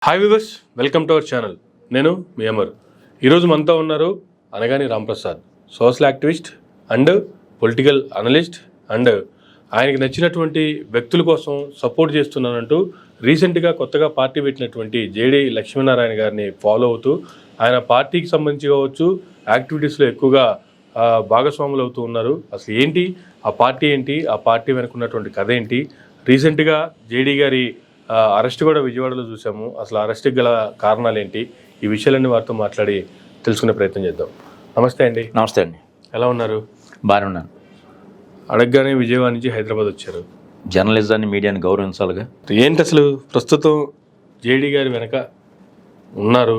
Hi viewers, welcome to our channel. నేను మీ అమర్. ఈరోజు మనతో ఉన్నారు Anagani Ramprasad, social activist and political analyst and ఆయనకి నచ్చినటువంటి వ్యక్తుల కోసం సపోర్ట్ చేస్తున్నానంటూ రీసెంట్గా కొత్తగా పార్టీ పెట్టినటువంటి జేడీ లక్ష్మీనారాయణ గారిని ఫాలో అవుతూ ఆయన పార్టీకి సంబంధించి కావచ్చు యాక్టివిటీస్లో ఎక్కువగా భాగస్వాములు అవుతూ ఉన్నారు. అసలు ఏంటి ఆ పార్టీ, ఏంటి ఆ పార్టీ వెనుకున్నటువంటి కథ ఏంటి, రీసెంట్గా జేడీ గారి అరెస్ట్ కూడా విజయవాడలో చూసాము. అసలు అరెస్ట్కి గల కారణాలు ఏంటి, ఈ విషయాలన్నీ వారితో మాట్లాడి తెలుసుకునే ప్రయత్నం చేద్దాం. నమస్తే అండి. నమస్తే అండి. ఎలా ఉన్నారు? బాగానే ఉన్నాను. అడగగానే విజయవాడ నుంచి హైదరాబాద్ వచ్చారు. జర్నలిజాన్ని, మీడియాని గౌరవించాలిగా. ఏంటి అసలు ప్రస్తుతం జేడీ గారి వెనక ఉన్నారు?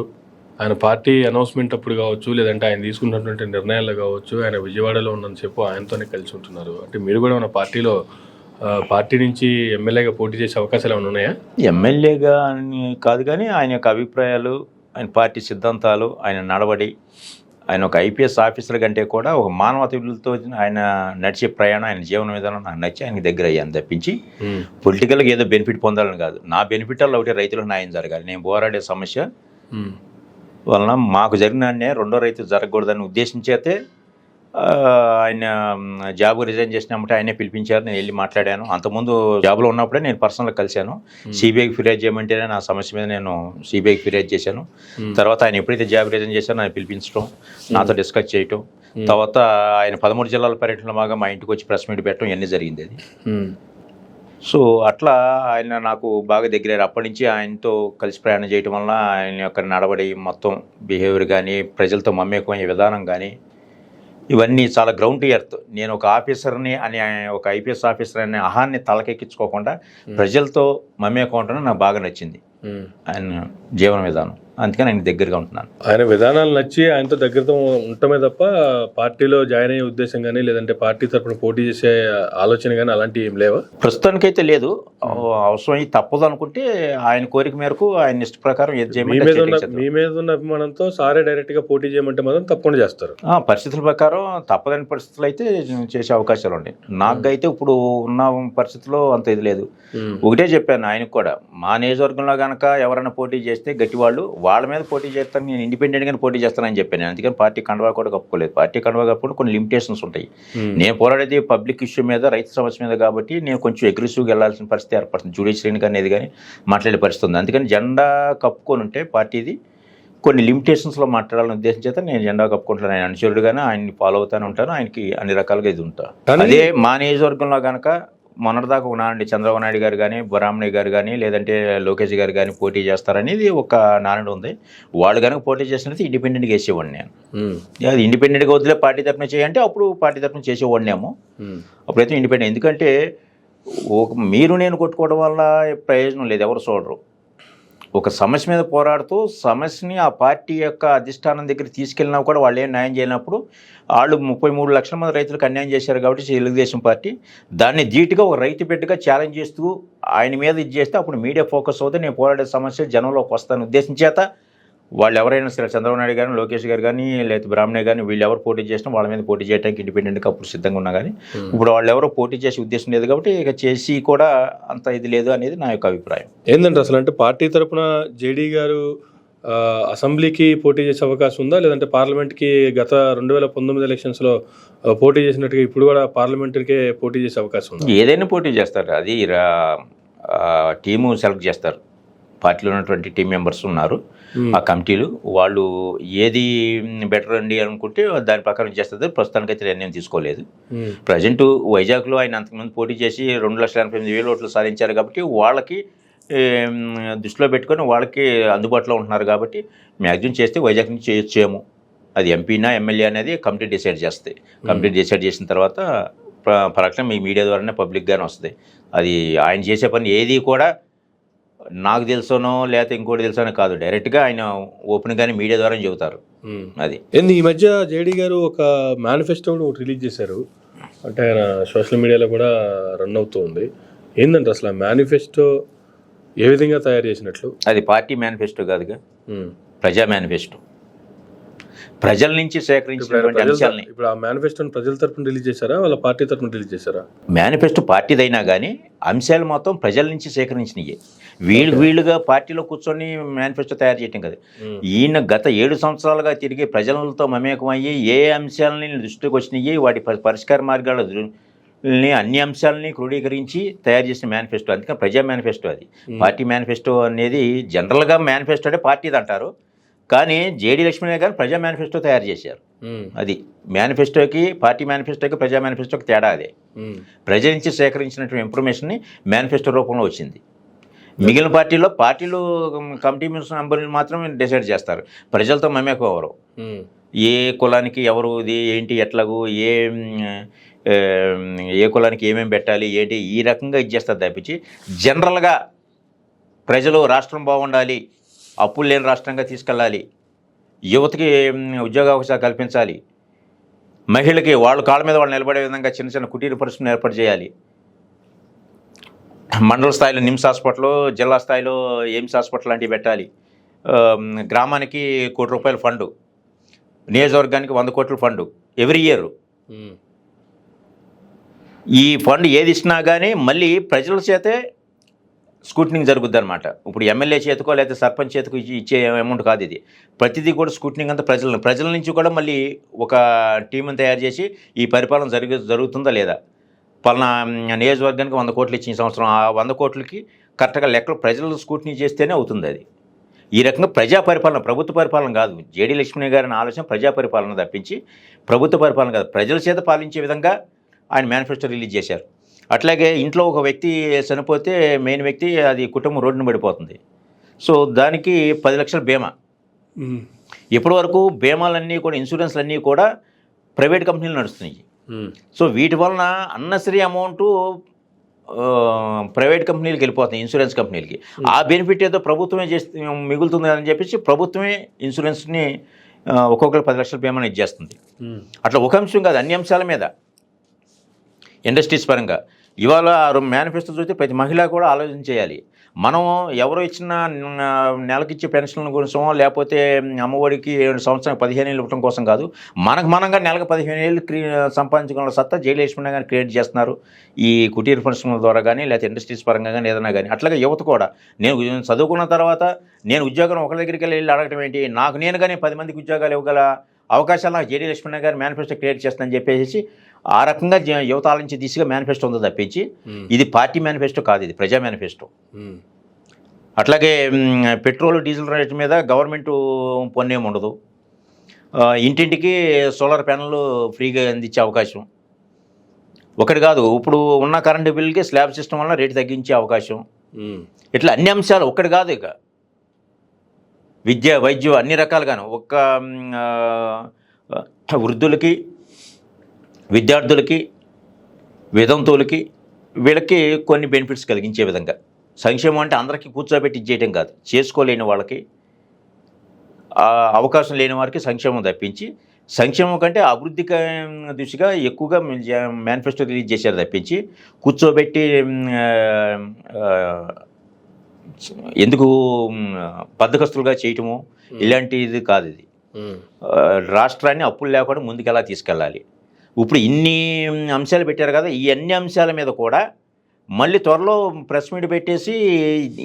ఆయన పార్టీ అనౌన్స్మెంట్ అప్పుడు కావచ్చు, లేదంటే ఆయన తీసుకున్నటువంటి నిర్ణయాలు కావచ్చు, ఆయన విజయవాడలో ఉన్నంతసేపు ఆయనతోనే కలిసి ఉంటున్నారు. అంటే మీరు కూడా మన పార్టీ నుంచి ఎమ్మెల్యేగా పోటీ చేసే అవకాశాలు ఏమైనా ఉన్నాయా? ఎమ్మెల్యేగా అని కాదు, కానీ ఆయన యొక్క అభిప్రాయాలు, ఆయన పార్టీ సిద్ధాంతాలు, ఆయన నడవడి, ఆయన ఒక ఐపీఎస్ ఆఫీసర్ కంటే కూడా ఒక మానవతలతో ఆయన నడిచే ప్రయాణం, ఆయన జీవన విధానం నాకు నచ్చి ఆయనకి దగ్గర అయ్యాను తప్పించి పొలిటికల్గా ఏదో బెనిఫిట్ పొందాలని కాదు. నా బెనిఫిట్ వల్ల ఒకటి రైతులకు న్యాయం జరగాలి. నేను పోరాడే సమస్య వలన మాకు జరిగిన అన్యాయం రెండో రైతు జరగకూడదని ఉద్దేశించేతే ఆయన జాబ్ రిజైన్ చేసినప్పుడు ఆయనే పిలిపించారు. నేను వెళ్ళి మాట్లాడాను. అంతకుముందు జాబ్లో ఉన్నప్పుడే నేను పర్సనల్గా కలిశాను. సిబిఐకి ఫిర్యాదు చేయమంటేనే నా సమస్య మీద నేను సిబిఐకి ఫిర్యాదు చేశాను. తర్వాత ఆయన ఎప్పుడైతే జాబ్ రిజైన్ చేశానో ఆయన పిలిపించడం, నాతో డిస్కస్ చేయటం, తర్వాత ఆయన 13 జిల్లాల పర్యటనలో బాగా మా ఇంటికి వచ్చి ప్రెస్ మీట్ పెట్టడం ఇవన్నీ జరిగింది. అది సో అట్లా ఆయన నాకు బాగా దగ్గర. అప్పటి నుంచి ఆయనతో కలిసి ప్రయాణం చేయటం వల్ల ఆయన యొక్క నడవడి, మొత్తం బిహేవియర్ కానీ, ప్రజలతో మమేకమయ్యే విధానం కానీ, ఇవన్నీ చాలా గ్రౌండ్ టు ఎర్త్. నేను ఒక ఆఫీసర్ని అని, ఒక ఐపీఎస్ ఆఫీసర్ అనే అహాన్ని తలకెక్కించుకోకుండా ప్రజలతో మమేకం ఉండడం నాకు బాగా నచ్చింది. ఆయన జీవన విధానం, అందుకని ఆయన దగ్గరగా ఉంటున్నాను. ఆయన విధానాలు నచ్చి ఆయనతో దగ్గరతో ఉండటమే తప్ప పార్టీలో జాయిన్ అయ్యే ఉద్దేశం కానీ, లేదంటే పార్టీ తరఫున పోటీ చేసే ఆలోచన కానీ అలాంటివి ఏం లేవా? ప్రస్తుతానికైతే లేదు. అవసరం తప్పదు అనుకుంటే ఆయన కోరిక మేరకు ఆయన ఇష్ట ప్రకారం ఏది చేయమంటే మీ మీద ఉన్న అభిమానంతో సారే డైరెక్ట్ గా పోటీ చేయమంటే మాత్రం తప్పకుండా చేస్తారు. పరిస్థితుల ప్రకారం తప్పదని పరిస్థితులు అయితే చేసే అవకాశాలు ఉన్నాయి. నాకైతే ఇప్పుడు ఉన్న పరిస్థితుల్లో అంత ఇది లేదు. ఒకటే చెప్పాను ఆయనకు కూడా, మా నియోజకవర్గంలో కనుక ఎవరైనా పోటీ చేస్తే గట్టివాళ్ళు వాళ్ళ మీద పోటీ చేస్తాను, నేను ఇండిపెండెంట్గానే పోటీ చేస్తానని చెప్పాను. అందుకని పార్టీ కండువా కూడా కప్పుకోలేదు. పార్టీ కండువా కప్పుకుంటే కొన్ని లిమిటేషన్స్ ఉంటాయి. నేను పోరాడేది పబ్లిక్ ఇష్యూ మీద, రైతు సమస్య మీద కాబట్టి నేను కొంచెం అగ్రెసివ్గా వెళ్లాల్సిన పరిస్థితి ఏర్పడుతుంది. జ్యుడిషియరీని కానీ ఏది కానీ మాట్లాడే పరిస్థితి ఉంది. అందుకని జెండా కప్పుకొని ఉంటే పార్టీది కొన్ని లిమిటేషన్స్లో మాట్లాడాలని ఉద్దేశం చేత నేను జెండా కప్పుకుంటాను. ఆయన అనుచరుడుగానే ఆయన్ని ఫాలో అవుతానే ఉంటాను. ఆయనకి అన్ని రకాలుగా ఇది ఉంటాను. అదే మా నియోజకవర్గంలో కనుక మొన్నటిదాకా ఉన్నానండి, చంద్రబాబు నాయుడు గారు కానీ, బొరామణి గారు కానీ, లేదంటే లోకేష్ గారు కానీ పోటీ చేస్తారనేది ఒక నానుడు ఉంది. వాళ్ళు కనుక పోటీ చేసినట్టు ఇండిపెండెంట్గా వేసేవాడిని నేను. అది ఇండిపెండెంట్గా వదిలే పార్టీ తరఫున చేయంటే అప్పుడు పార్టీ తరఫున చేసేవాడినేమో. అప్పుడైతే ఇండిపెండెంట్. ఎందుకంటే మీరు నేను కొట్టుకోవడం వల్ల ప్రయోజనం లేదు, ఎవరు చూడరు. ఒక సమస్య మీద పోరాడుతూ సమస్యని ఆ పార్టీ యొక్క అధిష్టానం దగ్గర తీసుకెళ్ళినా కూడా వాళ్ళు ఏం న్యాయం చేయనప్పుడు, వాళ్ళు 33 లక్షల మంది రైతులకు అన్యాయం చేశారు కాబట్టి తెలుగుదేశం పార్టీ దాన్ని ధీటుగా ఒక రైతు బిడ్డగా ఛాలెంజ్ చేస్తూ ఆయన మీద ఇది చేస్తే అప్పుడు మీడియా ఫోకస్ అవుతే నేను పోరాడే సమస్య జనంలోకి వస్తాను ఉద్దేశం చేత వాళ్ళు ఎవరైనా సరే, చంద్రబాబు నాయుడు కానీ, లోకేష్ గారు కానీ, లేకపోతే బ్రాహ్మణే కానీ, వీళ్ళు ఎవరు పోటీ చేసినా వాళ్ళ మీద పోటీ చేయడానికి ఇండిపెండెంట్గా అప్పుడు సిద్ధంగా ఉన్నా. కానీ ఇప్పుడు వాళ్ళు ఎవరో పోటీ చేసే ఉద్దేశం లేదు కాబట్టి ఇక చేసి కూడా అంత ఇది లేదు అనేది నా యొక్క అభిప్రాయం. ఏంటంటే అసలు అంటే పార్టీ తరఫున జేడీ గారు అసెంబ్లీకి పోటీ చేసే అవకాశం ఉందా, లేదంటే పార్లమెంట్కి గత 2019 ఎలక్షన్స్లో పోటీ చేసినట్టుగా ఇప్పుడు కూడా పార్లమెంట్కే పోటీ చేసే అవకాశం ఉందా? ఏదైనా పోటీ చేస్తారు. అది టీము సెలెక్ట్ చేస్తారు. పార్టీలో ఉన్నటువంటి టీం మెంబర్స్ ఉన్నారు, ఆ కమిటీలు, వాళ్ళు ఏది బెటర్ అండి అనుకుంటే దాని ప్రకారం చేస్తుంది. ప్రస్తుతానికైతే నిర్ణయం తీసుకోలేదు. ప్రజెంట్ వైజాగ్లో ఆయన అంతకుముందు పోటీ చేసి 2,88,000 ఓట్లు సాధించారు కాబట్టి వాళ్ళకి దృష్టిలో పెట్టుకొని వాళ్ళకి అందుబాటులో ఉంటున్నారు కాబట్టి మ్యాక్సిమం చేస్తే వైజాగ్ నుంచి చేయొచ్చేమో. అది ఎంపీనా ఎమ్మెల్యే అనేది కమిటీ డిసైడ్ చేస్తాయి. కమిటీ డిసైడ్ చేసిన తర్వాత ప్రకటన మీ మీడియా ద్వారానే పబ్లిక్గానే వస్తుంది. అది ఆయన చేసే పని ఏది కూడా నాకు తెలుసానో లేకపోతే ఇంకోటి తెలుసానో కాదు, డైరెక్ట్గా ఆయన ఓపెన్గానే మీడియా ద్వారా చెబుతారు. అది ఏంది ఈ మధ్య జేడీ గారు ఒక మేనిఫెస్టో కూడా రిలీజ్ చేశారు, అంటే ఆయన సోషల్ మీడియాలో కూడా రన్ అవుతూ ఉంది. ఏంటంటే అసలు ఆ మేనిఫెస్టో ఏ విధంగా తయారు చేసినట్లు? అది పార్టీ మేనిఫెస్టో కాదుగా, ప్రజా మేనిఫెస్టో. ప్రజల నుంచి సేకరించినటువంటి అంశాలని. ఇప్పుడు ఆ మేనిఫెస్టోని ప్రజల తరపున రిలీజ్ చేశారా, వాళ్ళ పార్టీ తరపున రిలీజ్ చేశారా? మేనిఫెస్టో పార్టీదైనా కానీ అంశాలు మొత్తం ప్రజల నుంచి సేకరించినవి. వీళ్ళుగా పార్టీలో కూర్చొని మేనిఫెస్టో తయారు చేయటం కదా. ఈయన గత 7 సంవత్సరాలుగా తిరిగి ప్రజలతో మమేకమయ్యి ఏ అంశాలని దృష్టికి వచ్చినాయి, వాటి పరిష్కార మార్గాల అన్ని అంశాలని క్రోడీకరించి తయారు చేసిన మేనిఫెస్టో. అందుకని ప్రజా మేనిఫెస్టో అది. పార్టీ మేనిఫెస్టో అనేది జనరల్గా మేనిఫెస్టో అంటే పార్టీది అంటారు, కానీ జేడీ లక్ష్మీ గారు ప్రజా మేనిఫెస్టో తయారు చేశారు. అది మేనిఫెస్టోకి, పార్టీ మేనిఫెస్టోకి, ప్రజా మేనిఫెస్టోకి తేడా అదే. ప్రజల నుంచి సేకరించినటువంటి ఇన్ఫర్మేషన్ని మేనిఫెస్టో రూపంలో వచ్చింది. మిగిలిన పార్టీలు కమిటీ మెంబర్లు మాత్రమే డిసైడ్ చేస్తారు, ప్రజలతో మమేకం ఎవరు, ఏ కులానికి ఎవరు ఇది ఏంటి, ఎట్లాగూ ఏ కులానికి ఏమేమి పెట్టాలి ఏంటి, ఈ రకంగా ఇచ్చేస్తారు తప్పించి జనరల్గా ప్రజలు రాష్ట్రం బాగుండాలి, అప్పులు లేని రాష్ట్రంగా తీసుకెళ్ళాలి, యువతకి ఉద్యోగ అవకాశాలు కల్పించాలి, మహిళలకి వాళ్ళు కాళ్ళ మీద వాళ్ళు నిలబడే విధంగా చిన్న చిన్న కుటీర పరిశ్రమలు ఏర్పాటు చేయాలి, మండల స్థాయిలో నిమ్స్ హాస్పిటల్, జిల్లా స్థాయిలో ఎయిమ్స్ హాస్పిటల్ లాంటివి పెట్టాలి, గ్రామానికి ₹1 కోటి ఫండు, నియోజకవర్గానికి 100 కోట్ల ఫండు ఎవ్రీ ఇయర్. ఈ ఫండ్ ఏది ఇచ్చినా కానీ మళ్ళీ ప్రజల చేతే స్కూటనింగ్ జరుగుద్ది అనమాట. ఇప్పుడు ఎమ్మెల్యే చేతికో లేకపోతే సర్పంచ్ చేతికో ఇచ్చే అమౌంట్ కాదు ఇది. ప్రతిదీ కూడా స్కూటనింగ్ అంతా ప్రజల నుంచి కూడా మళ్ళీ ఒక టీంని తయారు చేసి ఈ పరిపాలన జరుగుతుందా లేదా, పలానా నియోజకవర్గానికి 100 కోట్లు ఇచ్చిన సంవత్సరం ఆ 100 కోట్లకి కరెక్ట్గా లెక్కలు ప్రజలు స్కూటనీ చేస్తేనే అవుతుంది అది. ఈ రకంగా ప్రజా పరిపాలన, ప్రభుత్వ పరిపాలన కాదు. జేడీ లక్ష్మీ గారిని ఆలోచన ప్రజా పరిపాలన తప్పించి ప్రభుత్వ పరిపాలన కాదు. ప్రజల చేత పాలించే విధంగా ఆయన మేనిఫెస్టో రిలీజ్ చేశారు. అట్లాగే ఇంట్లో ఒక వ్యక్తి చనిపోతే మెయిన్ వ్యక్తి అది కుటుంబం రోడ్డున పడిపోతుంది, సో దానికి 10 లక్షల బీమా. ఇప్పటి వరకు బీమాలన్నీ కూడా, ఇన్సూరెన్స్లన్నీ కూడా ప్రైవేట్ కంపెనీలు నడుస్తున్నాయి. సో వీటి వలన అన్నసరీ అమౌంట్ ప్రైవేట్ కంపెనీలకు వెళ్ళిపోతున్నాయి, ఇన్సూరెన్స్ కంపెనీలకి. ఆ బెనిఫిట్ ఏదో ప్రభుత్వమే చేస్తే మిగులుతుంది అని చెప్పేసి ప్రభుత్వమే ఇన్సూరెన్స్ని ఒక్కొక్కరు 10 లక్షల బీమాని ఇచ్చేస్తుంది. అట్లా ఒక అంశం కాదు, అన్ని అంశాల మీద ఇండస్ట్రీస్ పరంగా ఇవాళ మేనిఫెస్టో చూస్తే ప్రతి మహిళ కూడా ఆలోచన చేయాలి. మనం ఎవరో ఇచ్చిన నెలకిచ్చే పెన్షన్ల కోసమో లేకపోతే అమ్మఒడికి 7 సంవత్సరానికి 15 ఏళ్ళు ఇవ్వడం కోసం కాదు, మనంగా నెలకు 15 ఏళ్ళు సంపాదించుకున్న సత్తా జేడీ లక్ష్మీ గారిని క్రియేట్ చేస్తున్నారు ఈ కుటీర పరిశ్రమల ద్వారా కానీ లేకపోతే ఇండస్ట్రీస్ పరంగా కానీ ఏదైనా కానీ. అట్లాగే యువత కూడా, నేను చదువుకున్న తర్వాత నేను ఉద్యోగం ఒకరి దగ్గరికి వెళ్ళి అడగటం ఏంటి, నాకు నేను కానీ 10 మందికి ఉద్యోగాలు ఇవ్వగల అవకాశాలు నాకు జేడీ లక్ష్మీ గారు మేనిఫెస్టో క్రియేట్ చేస్తానని చెప్పేసి ఆ రకంగా యువత ఆలోచించే దిశగా మేనిఫెస్టో ఉందో తప్పించి ఇది పార్టీ మేనిఫెస్టో కాదు, ఇది ప్రజా మేనిఫెస్టో. అట్లాగే పెట్రోల్ డీజిల్ రేట్ మీద గవర్నమెంట్ పన్నేమి ఉండదు, ఇంటింటికి సోలార్ ప్యానెల్ ఫ్రీగా అందించే అవకాశం ఒకటి కాదు, ఇప్పుడు ఉన్న కరెంటు బిల్లుకి స్లాబ్ సిస్టమ్ వల్ల రేటు తగ్గించే అవకాశం, ఇట్లా అన్ని అంశాలు ఒక్కటి కాదు. ఇక విద్య, వైద్యం అన్ని రకాలుగాను ఒక్క వృద్ధులకి, విద్యార్థులకి, వితంతువులకి వీళ్ళకి కొన్ని బెనిఫిట్స్ కలిగించే విధంగా సంక్షేమం అంటే అందరికీ కూర్చోబెట్టి ఇచ్చేయటం కాదు, చేసుకోలేని వాళ్ళకి, అవకాశం లేని వారికి సంక్షేమం తప్పించి, సంక్షేమం కంటే అభివృద్ధి దిశగా ఎక్కువగా మేనిఫెస్టో రిలీజ్ చేశారు తప్పించి కూర్చోబెట్టి ఎందుకు బద్దకస్తులుగా చేయటము ఇలాంటిది కాదు. ఇది రాష్ట్రాన్ని అప్పులు లేకుండా ముందుకు ఎలా తీసుకెళ్ళాలి. ఇప్పుడు ఇన్ని అంశాలు పెట్టారు కదా, ఈ అన్ని అంశాల మీద కూడా మళ్ళీ త్వరలో ప్రెస్ మీట్ పెట్టేసి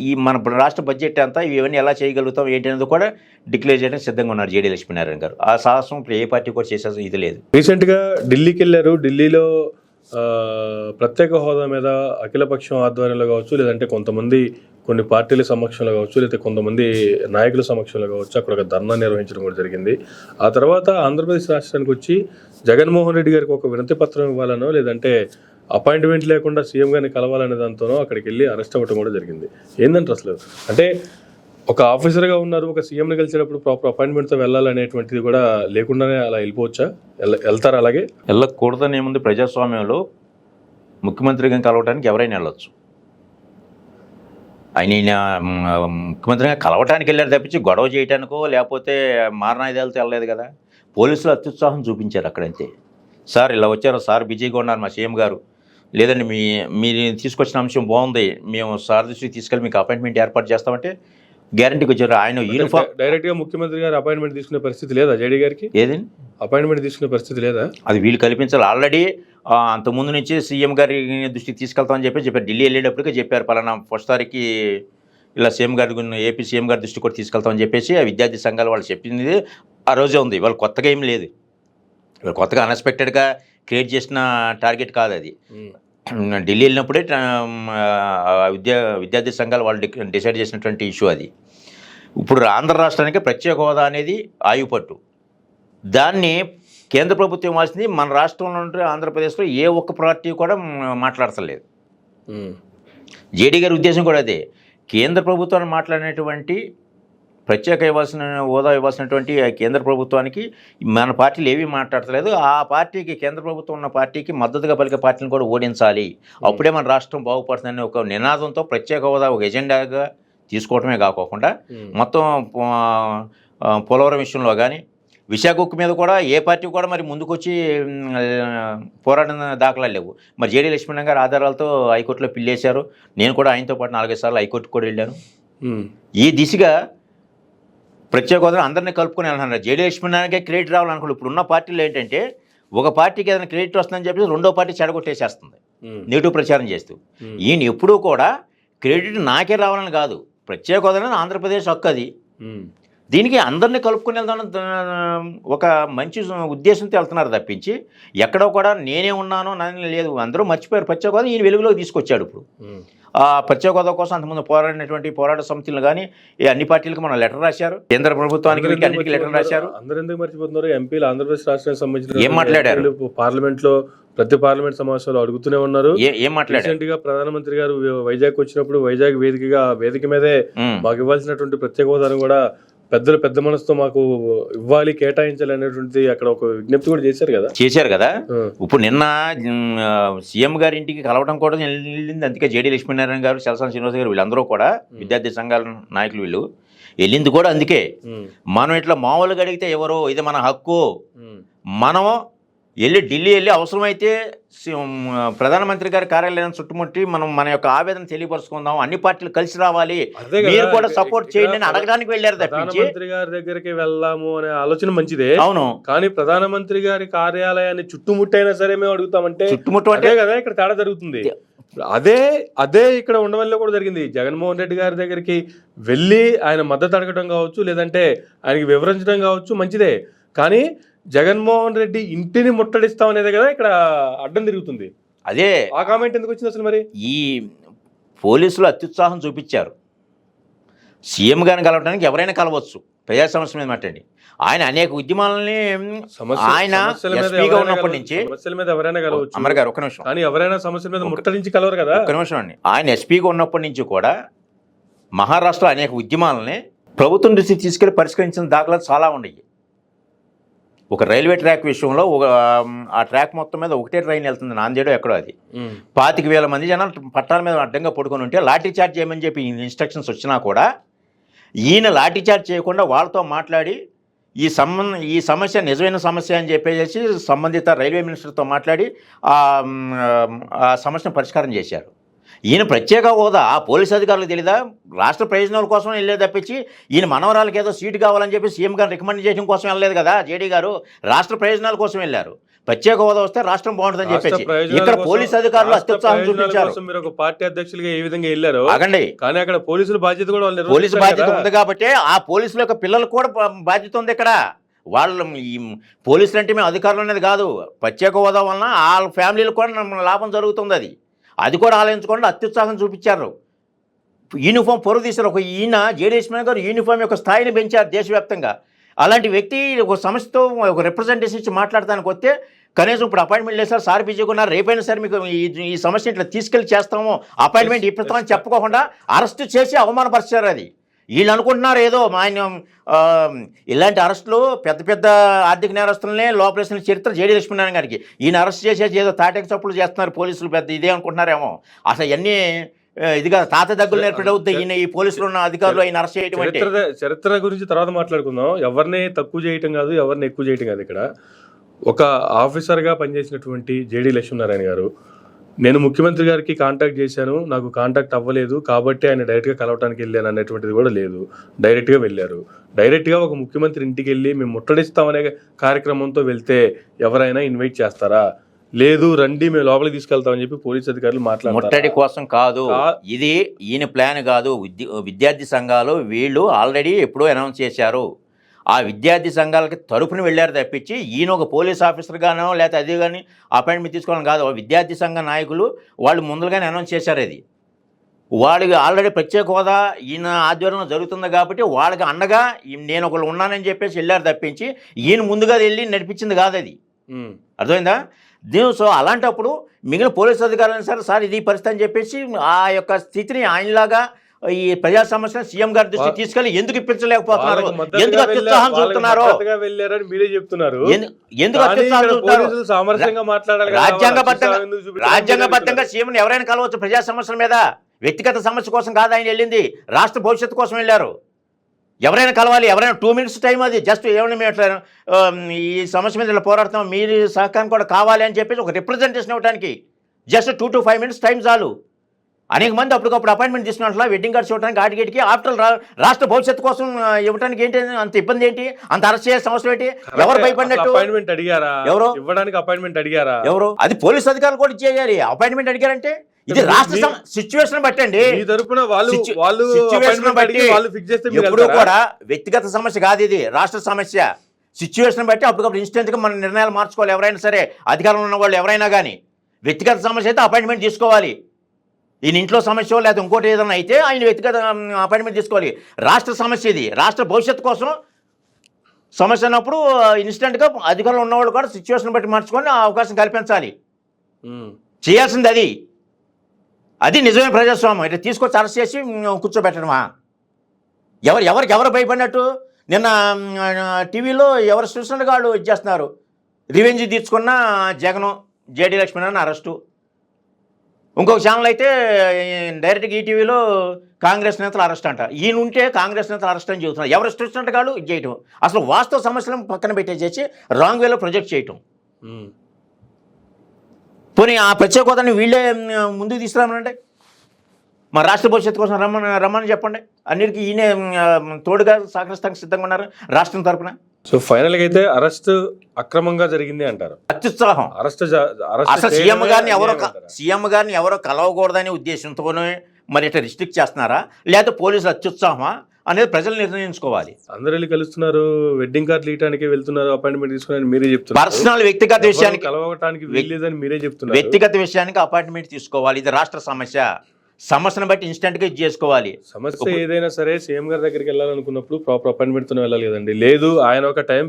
ఈ మన రాష్ట్ర బడ్జెట్ అంతా ఇవన్నీ ఎలా చేయగలుగుతాం ఏంటి అనేది కూడా డిక్లేర్ చేయడానికి సిద్ధంగా ఉన్నారు జేడీ లక్ష్మీనారాయణ గారు. ఆ సాహసం ఇప్పుడు ఏ పార్టీ కూడా చేసే ఇది లేదు. రీసెంట్గా ఢిల్లీకి వెళ్ళారు, ఢిల్లీలో ప్రత్యేక హోదా మీద అఖిలపక్షం ఆధ్వర్యంలో కావచ్చు, లేదంటే కొంతమంది కొన్ని పార్టీల సమక్షంలో కావచ్చు, లేకపోతే కొంతమంది నాయకుల సమక్షంలో కావచ్చు అక్కడ ఒక ధర్నా నిర్వహించడం కూడా జరిగింది. ఆ తర్వాత ఆంధ్రప్రదేశ్ రాష్ట్రానికి వచ్చి జగన్మోహన్ రెడ్డి గారికి ఒక వినతి పత్రం ఇవ్వాలనో లేదంటే అపాయింట్మెంట్ లేకుండా సీఎం గారిని కలవాలనే దాంతోనో అక్కడికి వెళ్ళి అరెస్ట్ అవ్వడం కూడా జరిగింది. ఏంటంటే అసలు అంటే ఒక ఆఫీసర్గా ఉన్నారు, ఒక సీఎంని కలిసేటప్పుడు ప్రాపర్ అపాయింట్మెంట్తో వెళ్ళాలనేటువంటిది కూడా లేకుండానే అలా వెళ్ళిపోవచ్చా? వెళ్తారా? అలాగే వెళ్ళకూడదని ఏముంది, ప్రజాస్వామ్యంలో ముఖ్యమంత్రిగా కలవడానికి ఎవరైనా వెళ్ళొచ్చు. ఆయన ముఖ్యమంత్రిగా కలవటానికి వెళ్ళారు తప్పించి గొడవ చేయడానికో లేకపోతే మారణాయుధాలతో వెళ్ళలేదు కదా. పోలీసులు అత్యుత్సాహం చూపించారు అక్కడంతే. సార్ ఇలా వచ్చారు, సార్ బిజీగా ఉన్నారు మా సీఎం గారు, లేదండి మీరు తీసుకొచ్చిన అంశం బాగుంది, మేము సార్ దృష్టికి తీసుకెళ్ళి మీకు అపాయింట్మెంట్ ఏర్పాటు చేస్తామంటే గ్యారంటీకి వచ్చారు. ఆయన యూనిఫామ్ డైరెక్ట్ గా ముఖ్యమంత్రి గారు అపాయింట్మెంట్ తీసుకునే పరిస్థితి లేదా జేడీ గారికి? ఏది అపాయింట్మెంట్ తీసుకునే పరిస్థితి లేదా? అది వీళ్ళు కల్పించాలి. ఆల్రెడీ అంతకుముందు నుంచి సీఎం గారి దృష్టికి తీసుకెళ్తామని చెప్పారు. ఢిల్లీ వెళ్ళేటప్పటికే చెప్పారు, పలానా ఫస్ట్ తారీఖు ఇలా సీఎం గారి ఏపీ సీఎం గారి దృష్టి కూడా తీసుకెళ్తామని చెప్పేసి ఆ విద్యార్థి సంఘాలు వాళ్ళు చెప్పింది ఆ రోజే ఉంది. వాళ్ళు కొత్తగా ఏం లేదు, వాళ్ళు కొత్తగా అన్ఎక్స్పెక్టెడ్గా క్రియేట్ చేసిన టార్గెట్ కాదు అది. ఢిల్లీ వెళ్ళినప్పుడే విద్యార్థి సంఘాలు వాళ్ళు డిసైడ్ చేసినటువంటి ఇష్యూ అది. ఇప్పుడు ఆంధ్ర రాష్ట్రానికి ప్రత్యేక హోదా అనేది ఆయుపట్టు. దాన్ని కేంద్ర ప్రభుత్వం ఇవ్వాల్సింది. మన రాష్ట్రంలో ఉంటే ఆంధ్రప్రదేశ్లో ఏ ఒక్క పార్టీ కూడా మాట్లాడతలేదు. జేడీ గారి ఉద్దేశం కూడా అదే. కేంద్ర ప్రభుత్వాన్ని మాట్లాడినటువంటి ప్రత్యేక హోదా ఇవ్వాల్సినటువంటి కేంద్ర ప్రభుత్వానికి మన పార్టీలు ఏమీ మాట్లాడతలేదు. ఆ పార్టీకి, కేంద్ర ప్రభుత్వం ఉన్న పార్టీకి మద్దతుగా పలికే పార్టీని కూడా ఓడించాలి, అప్పుడే మన రాష్ట్రం బాగుపడుతుందని ఒక నినాదంతో ప్రత్యేక హోదా ఒక ఎజెండాగా తీసుకోవడమే కాకోకుండా మొత్తం పోలవరం విషయంలో కానీ విశాఖ ఉక్కు మీద కూడా ఏ పార్టీ కూడా మరి ముందుకొచ్చి పోరాడిన దాఖలాలు లేవు. మరి జేడీ లక్ష్మణ్ గారు ఆధారాలతో హైకోర్టులో పిల్లేశారు. నేను కూడా ఆయనతో పాటు 4-5 సార్లు హైకోర్టుకు కూడా వెళ్ళాను. ఈ దిశగా ప్రత్యేక హోదా అందరినీ కలుపుకొని వెళ్తున్నారు. జేడీ లక్ష్మణ్కే క్రెడిట్ రావాలనుకోండి. ఇప్పుడు ఉన్న పార్టీలు ఏంటంటే ఒక పార్టీకి ఏదైనా క్రెడిట్ వస్తుందని చెప్పి రెండో పార్టీ చెడగొట్టేసేస్తుంది నెగిటివ్ ప్రచారం చేస్తూ. ఈయన ఎప్పుడూ కూడా క్రెడిట్ నాకే రావాలని కాదు, ప్రత్యేక హోదా ఆంధ్రప్రదేశ్ హక్కు అది. దీనికి అందరినీ కలుపుకొని వెళ్తాను ఒక మంచి ఉద్దేశంతో వెళ్తున్నారు తప్పించి ఎక్కడో కూడా నేనే ఉన్నాను నన్ను లేదు. అందరూ మర్చిపోయారు ప్రత్యేక హోదా. ఈయన వెలుగులోకి తీసుకొచ్చాడు. ఇప్పుడు ఆ ప్రత్యేక హోదా కోసం అంతకుముందు పోరాడినటువంటి పోరాట సమితులు కానీ అన్ని పార్టీలకు మనం లెటర్ రాశారు, కేంద్ర ప్రభుత్వానికి అన్నిటికీ లెటర్ రాశారు. అందరూ ఎందుకు మర్చిపోతున్నారు? ఎంపీలు ఆంధ్రప్రదేశ్ రాష్ట్రానికి సంబంధించిన ఏం మాట్లాడారు? పార్లమెంట్ లో ప్రతి పార్లమెంట్ సమావేశాలు అడుగుతూనే ఉన్నారు. ఏం మాట్లాడారు? రీసెంట్ గా ప్రధానమంత్రి గారు వైజాగ్ వచ్చినప్పుడు వైజాగ్ వేదిక మీదే మాకు ఇవ్వాల్సినటువంటి ప్రత్యేక హోదాను కూడా పెద్ద మనసుతో మాకు ఇవ్వాలి, కేటాయించాలి అనేటువంటి అక్కడ ఒక విజ్ఞప్తి కూడా చేశారు కదా. ఇప్పుడు నిన్న సీఎం గారి ఇంటికి కలవడం కూడా వెళ్ళింది. అందుకే జేడీ లక్ష్మీనారాయణ గారు, చలసాని శ్రీనివాస్ గారు వీళ్ళందరూ కూడా విద్యార్థి సంఘాల నాయకులు వీళ్ళు వెళ్ళింది కూడా అందుకే. మనం ఇట్లా మామూలుగా అడిగితే ఎవరో ఇది మన హక్కు, మనం ఢిల్లీ వెళ్ళి అవసరమైతే ప్రధానమంత్రి గారి కార్యాలయం చుట్టుముట్టి మనం మన యొక్క ఆవేదన తెలియపరుచుకుందాం, అన్ని పార్టీలు కలిసి రావాలి, మీరు కూడా సపోర్ట్ చేయండి అని అడగడానికి వెళ్ళారు తప్పించి ప్రధానమంత్రి గారి దగ్గరికి వెళ్దాము అనే ఆలోచన మంచిదే. అవును, కానీ ప్రధానమంత్రి గారి కార్యాలయాన్ని చుట్టుముట్టైనా సరే మేము అడుగుతామంటే చుట్టుముట్టే కదా ఇక్కడ తేడా జరుగుతుంది. అదే ఇక్కడ ఉండవల్లో కూడా జరిగింది. జగన్మోహన్ రెడ్డి గారి దగ్గరికి వెళ్ళి ఆయన మద్దతు అడగడం కావచ్చు, లేదంటే ఆయనకి వివరించడం కావచ్చు, మంచిదే. కానీ జగన్మోహన్ రెడ్డి ఇంటిని ముట్టడిస్తాం అనేది కదా ఇక్కడ అడ్డం తిరుగుతుంది. అదే ఆ కామెంట్ ఎందుకు వచ్చింది అసలు? మరి ఈ పోలీసులు అత్యుత్సాహం చూపించారు. సీఎం గారిని కలవడానికి ఎవరైనా కలవచ్చు, ప్రజా సమస్య మీద మాట్లాడి. ఆయన అనేక ఉద్యమాలని ఆయన ఎస్పీగా ఉన్నప్పటి నుంచి సమస్యల మీద ఎవరైనా కలవచ్చు. అమర్ గారు ఒక్క నిమిషం. కానీ ఎవరైనా సమస్యల మీద ముట్టడించి కలవరు కదా. ఒక్క నిమిషం అండి. ఆయన ఎస్పీగా ఉన్నప్పటి నుంచి కూడా మహారాష్ట్రలో అనేక ఉద్యమాలని ప్రభుత్వం దృష్టికి తీసుకెళ్లి పరిష్కరించిన దాఖలాలు చాలా ఉన్నాయి. ఒక రైల్వే ట్రాక్ విషయంలో ఆ ట్రాక్ మొత్తం మీద ఒకటే ట్రైన్ వెళ్తుంది, నాందేడో ఎక్కడో. అది 25,000 మంది జనాలు పట్టాల మీద అడ్డంగా పడుకొని ఉంటే లాఠీ చార్జ్ చేయమని చెప్పి ఇన్స్ట్రక్షన్స్ వచ్చినా కూడా ఈయన లాఠీ చార్జ్ చేయకుండా వాళ్ళతో మాట్లాడి ఈ సమస్య నిజమైన సమస్య అని చెప్పేసి సంబంధిత రైల్వే మినిస్టర్తో మాట్లాడి ఆ సమస్యను పరిష్కారం చేశారు. ఈయన ప్రత్యేక హోదా ఆ పోలీస్ అధికారులకు తెలీదా? రాష్ట్ర ప్రయోజనాల కోసం వెళ్ళేది తప్పించి ఈయన మనవరాలకి ఏదో సీటు కావాలని చెప్పి సీఎం గారు రికమెండ్ చేయడం కోసం వెళ్ళలేదు కదా. జేడీ గారు రాష్ట్ర ప్రయోజనాల కోసం వెళ్ళారు. ప్రత్యేక హోదా వస్తే రాష్ట్రం బాగుంటుందని చెప్పేసి ఇక్కడ పోలీస్ అధికారులు అత్యుత్సాహం చూపించారు. మీరు ఒక పార్టీ అధ్యక్షులుగా ఏ విధంగా వెళ్ళారు అగండి, కానీ అక్కడ పోలీసుల బాధ్యత కూడా పోలీసు బాధ్యత ఉంది కాబట్టి ఆ పోలీసుల యొక్క పిల్లలకు కూడా బాధ్యత ఉంది. ఇక్కడ వాళ్ళు ఈ పోలీసులు అంటే మేము అధికారులు అనేది కాదు, ప్రత్యేక హోదా వలన వాళ్ళ ఫ్యామిలీలకు కూడా లాభం జరుగుతుంది. అది కూడా ఆలోచించకుండా అత్యుత్సాహం చూపించారు. యూనిఫామ్ పొరుగు తీశారు. ఈయన జేడీ లక్ష్మణ్ గారు యూనిఫామ్ యొక్క స్థాయిని పెంచారు దేశవ్యాప్తంగా. అలాంటి వ్యక్తి ఒక సంస్థతో ఒక రిప్రజెంటేషన్ ఇచ్చి మాట్లాడటానికి వస్తే కనీసం ఇప్పుడు అపాయింట్మెంట్ లేదు సార్ బిజీగా ఉన్నారు, రేపైనా సరే మీకు ఈ సమస్య ఇట్లా తీసుకెళ్ళి చేస్తాము, అపాయింట్మెంట్ ఇప్పిస్తామని చెప్పుకోకుండా అరెస్ట్ చేసి అవమానపరిచారు. అది వీళ్ళు అనుకుంటున్నారు ఏదో ఆయన ఇలాంటి అరెస్టులు పెద్ద ఆర్థిక నేరస్తులనే లోపలేసిన చరిత్ర జేడీ లక్ష్మీనారాయణ గారికి. ఈయన అరెస్ట్ చేసేసి ఏదో తాటకి చప్పులు చేస్తున్నారు పోలీసులు, పెద్ద ఇదే అనుకుంటున్నారేమో. అసలు ఇవన్నీ ఇదిగా తాత దగ్గులు నేర్పడం అవుతాయి ఈయన ఈ పోలీసులు ఉన్న అధికారులు ఆయన అరెస్ట్ చేయడం. చరిత్ర గురించి తర్వాత మాట్లాడుకుందాం. ఎవరిని తక్కువ చేయటం కాదు, ఎవరిని ఎక్కువ చేయటం కాదు. ఇక్కడ ఒక ఆఫీసర్గా పనిచేసినటువంటి జేడీ లక్ష్మీనారాయణ గారు నేను ముఖ్యమంత్రి గారికి కాంటాక్ట్ చేశాను, నాకు కాంటాక్ట్ అవ్వలేదు కాబట్టి ఆయన డైరెక్ట్గా కలవటానికి వెళ్ళాను అనేటువంటిది కూడా లేదు. డైరెక్ట్గా వెళ్ళారు. డైరెక్ట్గా ఒక ముఖ్యమంత్రి ఇంటికి వెళ్ళి మేము ముట్టడిస్తామనే కార్యక్రమంతో వెళ్తే ఎవరైనా ఇన్వైట్ చేస్తారా? లేదు రండి మేము లోపలికి తీసుకెళ్తామని చెప్పి పోలీస్ అధికారులు మాట్లాడారు. ముట్టడి కోసం కాదు, ఇది ఈయన ప్లాన్ కాదు. విద్యార్థి సంఘాలు వీళ్ళు ఆల్రెడీ ఎప్పుడో అనౌన్స్ చేశారు. ఆ విద్యార్థి సంఘాలకి తరపున వెళ్ళారు తప్పించి ఈయన ఒక పోలీస్ ఆఫీసర్గానో లేకపోతే అది కానీ అపాయింట్మెంట్ తీసుకోవడం కాదు. విద్యార్థి సంఘ నాయకులు వాళ్ళు ముందుగానే అనౌన్స్ చేశారు. అది వాళ్ళకి ఆల్రెడీ ప్రత్యేక హోదా ఈయన ఆధ్వర్యంలో జరుగుతుంది కాబట్టి వాళ్ళకి అండగా నేను ఒకళ్ళు ఉన్నానని చెప్పేసి వెళ్ళారు తప్పించి ఈయన ముందుగా వెళ్ళి నడిపించింది కాదు. అది అర్థమైందా? సో అలాంటప్పుడు మిగిలిన పోలీసు అధికారులు సార్ ఇది పరిస్థితి అని చెప్పేసి ఆ యొక్క స్థితిని ఆయనలాగా ఈ ప్రజా సమస్యను సీఎం గారి దృష్టి తీసుకెళ్లి ఎందుకు ఇప్పించలేకపోతున్నారు? ఎందుకు అత్యుత్సాహం చూపుతున్నారు? ఎందుకు అత్యుత్సాహం చూపుతున్నారు? రాజ్యాంగబద్ధంగా సీఎంని ఎవరైనా కలవచ్చు ప్రజా సమస్యల మీద. వ్యక్తిగత సమస్య కోసం కాదు ఆయన వెళ్ళింది, రాష్ట్ర భవిష్యత్తు కోసం వెళ్ళారు. ఎవరైనా కలవాలి, ఎవరైనా 2 minutes టైం, అది జస్ట్ ఏమైనా మేము ఈ సమస్య మీద ఇలా పోరాడతాం, మీరు సహకారం కూడా కావాలి అని చెప్పేసి ఒక రిప్రజెంటేషన్ ఇవ్వడానికి జస్ట్ 2 to 5 minutes టైం చాలు. అనేక మంది అప్పటికప్పుడు అపాయింట్మెంట్ తీసుకున్నట్లా వెడ్డింగ్ కార్డ్స్ ఇవ్వడానికి ఆటికి ఆఫ్టర్ రాష్ట్ర భవిష్యత్తు కోసం ఇవ్వడానికి ఏంటి అంత ఇబ్బంది, ఏంటి అంత అరెస్ట్ చేయాల్సిన అవసరం ఏంటి? ఎవరు భయపడినట్టు? అపాయింట్మెంట్ అడిగారా? ఎవరు ఇవ్వడానికి అపాయింట్మెంట్ అడిగారా? ఎవరు? అది పోలీస్ అధికారులు కూడా ఇచ్చేయాలి. అపాయింట్మెంట్ అడిగారంటే ఇది రాష్ట్ర సిచ్యువేషన్ బట్టండి. ఎప్పుడు కూడా వ్యక్తిగత సమస్య కాదు, ఇది రాష్ట్ర సమస్య. సిచ్యువేషన్ బట్టి అప్పటికప్పుడు ఇన్స్టెంట్గా మన నిర్ణయాలు మార్చుకోవాలి. ఎవరైనా సరే, అధికారంలో ఉన్న వాళ్ళు ఎవరైనా కానీ. వ్యక్తిగత సమస్య అయితే అపాయింట్మెంట్ తీసుకోవాలి. ఈయన ఇంట్లో సమస్య లేదా ఇంకోటి ఏదైనా అయితే ఆయన వ్యక్తిగత అపాయింట్మెంట్ తీసుకోవాలి. రాష్ట్ర సమస్య ఇది, రాష్ట్ర భవిష్యత్తు కోసం సమస్య అన్నప్పుడు ఇన్స్టెంట్గా అధికారంలో ఉన్నవాళ్ళు కూడా సిచ్యువేషన్ బట్టి మార్చుకొని అవకాశం కల్పించాలి. చేయాల్సింది అది. అది నిజమే ప్రజాస్వామ్యం. ఇట్లా తీసుకొచ్చి అరెస్ట్ చేసి కూర్చోబెట్టడమా? ఎవరు భయపడినట్టు? నిన్న టీవీలో ఎవరు చూసినట్టుగా వాళ్ళు ఇచ్చేస్తున్నారు. రివెంజ్ తీర్చుకున్న జగన్, జేడీ లక్ష్మణ్ అరెస్టు. ఇంకొక ఛానల్ అయితే డైరెక్ట్గా ఈటీవీలో కాంగ్రెస్ నేతలు అరెస్ట్ అంట. ఈయన ఉంటే కాంగ్రెస్ నేతలు అరెస్ట్ అని చెబుతున్నారు. ఎవరు చూసినట్టుగా వాళ్ళు ఇది చేయటం, అసలు వాస్తవ సమస్యలను పక్కన పెట్టేసేసి రాంగ్ వేలో ప్రొజెక్ట్ చేయటం. పోనీ ఆ ప్రత్యేక హోదాని వీళ్ళే ముందుకు తీసుకురామనండి. మా రాష్ట్ర భవిష్యత్తు కోసం రమ్మని చెప్పండి. అన్నిటికీ ఈయన తోడుగా సహకరిస్తానికి సిద్ధంగా ఉన్నారు రాష్ట్రం తరఫున. సో ఫైనల్గా అయితే అరెస్ట్ అక్రమంగా జరిగింది అంటారు. అత్యుత్సాహం. అసలు సీఎం గారిని ఎవరో కలవకూడదనే ఉద్దేశంతోనే మరి ఇట్లా రిస్ట్రిక్ట్ చేస్తున్నారా, లేదా పోలీసులు అత్యుత్సాహమా అనేది ప్రజలు నిర్ణయించుకోవాలి. అందరూ వెళ్ళి కలుస్తున్నారు, వెడ్డింగ్ కార్డులు ఇవ్వడానికి వెళ్తున్నారు, అపాయింట్మెంట్ తీసుకుని మీరే చెప్తున్నారు. పర్సనల్ వ్యక్తిగత విషయానికి కలవటానికి వెళ్ళలేదని మీరే చెప్తున్నారు. వ్యక్తిగత విషయానికి అపాయింట్మెంట్ తీసుకోవాలి. ఇది రాష్ట్ర సమస్యను బట్టి ఇన్స్టెంట్ గా చేసుకోవాలి. సమస్య ఏదైనా సరే సీఎం గారి దగ్గరికి వెళ్ళాలనుకున్నప్పుడు ప్రాపర్ అపాయింట్మెంట్ తోనే వెళ్ళాలి కదండి. లేదు ఆయన ఒక టైం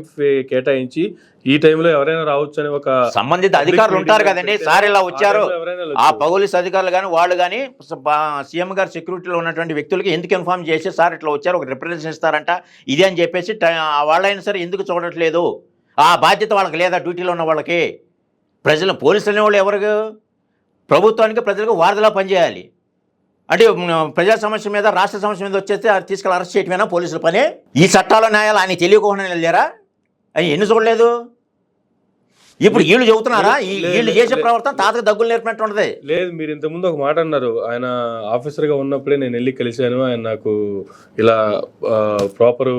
కేటాయించి ఈ టైంలో ఎవరైనా రావచ్చు అని ఒక సంబంధిత అధికారులు ఉంటారు కదండి. సార్ ఇలా వచ్చారు, ఆ పోలీస్ అధికారులు కానీ వాళ్ళు కానీ సీఎం గారి సెక్యూరిటీలో ఉన్నటువంటి వ్యక్తులకి ఎందుకు ఇన్ఫార్మ్ చేసి సార్ ఇట్లా వచ్చారు, ఒక రిప్రజెంటేషన్ ఇస్తారంట ఇది అని చెప్పేసి వాళ్ళైనా సరే ఎందుకు చూడట్లేదు? ఆ బాధ్యత వాళ్ళకి లేదా? డ్యూటీలో ఉన్న వాళ్ళకి. ప్రజలు పోలీసులు అనేవాళ్ళు ఎవరికి? ప్రభుత్వానికి ప్రజలకు వారధిలా పనిచేయాలి. అంటే ప్రజా సమస్య మీద, రాష్ట్ర సమస్య మీద వచ్చేస్తే అది తీసుకెళ్ళి అరెస్ట్ చేయటమేనా పోలీసుల పని? ఈ చట్టాల న్యాయాలు ఆయన తెలియకుండా వెళ్ళారా? అని ఎన్ని చూడలేదు? ఇప్పుడు వీళ్ళు చెబుతున్నారా వీళ్ళు చేసే ప్రవర్తన తాతకు దగ్గులు నేర్పినట్టు ఉంటుంది. లేదు, మీరు ఇంతకుముందు ఒక మాట అన్నారు, ఆయన ఆఫీసర్గా ఉన్నప్పుడే నేను వెళ్ళి కలిశాను, ఆయన నాకు ఇలా ప్రాపర్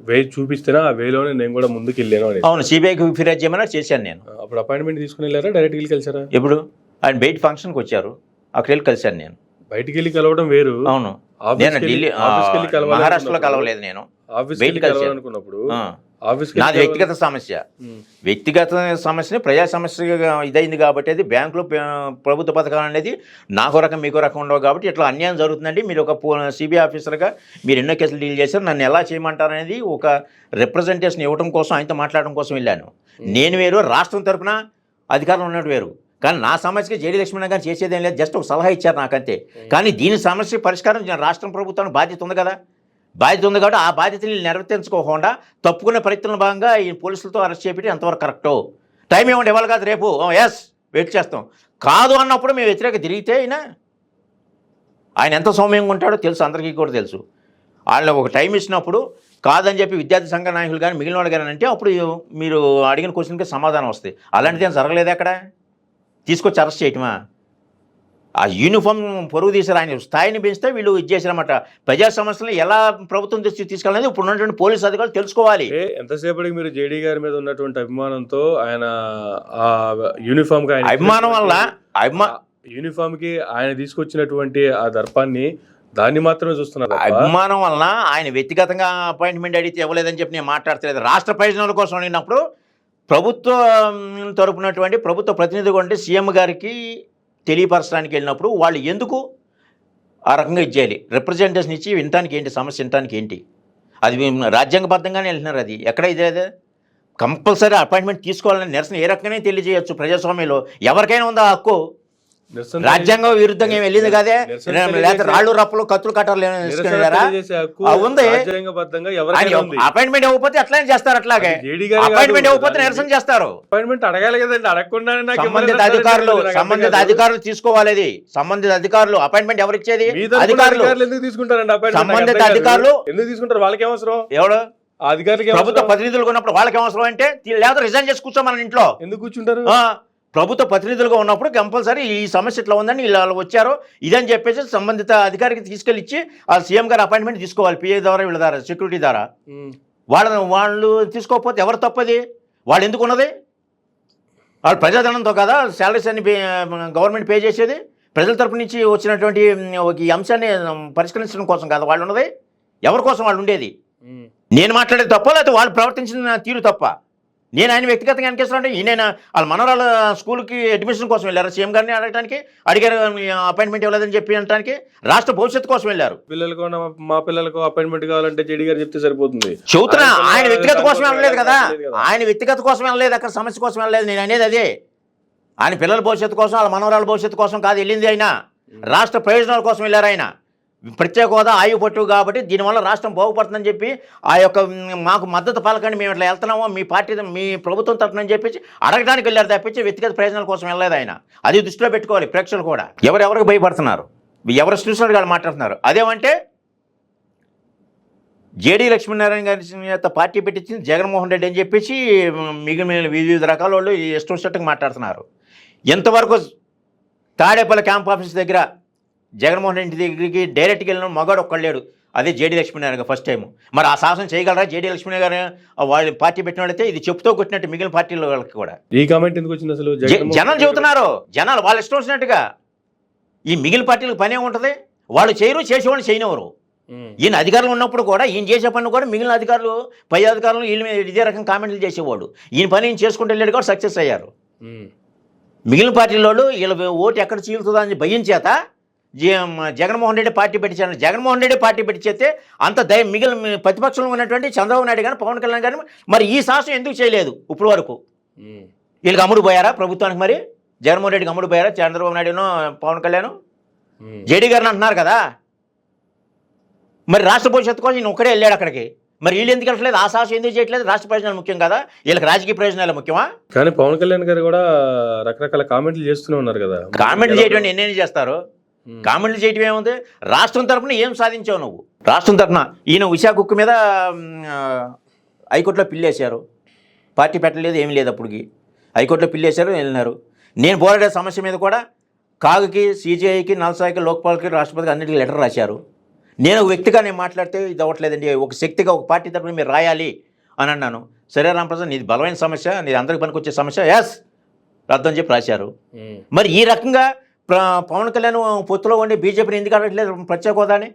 వే చూపిస్తేనే ఆ వేలోనే నేను కూడా ముందుకు వెళ్ళాను అని. అవును, సిబిఐకి ఫిర్యాదు చేయమని చేశాను నేను. అప్పుడు అపాయింట్మెంట్ తీసుకుని వెళ్ళారా, డైరెక్ట్ వెళ్ళి కలిసారా? ఎప్పుడు ఆయన బయట ఫంక్షన్కి వచ్చారు, అక్కడికి వెళ్ళి కలిశాను నేను. బయటికి వెళ్ళి కలవడం వేరు. అవును, నేను ఢిల్లీ మహారాష్ట్రలో కలవలేదు, నేను అనుకున్నప్పుడు నాది వ్యక్తిగత సమస్య. వ్యక్తిగత సమస్యని ప్రజా సమస్యగా ఇదైంది కాబట్టి అది బ్యాంకులో ప్రభుత్వ పథకాలు అనేది నాకో రకం మీకో రకం ఉండవు కాబట్టి ఇట్లా అన్యాయం జరుగుతుందండి. మీరు ఒక సిబిఐ ఆఫీసర్గా మీరు ఎన్నో కేసులు డీల్ చేశారు, నన్ను ఎలా చేయమంటారు అనేది ఒక రిప్రజెంటేషన్ ఇవ్వడం కోసం, ఆయనతో మాట్లాడడం కోసం వెళ్ళాను. నేను వేరు, రాష్ట్రం తరఫున అధికారులు ఉన్నట్టు వేరు. కానీ నా సమస్యకి జేడీ లక్ష్మణ్ గారు చేసేదేం లేదు, జస్ట్ ఒక సలహా ఇచ్చారు నాకంతే. కానీ దీని సమస్య పరిష్కారం రాష్ట్ర ప్రభుత్వానికి బాధ్యత ఉంది కదా, బాధ్యత ఉంది కాబట్టి ఆ బాధ్యతని నిర్వర్తించుకోకుండా తప్పుకునే ప్రయత్నంలో భాగంగా ఈ పోలీసులతో అరెస్ట్ చేపట్టి ఎంతవరకు కరెక్టో? టైం ఏమంటే ఇవ్వాలి కాదు, రేపు ఎస్ వెయిట్ చేస్తాం కాదు అన్నప్పుడు మేము వ్యతిరేక తిరిగితే ఆయన ఎంత సౌమ్యంగా ఉంటాడో తెలుసు, అందరికీ కూడా తెలుసు. వాళ్ళని ఒక టైం ఇచ్చినప్పుడు కాదని చెప్పి విద్యార్థి సంఘ నాయకులు కానీ మిగిలిన వాళ్ళు కానీ అంటే అప్పుడు మీరు అడిగిన క్వశ్చన్కి సమాధానం వస్తాయి. అలాంటిది ఏం జరగలేదు, అక్కడ తీసుకొచ్చి అరెస్ట్ చేయటమా? ఆ యూనిఫామ్ పొరుగు తీసారు, ఆయన స్థాయిని పెంచితే వీళ్ళు ఇది చేశారన్నమాట. ప్రజా సమస్యలను ఎలా ప్రభుత్వం దృష్టికి తీసుకెళ్ళాలి ఇప్పుడు ఉన్నటువంటి పోలీసు అధికారులు తెలుసుకోవాలి. ఎంతసేపటికి మీరు జేడీ గారి మీద ఉన్నటువంటి అభిమానంతో ఆయన ఆ యూనిఫామ్ కి అభిమానం వల్ల యూనిఫామ్ కి ఆయన తీసుకొచ్చినటువంటి ఆ దర్పాన్ని దాన్ని మాత్రమే చూస్తున్నారు. అభిమానం వలన ఆయన వ్యక్తిగతంగా అపాయింట్మెంట్ అడిగితే ఇవ్వలేదని చెప్పి నేను మాట్లాడలేదు. రాష్ట్ర ప్రయోజనాల కోసం అడిగినప్పుడు ప్రభుత్వం తరపునటువంటి ప్రభుత్వ ప్రతినిధిగా ఉంటే సీఎం గారికి తెలియపరచడానికి వెళ్ళినప్పుడు వాళ్ళు ఎందుకు ఆ రకంగా ఇచ్చేయాలి? రిప్రజెంటేషన్ ఇచ్చి వినటానికి ఏంటి, సమస్య వినటానికి ఏంటి? అది రాజ్యాంగబద్ధంగానే వెళ్తున్నారు. అది ఎక్కడ ఇదే కంపల్సరీ అపాయింట్మెంట్ తీసుకోవాలని నిరసన ఏ రకంగానే తెలియజేయచ్చు. ప్రజాస్వామ్యంలో ఎవరికైనా ఉందా హక్కు? రాజ్యాంగం విరుద్ధంగా ఏమి వెళ్ళింది కాదే, లేదా రాళ్ళు రప్పలు కత్తులు కట్టారు ఉంది. అపాయింట్మెంట్ ఇవ్వకపోతే అట్లానే చేస్తారు, అట్లాగే అపాయింట్మెంట్ ఇవ్వకపోతే నిరసన చేస్తారు. అపాయింట్మెంట్ అడగాలి కదండి, అడగకుండా సంబంధిత అధికారులు తీసుకోవాలి. అది సంబంధిత అధికారులు. అపాయింట్మెంట్ ఎవరు ఇచ్చేది? అధికారులు. ఎందుకు తీసుకుంటారండి సంబంధిత అధికారులు? ఎందుకు తీసుకుంటారు? వాళ్ళకి అవసరం? ఎవడు? అధికారులకి. ప్రభుత్వ ప్రతినిధులు ఉన్నప్పుడు వాళ్ళకి అవసరం అంటే, లేదా రిజైన్ చేసి కూర్చో మన ఇంట్లో. ఎందుకు కూర్చుంటారు? ప్రభుత్వ ప్రతినిధులుగా ఉన్నప్పుడు కంపల్సరీ ఈ సమస్య ఇట్లా ఉందని ఇలా వచ్చారో ఇదని చెప్పేసి సంబంధిత అధికారికి తీసుకెళ్ళి ఇచ్చి ఆ సీఎం గారు అపాయింట్మెంట్ తీసుకోవాలి. పిఏ ద్వారా, వీళ్ళ ద్వారా, సెక్యూరిటీ ద్వారా. వాళ్ళు తీసుకోకపోతే ఎవరు తప్పది? వాళ్ళు ఎందుకు ఉన్నది? వాళ్ళు ప్రజాధనంతో కదా శాలరీస్ అన్ని గవర్నమెంట్ పే చేసేది. ప్రజల తరపు నుంచి వచ్చినటువంటి ఈ అంశాన్ని పరిష్కరించడం కోసం కదా వాళ్ళు ఉన్నది. ఎవరి కోసం వాళ్ళు ఉండేది? నేను మాట్లాడేది తప్ప, లేకపోతే వాళ్ళు ప్రవర్తించిన తీరు తప్ప? నేను ఆయన వ్యక్తిగతంగా అనిపిస్తున్నాను. ఈయన వాళ్ళ మనవరాల స్కూల్కి అడ్మిషన్ కోసం వెళ్ళారు, సీఎం గారిని అడగడానికి అడిగారు, అపాయింట్మెంట్ ఇవ్వలేదని చెప్పి అనడానికి. రాష్ట్ర భవిష్యత్తు కోసం వెళ్ళారు. పిల్లలకు, మా పిల్లలకు అపాయింట్మెంట్ కావాలంటే జేడీ గారు చెప్తే సరిపోతుంది. చెబుతున్నా, ఆయన వ్యక్తిగత కోసం వెళ్ళలేదు కదా, ఆయన వ్యక్తిగత కోసం వెళ్ళలేదు, అక్కడ సమస్య కోసం వెళ్ళలేదు. నేను అనేది అదే, ఆయన పిల్లల భవిష్యత్తు కోసం, వాళ్ళ మనవరాల భవిష్యత్తు కోసం కాదు వెళ్ళింది. ఆయన రాష్ట్ర ప్రయోజనాల కోసం వెళ్ళారు. ఆయన ప్రత్యేక హోదా ఆయువు పట్టు కాబట్టి దీనివల్ల రాష్ట్రం బాగుపడుతుందని చెప్పి ఆ యొక్క మాకు మద్దతు పలకండి, మేము ఇట్లా వెళ్తున్నామో మీ పార్టీ మీ ప్రభుత్వం తరఫునని చెప్పి అడగడానికి వెళ్ళారు తప్పించి వ్యక్తిగత ప్రయోజనాల కోసం వెళ్ళలేదు ఆయన. అది దృష్టిలో పెట్టుకోవాలి ప్రేక్షకులు కూడా. ఎవరెవరికి భయపడుతున్నారు, ఎవరు చూసినట్టు వాళ్ళు మాట్లాడుతున్నారు. అదేమంటే జేడీ లక్ష్మీనారాయణ గారి పార్టీ పెట్టించింది జగన్మోహన్ రెడ్డి అని చెప్పేసి మిగిలిన వివిధ రకాల వాళ్ళు ఇష్టం వచ్చినట్టుగా మాట్లాడుతున్నారు. ఎంతవరకు తాడేపల్లి క్యాంప్ ఆఫీస్ దగ్గర జగన్మోహన్ రెడ్డి దగ్గరికి డైరెక్ట్గా వెళ్ళిన మగాడు ఒక్కళ్ళేడు, అదే జేడీ లక్ష్మీనారాయణ గారు ఫస్ట్ టైం. మరి ఆ సాహసం చేయగలరా జేడీ లక్ష్మీనారాయణ గారు? వాళ్ళు పార్టీ పెట్టిన వాళ్ళైతే ఇది చెప్తూ కొట్టినట్టు మిగిలిన పార్టీల వాళ్ళకి కూడా. ఈ కామెంట్ ఎందుకు వచ్చింది అసలు? జనాలు చెబుతున్నారు, జనాలు వాళ్ళు ఇష్టం వచ్చినట్టుగా. ఈ మిగిలిన పార్టీలకు పని ఏముంటుంది? వాళ్ళు చేయరు, చేసేవాళ్ళు చేయనివ్వరు. ఈయన అధికారులు ఉన్నప్పుడు కూడా ఈయన చేసే పని కూడా మిగిలిన అధికారులు, పై అధికారులు వీళ్ళ మీద ఇదే రకం కామెంట్లు చేసేవాళ్ళు. ఈయన పని ఈయన చేసుకుంటూ వెళ్ళాడు కూడా సక్సెస్ అయ్యారు. మిగిలిన పార్టీల వాళ్ళు వీళ్ళ ఓటు ఎక్కడ చీలుతుందా అని భయం చేత జగన్మోహన్ రెడ్డి పార్టీ పెట్టించారు. జగన్మోహన్ రెడ్డి పార్టీ పెట్టించేస్తే అంత మిగిలిన ప్రతిపక్షంలో ఉన్నటువంటి చంద్రబాబు నాయుడు కానీ, పవన్ కళ్యాణ్ కానీ మరి ఈ సాహసం ఎందుకు చేయలేదు ఇప్పుడు వరకు? వీళ్ళకి అమ్ముడు పోయారా ప్రభుత్వానికి? మరి జగన్మోహన్ రెడ్డికి అమ్ముడు పోయారా చంద్రబాబు నాయుడును, పవన్ కళ్యాణ్? జేడీ గారిని అంటున్నారు కదా. మరి రాష్ట్ర భవిష్యత్తు కోసం ఈయన ఒక్కడే వెళ్ళాడు అక్కడికి. మరి వీళ్ళు ఎందుకు వెళ్ళట్లేదు? ఆ సాహసం ఎందుకు చేయట్లేదు? రాష్ట్ర ప్రయోజనాలు ముఖ్యం కదా, వీళ్ళకి రాజకీయ ప్రయోజనాలు ముఖ్యమా? కానీ పవన్ కళ్యాణ్ గారు కూడా రకరకాల కామెంట్లు చేస్తూనే ఉన్నారు కదా. కామెంట్లు చేయడం ఎన్ని చేస్తారు? కామెంట్లు చేయటం ఏముంది? రాష్ట్రం తరఫున ఏం సాధించావు నువ్వు? రాష్ట్రం తరఫున ఈయన విశాఖ ఉక్కు మీద హైకోర్టులో పిల్లేశారు, పార్టీ పెట్టలేదు, ఏమీ లేదు. అప్పటికి హైకోర్టులో పిల్లేశారు, వెళ్ళినారు. నేను పోరాడే సమస్య మీద కూడా కాగుకి, సిజిఐకి, నల్సాయికి, లోక్పాల్కి, రాష్ట్రపతికి అన్నిటికీ లెటర్ రాశారు. నేను ఒక వ్యక్తిగా నేను మాట్లాడితే ఇది అవ్వట్లేదండి, ఒక శక్తిగా ఒక పార్టీ తరఫున మీరు రాయాలి అని అన్నాను. సరే రామప్రసాద్, నీది బలమైన సమస్య, నీది అందరికి పనికొచ్చే సమస్య, ఎస్ రద్దు అని చెప్పి రాశారు. మరి ఈ రకంగా పవన్ కళ్యాణ్ పొత్తులో ఉండి బీజేపీని ఎందుకు అడగట్లేదు ప్రత్యేక హోదాని?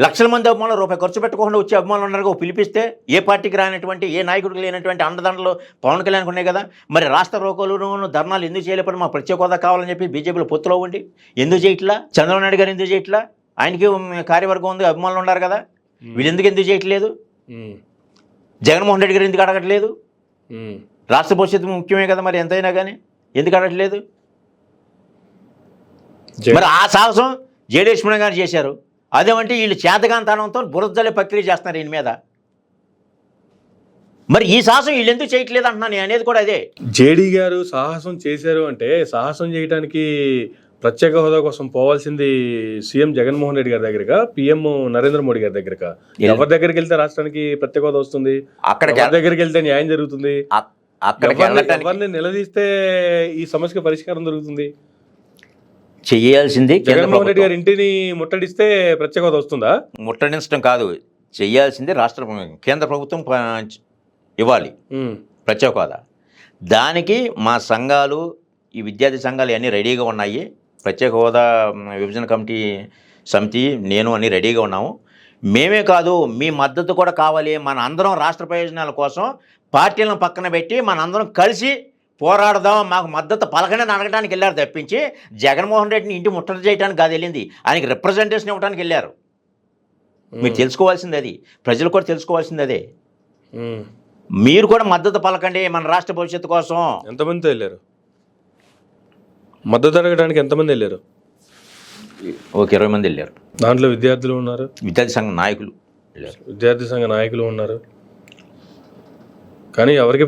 లక్షల మంది అభిమానులు రూపాయి ఖర్చు పెట్టకుండా వచ్చే అభిమానులు ఉన్నారు. పిలిపిస్తే ఏ పార్టీకి రానటువంటి, ఏ నాయకుడికి లేనటువంటి అండదండలు పవన్ కళ్యాణ్కి ఉన్నాయి కదా. మరి రాష్ట్ర రోకోలు ధర్నాలు ఎందుకు చేయలేపని మా ప్రత్యేక హోదా కావాలని చెప్పి బీజేపీలో పొత్తులో ఉండి ఎందుకు చేయట్లా? చంద్రబాబు నాయుడు గారు ఎందుకు చేయట్లా? ఆయనకి కార్యవర్గం ఉంది, అభిమానులు ఉన్నారు కదా, వీళ్ళు ఎందుకు చేయట్లేదు? జగన్మోహన్ రెడ్డి గారు ఎందుకు అడగట్లేదు? రాష్ట్ర భవిష్యత్తు ముఖ్యమే కదా మరి ఎంతైనా కానీ, ఎందుకు అడగట్లేదు? మరి ఆ సాహసం జేడీ లక్ష్మణ్ గారు చేశారు. అదేమంటే వీళ్ళు చేతగాంతనంతో బురదలే ప్రక్రియ చేస్తున్నారు ఈయన మీద. మరి ఈ సాహసం వీళ్ళు ఎందుకు చేయట్లేదు అంటున్నాను నేను అనేది కూడా అదే. జేడీ గారు సాహసం చేశారు అంటే, సాహసం చేయడానికి ప్రత్యేక హోదా కోసం పోవాల్సింది సీఎం జగన్మోహన్ రెడ్డి గారి దగ్గరగా, పీఎం నరేంద్ర మోడీ గారి దగ్గరగా. ఎవరి దగ్గరికి వెళ్తే రాష్ట్రానికి ప్రత్యేక హోదా వస్తుంది? అక్కడ దగ్గరికి వెళ్తే న్యాయం జరుగుతుంది. ఎవరిని నిలదీస్తే ఈ సమస్యకు పరిష్కారం దొరుకుతుంది. చేయాల్సింది కేంద్ర జగన్మోహన్ రెడ్డి ప్రభుత్వం. గారి ఇంటిని ముట్టడిస్తే ప్రత్యేక హోదా వస్తుందా? ముట్టడించడం కాదు, చేయాల్సింది కేంద్ర ప్రభుత్వం ఇవ్వాలి ప్రత్యేక హోదా. దానికి మా సంఘాలు, ఈ విద్యార్థి సంఘాలు అన్నీ రెడీగా ఉన్నాయి. ప్రత్యేక హోదా విభజన కమిటీ సమితి, నేను అన్నీ రెడీగా ఉన్నాము. మేమే కాదు, మీ మద్దతు కూడా కావాలి. మన అందరం రాష్ట్ర ప్రయోజనాల కోసం పార్టీలను పక్కన పెట్టి మన అందరం కలిసి పోరాడదాం, మాకు మద్దతు పలకనే అడగడానికి వెళ్ళారు తప్పించి జగన్మోహన్ రెడ్డిని ఇంటి ముట్టడి చేయడానికి కాదు వెళ్ళింది, ఆయనకి రిప్రజెంటేషన్ ఇవ్వడానికి వెళ్ళారు. మీరు తెలుసుకోవాల్సింది అది, ప్రజలు కూడా తెలుసుకోవాల్సింది అదే. మీరు కూడా మద్దతు పలకండి మన రాష్ట్ర భవిష్యత్తు కోసం. ఎంతమందితో వెళ్ళారు? మద్దతు అడగడానికి ఎంతమంది వెళ్ళారు? ఒక 20 మంది వెళ్ళారు. దాంట్లో విద్యార్థులు ఉన్నారు, విద్యార్థి సంఘ నాయకులు వెళ్ళారు. విద్యార్థి సంఘ నాయకులు ఉన్నారు. కానీ ఎవరికి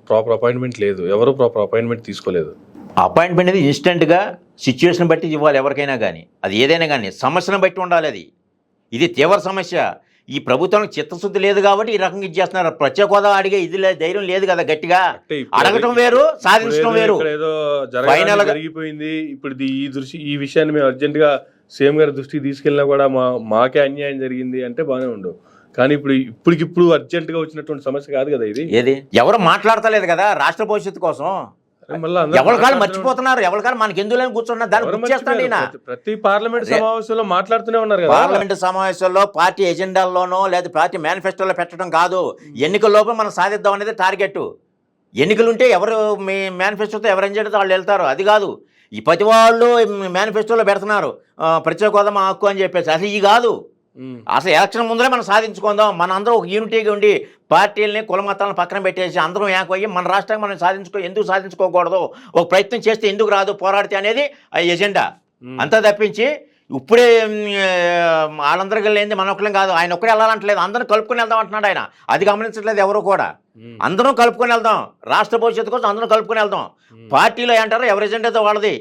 ప్రాపర్ అపాయింట్మెంట్ లేదు, ఎవరు ప్రాపర్ అపాయింట్మెంట్ తీసుకోలేదు. అపాయింట్మెంట్ అనేది ఇన్స్టెంట్గా సిచ్యువేషన్ బట్టి ఇవ్వాలి ఎవరికైనా కానీ, అది ఏదైనా కానీ సమస్యను బట్టి ఉండాలి. అది ఇది తీవ్ర సమస్య. ఈ ప్రభుత్వానికి చిత్తశుద్ధి లేదు కాబట్టి ఈ రకంగా ఇచ్చేస్తున్నారు. ప్రత్యేక హోదా అడిగే ఇది ధైర్యం లేదు కదా, గట్టిగా అడగటం వేరు, సాధించడం వేరు. ఏదో జరిగిపోయింది. ఇప్పుడు ఈ విషయాన్ని మేము అర్జెంట్ గా సీఎం గారి దృష్టికి తీసుకెళ్ళినా కూడా మాకే అన్యాయం జరిగింది అంటే బాగానే ఉండవు. కానీ ఇప్పటికిప్పుడు అర్జెంట్ గా వచ్చినటువంటి సమస్య కాదు కదా ఇది. ఏది ఎవరు మాట్లాడతలేదు కదా రాష్ట్ర భవిష్యత్తు కోసం. ఎవరి కాళ్ళు మర్చిపోతున్నారు, ఎవరి కాళ్ళు మనకి ఎందులో కూర్చున్నా దాన్ని ప్రతి పార్లమెంట్ సమావేశంలో మాట్లాడుతూనే ఉన్నారు కదా. పార్లమెంట్ సమావేశంలో పార్టీ ఎజెండాల్లోనో లేదా పార్టీ మేనిఫెస్టోలో పెట్టడం కాదు, ఎన్నికల లోపల మనం సాధిద్దాం అనేది టార్గెట్. ఎన్నికలుంటే ఎవరు మీ మేనిఫెస్టోతో ఎవరు ఎజెండాతో వాళ్ళు వెళ్తారు, అది కాదు. ఈ ప్రతి వాళ్ళు మేనిఫెస్టోలో పెడుతున్నారు ప్రత్యేక హోదా మా హక్కు అని చెప్పేసి. అసలు ఇది కాదు. అసలు ఎలక్షన్ ముందరే మనం సాధించుకుందాం. మన అందరం ఒక యూనిటీగా ఉండి పార్టీలని కుల మతాలను పక్కన పెట్టేసి అందరం ఏకయ్యి మన రాష్ట్రాన్ని మనం ఎందుకు సాధించుకోకూడదు, ఒక ప్రయత్నం చేస్తే ఎందుకు రాదు, పోరాడితే అనేది ఆ ఎజెండా. అంతా తప్పించి ఇప్పుడే వాళ్ళందరికీ వెళ్ళింది మన ఒక్కలేం కాదు. ఆయన ఒక్కడే వెళ్ళాలంటలేదు, అందరం కలుపుకొని వెళ్దాం అంటున్నాడు ఆయన. అది గమనించట్లేదు ఎవరు కూడా. అందరం కలుపుకొని వెళ్దాం, రాష్ట్ర భవిష్యత్తు కోసం అందరం కలుపుకొని వెళ్దాం. పార్టీలో ఏంటారు, ఎవరి ఎజెండాతో వాళ్ళది,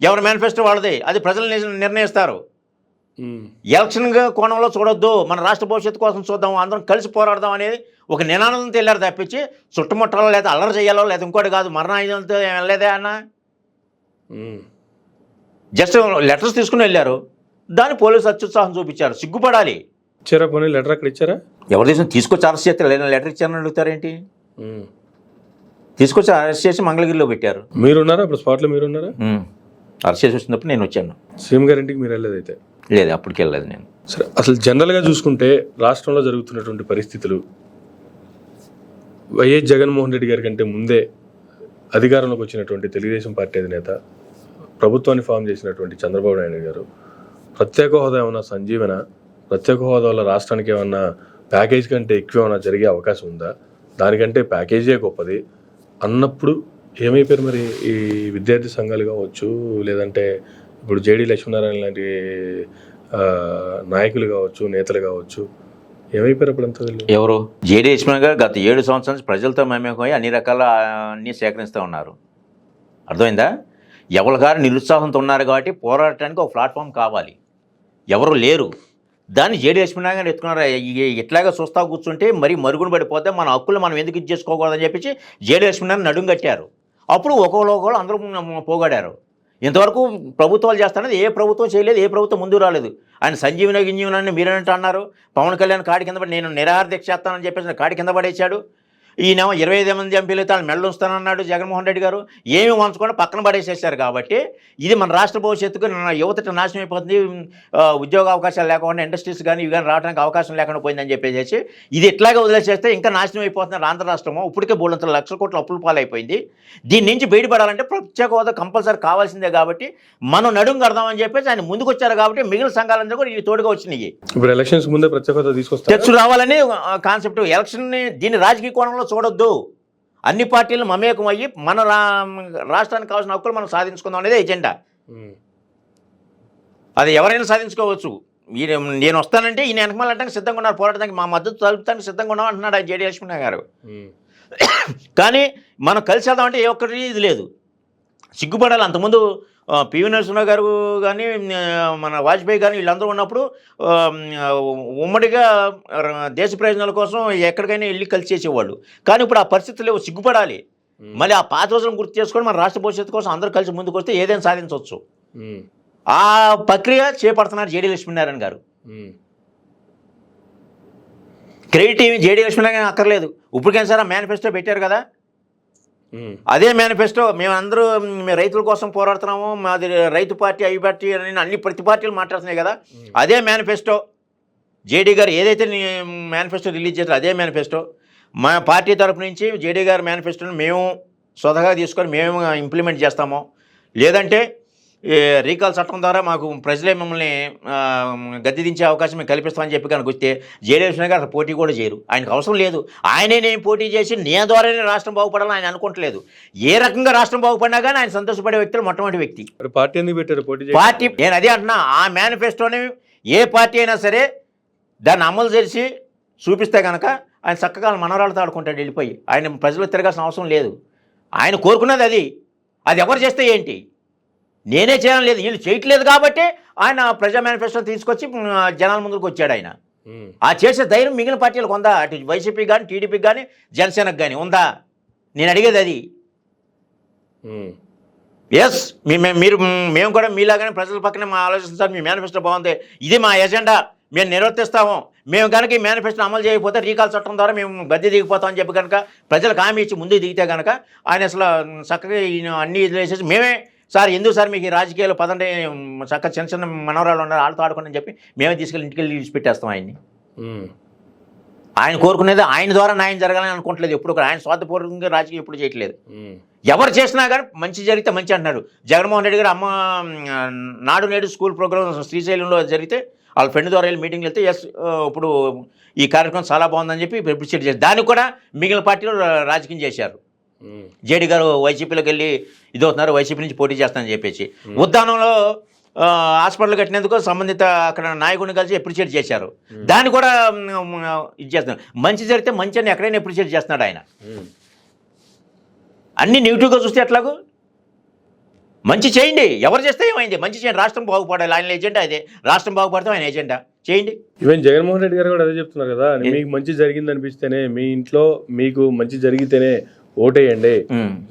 ఎవరి మేనిఫెస్టో వాళ్ళది, అది ప్రజలు నిర్ణయిస్తారు. ఎలక్షన్ కోణంలో చూడొద్దు, మన రాష్ట్ర భవిష్యత్తు కోసం చూద్దాం, అందరం కలిసి పోరాడదాం అనేది ఒక నినాదంతో వెళ్ళారు తప్పించి చుట్టుముట్టాలో లేదా అల్లరి చేయాలో లేదా ఇంకోటి కాదు. మరణాయుధంతో వెళ్ళలేదే అన్న, జస్ట్ లెటర్స్ తీసుకుని వెళ్ళారు. దాన్ని పోలీసు అత్యుత్సాహం చూపించారు. సిగ్గుపడాలి. ఇచ్చారా పోనీ లెటర్? అక్కడ ఇచ్చారా? ఎవరు తీసుకొచ్చి అరెస్ట్ చేస్తారు, లేదా లెటర్ ఇచ్చారని అడుగుతారేంటి? తీసుకొచ్చి అరెస్ట్ చేసి మంగళగిరిలో పెట్టారు. మీరున్నారా అప్పుడు స్పాట్లో? మీరున్నారా? అరెస్ట్ చేసి వచ్చినప్పుడు నేను వచ్చాను. సీఎం గారింటికి మీరు వెళ్ళలేదు అయితే? లేదు, అప్పటికి వెళ్ళలేదు నేను. సరే, అసలు జనరల్గా చూసుకుంటే రాష్ట్రంలో జరుగుతున్నటువంటి పరిస్థితులు వైఎస్ జగన్మోహన్ రెడ్డి గారి కంటే ముందే అధికారంలోకి వచ్చినటువంటి తెలుగుదేశం పార్టీ అధినేత, ప్రభుత్వాన్ని ఫామ్ చేసినటువంటి చంద్రబాబు నాయుడు గారు ప్రత్యేక హోదా ఏమన్నా సంజీవన, ప్రత్యేక హోదా వల్ల రాష్ట్రానికి ఏమన్నా ప్యాకేజ్ కంటే ఎక్కువ ఏమన్నా జరిగే అవకాశం ఉందా, దానికంటే ప్యాకేజే గొప్పది అన్నప్పుడు ఏమైపోయారు మరి ఈ విద్యార్థి సంఘాలు కావచ్చు, లేదంటే ఇప్పుడు జేడీ లక్ష్మీనారాయణ లాంటి నాయకులు కావచ్చు, నేతలు కావచ్చు, ఏమైపోయారు అప్పుడంతా? ఎవరు? జేడీ లక్ష్మణ్ గారు గత 7 సంవత్సరాల నుంచి ప్రజలతో మమేకమై అన్ని రకాల అన్నీ సేకరిస్తూ ఉన్నారు. అర్థమైందా? ఎవరి గారు నిరుత్సాహంతో ఉన్నారు కాబట్టి పోరాడటానికి ఒక ప్లాట్ఫామ్ కావాలి. ఎవరు లేరు. దాన్ని జేడీ లక్ష్మణ్ గారు ఎత్తుకున్నారు. ఇట్లాగా చూస్తా కూర్చుంటే మరి మరుగున పడిపోతే మన హక్కులు మనం ఎందుకు ఇది చేసుకోకూడదని చెప్పేసి జేడీ లక్ష్మణ్ గారు నడుం కట్టారు. అప్పుడు ఒకళ్ళు అందరూ పోగాడారు. ఇంతవరకు ప్రభుత్వాలు చేస్తానది ఏ ప్రభుత్వం చేయలేదు, ఏ ప్రభుత్వం ముందు రాలేదు. ఆయన సంజీవని మీరేనంటే అన్నారు. పవన్ కళ్యాణ్ కాడి కింద పడి నేను నిరాహార దీక్ష చేస్తానని చెప్పేసి కాడి కింద పడేశాడు. ఈయనేమో 25 మంది ఎంపీలు అయితే మెడలు ఉంచుతానన్నాడు జగన్మోహన్ రెడ్డి గారు. ఏమి వంచుకొని పక్కన పడేసేసారు. కాబట్టి ఇది మన రాష్ట్ర భవిష్యత్తుకు యువత నాశనం అయిపోతుంది, ఉద్యోగ అవకాశాలు లేకుండా ఇండస్ట్రీస్ కానీ ఇవి కానీ రావడానికి అవకాశం లేకుండా పోయిందని చెప్పేసి ఇది ఇట్లాగే వదిలేసేస్తే ఇంకా నాశనం అయిపోతున్నారు ఆంధ్ర రాష్ట్రము. ఇప్పటికే 300 లక్షల కోట్ల అప్పుల పాలైపోయింది. దీని నుంచి బయటపడాలంటే ప్రత్యేక హోదా కంపల్సరీ కావాల్సిందే. కాబట్టి మనం నడుం కడదామని చెప్పేసి ఆయన ముందుకు వచ్చారు. కాబట్టి మిగిలిన సంఘాలందరూ కూడా ఇవి తోడుగా వచ్చినాయి. ఇప్పుడు ఎలక్షన్స్ ముందే ప్రత్యేక హోదా తెచ్చు రావాలని కాన్సెప్ట్. ఎలక్షన్ని దీన్ని రాజకీయ కోణంలో చూడొద్దు. అన్ని పార్టీలు మమేకం అయ్యి మన రాష్ట్రానికి కావాల్సిన హక్కులు మనం సాధించుకుందాం అనేది ఎజెండా. అది ఎవరైనా సాధించుకోవచ్చు. నేను వస్తానంటే ఈయన వెనకమాలంటానికి సిద్ధంగా ఉన్నారు, పోరాడడానికి మా మద్దతు తలుపుతానికి సిద్ధంగా ఉన్నాం అంటున్నాడు ఆయన జేడీ లక్ష్మణ్ గారు. కానీ మనం కలిసి వెళ్దామంటే ఏ ఒక్కటి ఇది లేదు. సిగ్గుపడాలి. అంతకుముందు పివి నరసింహరావు గారు కానీ మన వాజ్పేయి కానీ వీళ్ళందరూ ఉన్నప్పుడు ఉమ్మడిగా దేశ ప్రయోజనాల కోసం ఎక్కడికైనా వెళ్ళి కలిసి చేసేవాళ్ళు. కానీ ఇప్పుడు ఆ పరిస్థితులు సిగ్గుపడాలి. మళ్ళీ ఆ పాత రోజులను గుర్తు చేసుకొని మన రాష్ట్ర భవిష్యత్తు కోసం అందరూ కలిసి ముందుకు వస్తే ఏదైనా సాధించవచ్చు. ఆ ప్రక్రియ చేపడుతున్నారు జేడీ లక్ష్మీనారాయణ గారు. క్రెడిట్ ఏమి జేడీ లక్ష్మీనారాయణ అక్కర్లేదు. ఇప్పటికైనా సార్ మేనిఫెస్టో పెట్టారు కదా, అదే మేనిఫెస్టో మేమందరూ మేము రైతుల కోసం పోరాడుతున్నాము, మాది రైతు పార్టీ అవి పార్టీ అని అన్ని ప్రతి పార్టీలు మాట్లాడుతున్నాయి కదా, అదే మేనిఫెస్టో జేడీ గారు ఏదైతే మేనిఫెస్టో రిలీజ్ చేస్తారో అదే మేనిఫెస్టో మా పార్టీ తరపు నుంచి జేడీ గారి మేనిఫెస్టోని మేము స్వతహాగా తీసుకొని మేము ఇంప్లిమెంట్ చేస్తాము. లేదంటే రీకాల్ చట్టం ద్వారా మాకు ప్రజలే మమ్మల్ని గద్దె దించే అవకాశం మేము కల్పిస్తామని చెప్పి కనుక వస్తే జేడీ లక్ష్మణ్ గారు పోటీ కూడా చేయరు. ఆయనకు అవసరం లేదు. ఆయనే నేను పోటీ చేసి నేను ద్వారానే రాష్ట్రం బాగుపడాలని ఆయన అనుకోవట్లేదు. ఏ రకంగా రాష్ట్రం బాగుపడినా కానీ ఆయన సంతోషపడే వ్యక్తులు మొట్టమొదటి వ్యక్తి. పార్టీ ఎందుకు పెట్టారు పోటీ? పార్టీ నేను అదే అంటున్నా, ఆ మేనిఫెస్టోని ఏ పార్టీ అయినా సరే దాన్ని అమలు చేసి చూపిస్తే కనుక ఆయన చక్కగా మనవరాలతో ఆడుకుంటాడు వెళ్ళిపోయి. ఆయన ప్రజలు తిరగాల్సిన అవసరం లేదు. ఆయన కోరుకున్నది అది. అది ఎవరు చేస్తే ఏంటి, నేనే చేయడం లేదు, వీళ్ళు చేయట్లేదు కాబట్టి ఆయన ప్రజా మేనిఫెస్టో తీసుకొచ్చి జనాల ముందుకు వచ్చాడు. ఆయన ఆ చేసే ధైర్యం మిగిలిన పార్టీలకు ఉందా? అటు వైసీపీ కానీ టీడీపీకి కానీ జనసేనకు కానీ ఉందా? నేను అడిగేది అది. ఎస్ మేము కూడా మీలాగానే ప్రజల పక్కనే మా ఆలోచిస్తారు. మీ మేనిఫెస్టో బాగుంది, ఇది మా ఎజెండా, మేము నిర్వర్తిస్తాము. మేము కనుక ఈ మేనిఫెస్టో అమలు చేయకపోతే రీకాల్ చట్టం ద్వారా మేము గద్దె దిగిపోతామని చెప్పి కనుక ప్రజలకు హామీ ఇచ్చి ముందుకు దిగితే కనుక ఆయన అసలు చక్కగా అన్ని ఇది వేసేసి మేమే సార్ ఎందుకు సార్ మీకు ఈ రాజకీయాలు పదండి చక్కగా చిన్న చిన్న మనవరాలు ఉన్నారు వాళ్ళతో ఆడుకోండి అని చెప్పి మేమే తీసుకెళ్ళి ఇంటికి వెళ్ళి విడిచిపెట్టేస్తాం ఆయన్ని. ఆయన కోరుకునేది ఆయన ద్వారా న్యాయం జరగాలని అనుకోవట్లేదు. ఎప్పుడు కూడా ఆయన స్వార్థపూర్వకంగా రాజకీయం ఎప్పుడు చేయట్లేదు. ఎవరు చేసినా కానీ మంచి జరిగితే మంచి అంటున్నారు. జగన్మోహన్ రెడ్డి గారు అమ్మ నాడు నేడు స్కూల్ ప్రోగ్రామ్ శ్రీశైలంలో జరిగితే వాళ్ళ ఫ్రెండ్ ద్వారా వెళ్ళి మీటింగ్ వెళ్తే ఎస్ ఇప్పుడు ఈ కార్యక్రమం చాలా బాగుందని చెప్పి అప్రిషియేట్ చేశారు. దానికి కూడా మిగిలిన పార్టీలు రాజకీయం చేశారు. జేడీ గారు వైసీపీలోకి వెళ్ళి ఇదవుతున్నారు, వైసీపీ నుంచి పోటీ చేస్తానని చెప్పేసి ఉద్దానంలో హాస్పిటల్ కట్టినందుకు సంబంధిత అక్కడ నాయకుడిని కలిసి అప్రిషియేట్ చేశారు. దాన్ని కూడా ఇది చేస్తున్నారు. మంచి జరిగితే మంచి అని ఎక్కడైనా అప్రిషియేట్ చేస్తున్నాడు ఆయన. అన్నీ నెగిటివ్గా చూస్తే ఎట్లాగూ మంచి చేయండి. ఎవరు చేస్తే ఏమైంది, మంచి చేయండి. రాష్ట్రం బాగుపడాలి, ఆయన ఎజెండా అదే. రాష్ట్రం బాగుపడితే ఆయన ఎజెండా చేయండి. ఈవెన్ జగన్మోహన్ రెడ్డి గారు కూడా అదే చెప్తున్నారు కదా, మీకు మంచి జరిగింది అనిపిస్తేనే మీ ఇంట్లో మీకు మంచి జరిగితేనే ఓటేయండి,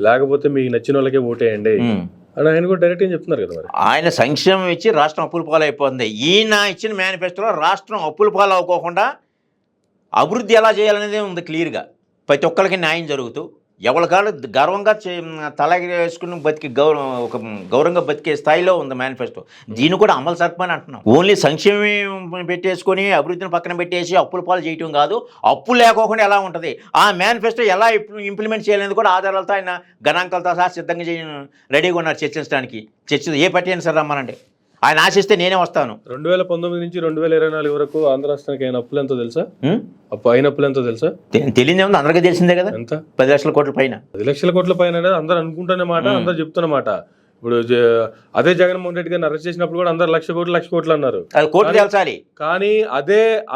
లేకపోతే మీకు నచ్చిన వాళ్ళకే ఓటేయండి అని ఆయన కూడా డైరెక్ట్గా చెప్తున్నారు కదా. మరి ఆయన సంక్షేమం ఇచ్చి రాష్ట్రం అప్పుల పాలు అయిపోతుంది. ఈయన ఇచ్చిన మేనిఫెస్టోలో రాష్ట్రం అప్పుల పాలు అవ్వకోకుండా అభివృద్ధి ఎలా చేయాలనేది ఉంది క్లియర్గా. ప్రతి ఒక్కరికి న్యాయం జరుగుతూ ఎవరికాళ్ళు గర్వంగా తలగేసుకుని బతికి ఒక గౌరవంగా బతికే స్థాయిలో ఉంది మేనిఫెస్టో. దీన్ని కూడా అమలు సర్పని అంటున్నాం. ఓన్లీ సంక్షేమం పెట్టేసుకొని అభివృద్ధిని పక్కన పెట్టేసి అప్పుల పాలు చేయటం కాదు. అప్పు లేకోకుండా ఎలా ఉంటుంది, ఆ మేనిఫెస్టో ఎలా ఇంప్లిమెంట్ చేయాలనేది కూడా ఆధారాలతో ఆయన గణాంకాలతో సహా సిద్ధంగా రెడీగా ఉన్నారు చర్చించడానికి. చర్చ ఏ పార్టీ అయినా సరే రమ్మనండి, ఆయన ఆశిస్తే నేనే వస్తాను. 2019 నుంచి 2024 వరకు ఆంధ్ర రాష్ట్రానికి అయిన అప్పులు ఎంతో తెలుసా? అయిన అప్పులు ఎంతో తెలుసా? తెలియదే ఉంది, అందరికీ తెలిసిందే కదా. ఎంత? 10 లక్షల కోట్ల పైన. 10 లక్షల కోట్ల పైన అనేది అందరూ అనుకుంటున్న మాట, అందరూ చెప్తున్న మాట. ఇప్పుడు అదే జగన్మోహన్ రెడ్డి గారిని అరెస్ట్ చేసినప్పుడు కూడా అందరు 1,00,00,000 కోట్లు అన్నారు. కానీ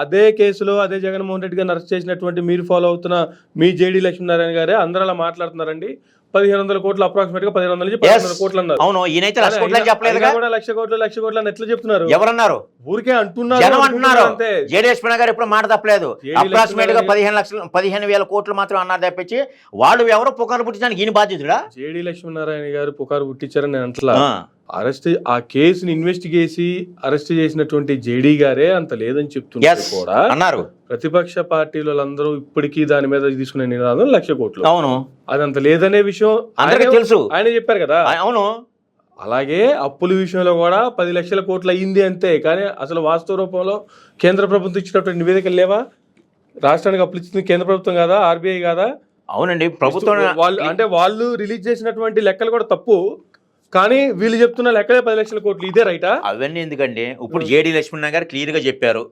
అదే కేసులో అదే జగన్మోహన్ రెడ్డి గారిని అరెస్ట్ చేసినటువంటి మీరు ఫాలో అవుతున్న మీ జేడీ లక్ష్మీనారాయణ గారే అందరూ అలా మాట్లాడుతున్నారండి. 1,500 కోట్లు అప్రాక్సిమేట్ గా 1,500 నుంచి 1,500 కోట్లు అన్నారు. అవును, ఈయనైతే 1,00,00,000 కోట్లు చెప్పలేదు కదా. 1,00,00,000 కోట్లు అని ఎట్లా చెప్తున్నారు? ఎవరన్నారు? ఊరికే అంటున్నారు. జేడీ లక్ష్మణ గారు ఎప్పుడు మాట తప్పలేదు. అప్రాక్సిమేట్ గా 15,000 కోట్లు మాత్రం అన్నారు తప్పించి వాళ్ళు ఎవరో పుకారు పుట్టించడానికి ఈయన బాధ్యతడా? జేడీ లక్ష్మీనారాయణ గారు పుకారు పుట్టించారని నేను అంటలా. అరెస్ట్ ఆ కేసుని ఇన్వెస్టిగేసి అరెస్ట్ చేసినటువంటి జేడీ గారే అంత లేదని చెప్తున్నారు కూడా అన్నారు. ప్రతిపక్ష పార్టీలందరూ ఇప్పటికీ దాని మీద తీసుకునే నినాదం 1,00,00,000 కోట్లు. అవును, అదంత లేదనే విషయం అందరికీ తెలుసు. ఆయన చెప్పారు కదా. అవును, అలాగే అప్పుల విషయంలో కూడా 10,00,00,000 కోట్లు అయ్యింది అంతే. కానీ అసలు వాస్తవ రూపంలో కేంద్ర ప్రభుత్వం ఇచ్చినటువంటి నివేదికలు లేవా? రాష్ట్రానికి అప్పులు ఇచ్చింది కేంద్ర ప్రభుత్వం కాదా, ఆర్బీఐ కాదా? అవునండి, ప్రభుత్వం వాళ్ళు రిలీజ్ చేసినటువంటి లెక్కలు కూడా తప్పు. కానీ వీళ్ళు చెప్తున్న లెక్కలే 10,00,00,000 కోట్లు. ఇదే రైటా? అవన్నీ ఎందుకండి. ఇప్పుడు జేడీ లక్ష్మణ గారు క్లియర్గా చెప్పారు.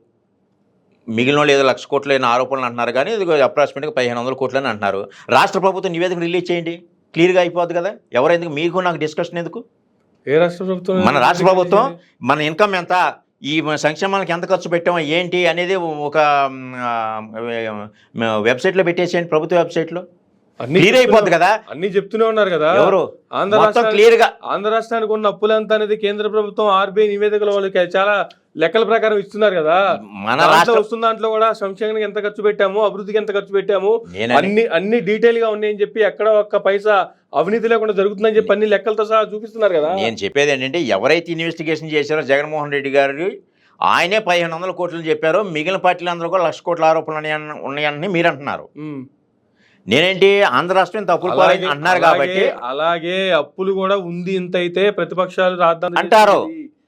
మిగిలిన వాళ్ళు ఏదో 1,00,00,000 కోట్లు అయిన ఆరోపణలు అంటున్నారు, కానీ ఇది అప్రాక్సిమేట్గా 1,500 కోట్లు అని అంటున్నారు. రాష్ట్ర ప్రభుత్వం నివేదిక రిలీజ్ చేయండి, క్లియర్గా అయిపోద్ది కదా. ఎవరెందుకు మీకు నాకు డిస్కషన్ ఎందుకు? ఏ రాష్ట్ర ప్రభుత్వం? మన రాష్ట్ర ప్రభుత్వం మన ఇన్కమ్ ఎంత, ఈ సంక్షేమానికి ఎంత ఖర్చు పెట్టామో ఏంటి అనేది ఒక వెబ్సైట్లో పెట్టేసేయండి, ప్రభుత్వ వెబ్సైట్లో క్లియర్ అయిపోద్ది కదా. అన్ని చెప్తూనే ఉన్నారు కదా. ఎవరు? ఆంధ్ర రాష్ట్రానికి ఉన్న అప్పులు ఎంత అనేది కేంద్ర ప్రభుత్వం ఆర్బీఐ నివేదికల వాళ్ళకి చాలా లెక్కల ప్రకారం ఇస్తున్నారు కదా. మన రాష్ట్రం వస్తున్న దాంట్లో కూడా సంక్షేమానికి ఎంత ఖర్చు పెట్టాము, అభివృద్ధికి ఎంత ఖర్చు పెట్టాము, అన్ని డీటెయిల్ గా ఉన్నాయని చెప్పి ఎక్కడ ఒక్క పైసా అవినీతి లేకుండా జరుగుతుందని చెప్పి అన్ని లెక్కలతో సహా చూపిస్తున్నారు కదా. నేను చెప్పేది ఏంటంటే ఎవరైతే ఇన్వెస్టిగేషన్ చేశారో జగన్మోహన్ రెడ్డి గారు ఆయనే 1500 కోట్లు చెప్పారో మిగిలిన పార్టీలందరూ కూడా 1,00,000 కోట్ల ఆరోపణలు ఉన్నాయని మీరు అంటున్నారు. నేనేంటి ఆంధ్ర రాష్ట్రం తప్పులు అంటున్నారు కాబట్టి అలాగే అప్పులు కూడా ఉంది ఇంత అయితే ప్రతిపక్షాలు రాద్దాం అంటారు.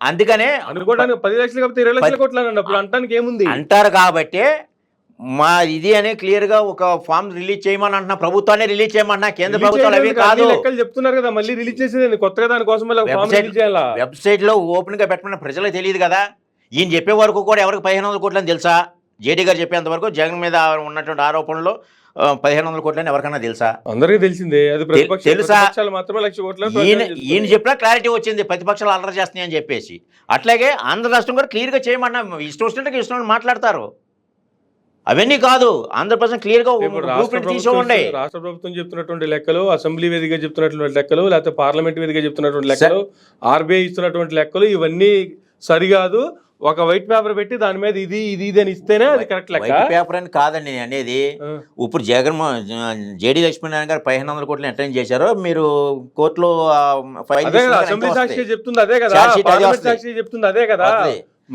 అందుకనే అనుకోవడానికి 10 లక్షలు కాబట్టి 20 లక్షల కోట్లు అప్పుడు అంటానికి ఏముంది అంటారు. కాబట్టి మా ఇది అనే క్లియర్ గా ఒక ఫామ్ రిలీజ్ చేయమని అంటున్నా, ప్రభుత్వాన్ని రిలీజ్ చేయమన్నా, కేంద్ర ప్రభుత్వాలు అవి కాదు. లెక్కలు చెప్తున్నారు కదా, మళ్ళీ రిలీజ్ చేసేది కొత్తగా దానికోసం వెబ్సైట్ లో ఓపెన్ గా పెట్టమన్న ప్రజలకు తెలియదు కదా. ఈయన చెప్పే వరకు కూడా ఎవరికి 1500 కోట్లు అని తెలుసా? జేడీ గారు చెప్పేంత వరకు జగన్ మీద ఉన్నటువంటి ఆరోపణలు 1500 కోట్లని ఎవరికన్నా తెలుసా? అందరికీ తెలిసిందే. అది తెలుసా? మాత్రమే 1,00,000 కోట్లు ఈయన చెప్పినా క్లారిటీ వచ్చింది, ప్రతిపక్షాలు అల్లరి చేస్తున్నాయి అని చెప్పేసి. అట్లాగే ఆంధ్ర రాష్ట్రం కూడా క్లియర్ గా చేయమన్నా ఇష్టం వచ్చినట్టుగా ఇష్టం మాట్లాడతారు. అవన్నీ కాదు, ఆంధ్రప్రదేశ్ క్లియర్ గా తీసుకోండి. రాష్ట్ర ప్రభుత్వం చెప్తున్నటువంటి లెక్కలు, అసెంబ్లీ వేదికగా చెప్తున్నటువంటి లెక్కలు, లేకపోతే పార్లమెంట్ వేదికగా చెప్తున్నటువంటి లెక్కలు, ఆర్బీఐ ఇస్తున్నటువంటి లెక్కలు ఇవన్నీ సరికాదు. ఒక వైట్ పేపర్ పెట్టి దాని మీద ఇది ఇది ఇది అని ఇస్తేనే అది కరెక్ట్ లెక్క. వైట్ పేపర్ అని కాదండి నేను అనేది. ఇప్పుడు జేడీ లక్ష్మీనారాయణ గారు 1500 కోట్లు అటెండ్ చేశారో మీరు కోర్టులో అసెంబ్లీ సాక్షి చెప్తుంది అదే కదా, పార్లమెంట్ సాక్షి చెప్తుంది అదే కదా.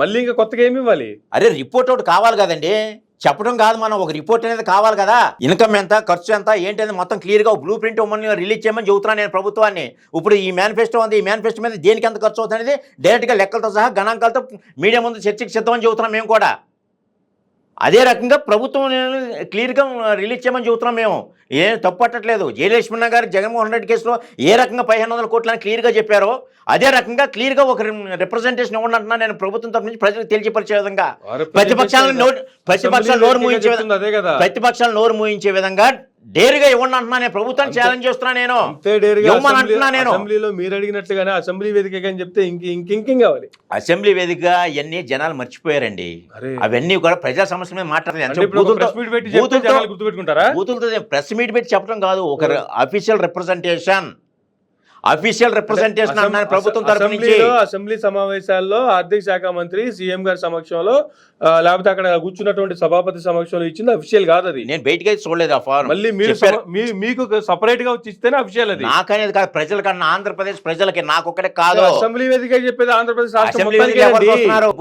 మళ్ళీ ఇంకా కొత్తగా ఏమి ఇవ్వాలి? అరే రిపోర్ట్ ఒకటి కావాలి కదండి, చెప్పడం కాదు, మనం ఒక రిపోర్ట్ అనేది కావాలి కదా. ఇన్కమ్ ఎంత, ఖర్చు ఎంత, ఏంటనేది మొత్తం క్లియర్గా బ్లూ ప్రింట్ ఇవ్వమని రిలీజ్ చేయమని చెబుతున్నాను నేను ప్రభుత్వాన్ని. ఇప్పుడు ఈ మేనిఫెస్టో ఉంది, ఈ మేనిఫెస్టో మీద దేనికి ఎంత ఖర్చు అవుతుంది అనేది డైరెక్ట్గా లెక్కలతో సహా గణాంకాలతో మీడియా ముందు చర్చకి సిద్ధమని చెబుతున్నాం మేము కూడా. అదే రకంగా ప్రభుత్వం క్లియర్గా రిలీజ్ చేయమని చెబుతున్నాం మేము. ఏం తప్పు పట్టట్లేదు. జయలక్ష్మణ గారు జగన్మోహన్ రెడ్డి కేసులో ఏ రకంగా 1500 కోట్లని క్లియర్గా చెప్పారో అదే రకంగా క్లియర్గా ఒక రిప్రజెంటేషన్ ఇవ్వండి అంటున్నా నేను ప్రభుత్వం తరఫు నుంచి ప్రజలకు తెలియపరిచే విధంగా. ప్రతిపక్షాలను నోరు మూయించే విధంగా డేరుగా ఇవ్వండి అంటున్నా నేను ప్రభుత్వాన్ని ఛాలెంజ్ చేస్తున్నా. నేను అసెంబ్లీలో మీరు అడిగినట్లుగానే అసెంబ్లీ వేదిక అని చెప్తే ఇంకేం కావాలి? అసెంబ్లీ వేదికగా ఇవన్నీ జనాలు మర్చిపోయారండి. అవన్నీ కూడా ప్రజా సమస్యల మీద మాట్లాడలేదు. బూతులతో ప్రెస్ మీట్ పెట్టి చెప్పడం కాదు, ఒక అఫీషియల్ రిప్రజెంటేషన్ అన్నారు ప్రభుత్వం తరఫు నుంచి. అసెంబ్లీ సమావేశాల్లో ఆర్థిక శాఖ మంత్రి సీఎం గారి సమక్షంలో లేకపోతే అక్కడ కూర్చున్నటువంటి సభాపతి సమక్షంలో ఇచ్చింది అఫీషియల్ కాదు. అది నేను బయటకి అయితే చూడలేదు ఆ ఫారం. మళ్ళీ మీకు సపరేట్ గా వచ్చి ఇస్తేనే అఫీషియల్. అది నాకనేది కాదు, ప్రజలకన్నా ఆంధ్రప్రదేశ్ ప్రజలకి, నాకొక్కటే కాదు. అసెంబ్లీ వేదిక చెప్పేది ఆంధ్రప్రదేశ్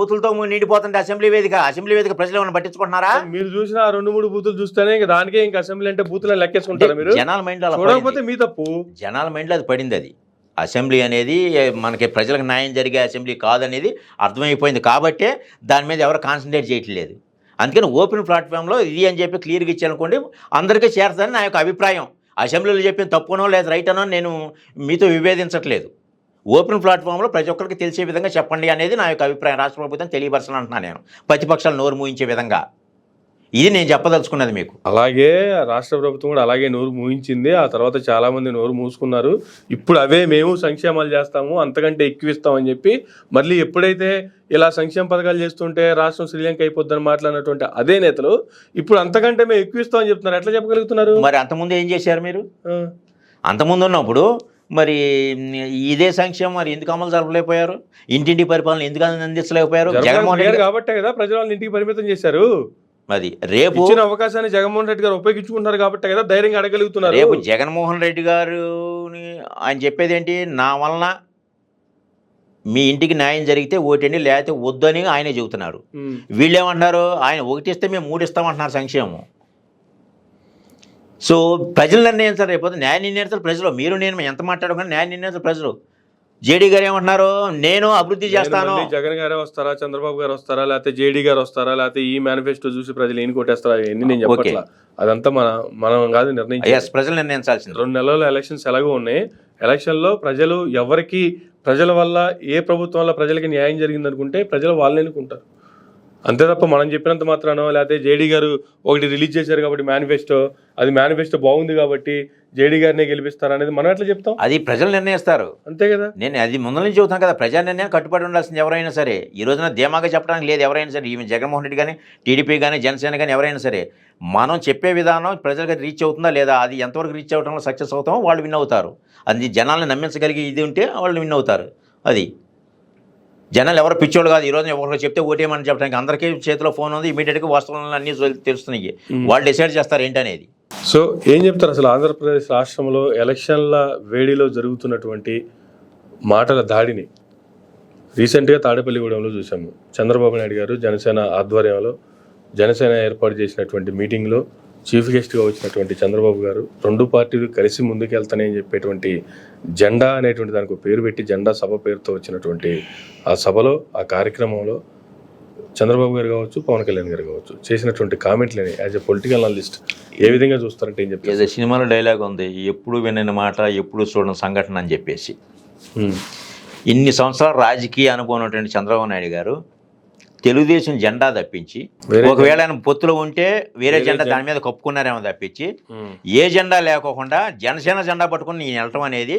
బూతులతో నిండిపోతుంటే అసెంబ్లీ వేదిక ప్రజలు ఏమైనా పట్టించుకుంటున్నారా? మీరు చూసిన 2-3 బూతులు చూస్తేనే దానికే ఇంకా అసెంబ్లీ అంటే బూతులను లెక్కేసుకుంటారా మీరు? జనాల మైండ్ చూడకపోతే మీ తప్పు. జనాల మైండ్ లో అది పడింది. అది అసెంబ్లీ అనేది మనకి ప్రజలకు న్యాయం జరిగే అసెంబ్లీ కాదనేది అర్థమైపోయింది. కాబట్టే దాని మీద ఎవరు కాన్సన్ట్రేట్ చేయట్లేదు. అందుకని ఓపెన్ ప్లాట్ఫామ్లో ఇది అని చెప్పి క్లియర్గా ఇచ్చానుకోండి, అందరికీ చేరుతుందని నా యొక్క అభిప్రాయం. అసెంబ్లీలో చెప్పిన తప్పునో లేదా రైట్ అనో నేను మీతో విభేదించట్లేదు. ఓపెన్ ప్లాట్ఫామ్లో ప్రతి ఒక్కరికి తెలిసే విధంగా చెప్పండి అనేది నా యొక్క అభిప్రాయం. రాష్ట్ర ప్రభుత్వం తెలియపరచాలని అంటున్నాను నేను, ప్రతిపక్షాలు నోరు మూయించే విధంగా. ఇది నేను చెప్పదలుచుకున్నది మీకు. అలాగే రాష్ట్ర ప్రభుత్వం కూడా అలాగే నోరు మూయించింది. ఆ తర్వాత చాలా మంది నోరు మూసుకున్నారు. ఇప్పుడు అవే మేము సంక్షేమాలు చేస్తాము, అంతకంటే ఎక్కువ ఇస్తామని చెప్పి మళ్ళీ ఎప్పుడైతే ఇలా సంక్షేమ పథకాలు చేస్తుంటే రాష్ట్రం శ్రీలంక అయిపోద్దని మాట్లాడినటువంటి అదే నేతలు ఇప్పుడు అంతకంటే మేము ఎక్కువ ఇస్తామని చెప్తున్నారు. ఎట్లా చెప్పగలుగుతున్నారు? మరి అంతకుముందు ఏం చేశారు మీరు? అంతకుముందు ఉన్నప్పుడు మరి ఇదే సంక్షేమం మరి ఎందుకు అమలు జరపలేకపోయారు? ఇంటింటి పరిపాలన ఎందుకు అందించలేకపోయారు? జగన్మోహన్ రెడ్డి కాబట్టే కదా ప్రజల వాళ్ళని ఇంటికి పరిమితం చేశారు. మరి రేపు ఇచ్చిన అవకాశాన్ని జగన్మోహన్ రెడ్డి గారు ఉపయోగించుకుంటున్నారు కాబట్టి కదా ధైర్యంగా అడగలుగుతున్నారు. రేపు జగన్మోహన్ రెడ్డి గారు ఆయన చెప్పేది ఏంటి? నా వలన మీ ఇంటికి న్యాయం జరిగితే ఓటండి, లేకపోతే వద్దని ఆయనే చెబుతున్నారు. వీళ్ళు ఏమంటున్నారు? ఆయన 1 ఇస్తే మేము 3 ఇస్తామంటున్నారు సంక్షేమం. సో ప్రజలు నిర్ణయించారు, రేపు న్యాయ నిర్ణయించారు ప్రజలు. మీరు నేను ఎంత మాట్లాడుకున్నా న్యాయ నిర్ణయించారు ప్రజలు. జేడీ గారు ఏమంటున్నారు? నేను అభివృద్ధి చేస్తాను. జగన్ గారే వస్తారా, చంద్రబాబు గారు వస్తారా, లేకపోతే జేడీ గారు వస్తారా, లేకపోతే ఈ మేనిఫెస్టో చూసి ప్రజలు ఏం కొట్టేస్తారా? ఎన్ని నేను చెప్పట్లా, అదంతా మనం కాదు నిర్ణయించాలి, ప్రజలు నిర్ణయించాల్సింది. 2 నెలల్లో ఎలక్షన్స్ ఎలాగో ఉన్నాయి. ఎలక్షన్లో ప్రజలు ఎవరికి, ప్రజల వల్ల ఏ ప్రభుత్వం వల్ల ప్రజలకి న్యాయం జరిగింది అనుకుంటే ప్రజలు వాళ్ళని ఎన్నుకుంటారు. అంతే తప్ప మనం చెప్పినంత మాత్రానో లేకపోతే జేడీ గారు ఒకటి రిలీజ్ చేశారు కాబట్టి మేనిఫెస్టో బాగుంది కాబట్టి జేడీ గారినే గెలిపిస్తారు అనేది మనం ఎట్లా చెప్తాం? అది ప్రజలు నిర్ణయిస్తారు, అంతే కదా. నేను అది ముందు నుంచి చెబుతాను కదా, ప్రజా నిర్ణయం కట్టుబడి ఉండాల్సింది ఎవరైనా సరే. ఈ రోజున ధీమాగా చెప్పడానికి లేదు ఎవరైనా సరే, ఈవెన్ జగన్మోహన్ రెడ్డి కానీ, టీడీపీ కానీ, జనసేన కానీ ఎవరైనా సరే. మనం చెప్పే విధానం ప్రజలకు రీచ్ అవుతుందా లేదా, అది ఎంతవరకు రీచ్ అవ్వడంలో సక్సెస్ అవుతామో వాళ్ళు విన్ అవుతారు. అది జనాలను నమ్మించగలిగి ఇది ఉంటే వాళ్ళు విన్ అవుతారు. అది జనాలు ఎవరు పిచ్చోళ్ళు కాదు. ఈ రోజు ఎవరికి చెప్తే ఓటేమని చెప్పడానికి అందరికీ చేతిలో ఫోన్ ఉంది, ఇమీడియట్గా వాస్తవాలు అన్నీ తెలుస్తున్నాయి. వాళ్ళు డిసైడ్ చేస్తారు ఏంటనేది. సో ఏం చెప్తారు అసలు ఆంధ్రప్రదేశ్ రాష్ట్రంలో ఎలక్షన్ల వేడిలో జరుగుతున్నటువంటి మాటల దాడిని రీసెంట్గా తాడేపల్లిగూడెంలో చూసాము. చంద్రబాబు నాయుడు గారు జనసేన ఆధ్వర్యంలో జనసేన ఏర్పాటు చేసినటువంటి మీటింగ్లో చీఫ్ గెస్ట్గా వచ్చినటువంటి చంద్రబాబు గారు రెండు పార్టీలు కలిసి ముందుకెళ్తానని చెప్పేటువంటి జెండా అనేటువంటి దానికి ఒక పేరు పెట్టి జెండా సభ పేరుతో వచ్చినటువంటి ఆ సభలో ఆ కార్యక్రమంలో చంద్రబాబు గారు కావచ్చు, పవన్ కళ్యాణ్ గారు కావచ్చు చేసినటువంటి కామెంట్లని యాజ్ ఎ పొలిటికల్ అనలిస్ట్ ఏ విధంగా చూస్తారంటే ఏం చెప్తారు? ఏదో సినిమాలో డైలాగ్ ఉంది, ఎప్పుడు వినని మాట ఎప్పుడు చూడని సంఘటన అని చెప్పేసి. ఇన్ని సంవత్సరాలు రాజకీయ అనుభవం ఉన్నటువంటి చంద్రబాబు నాయుడు గారు తెలుగుదేశం జెండా తప్పించి, ఒకవేళ ఆయన పొత్తులో ఉంటే వేరే జెండా దాని మీద కప్పుకున్నారేమో తప్పించి, ఏ జెండా లేకోకుండా జనసేన జెండా పట్టుకుని నేను వెళ్ళటం అనేది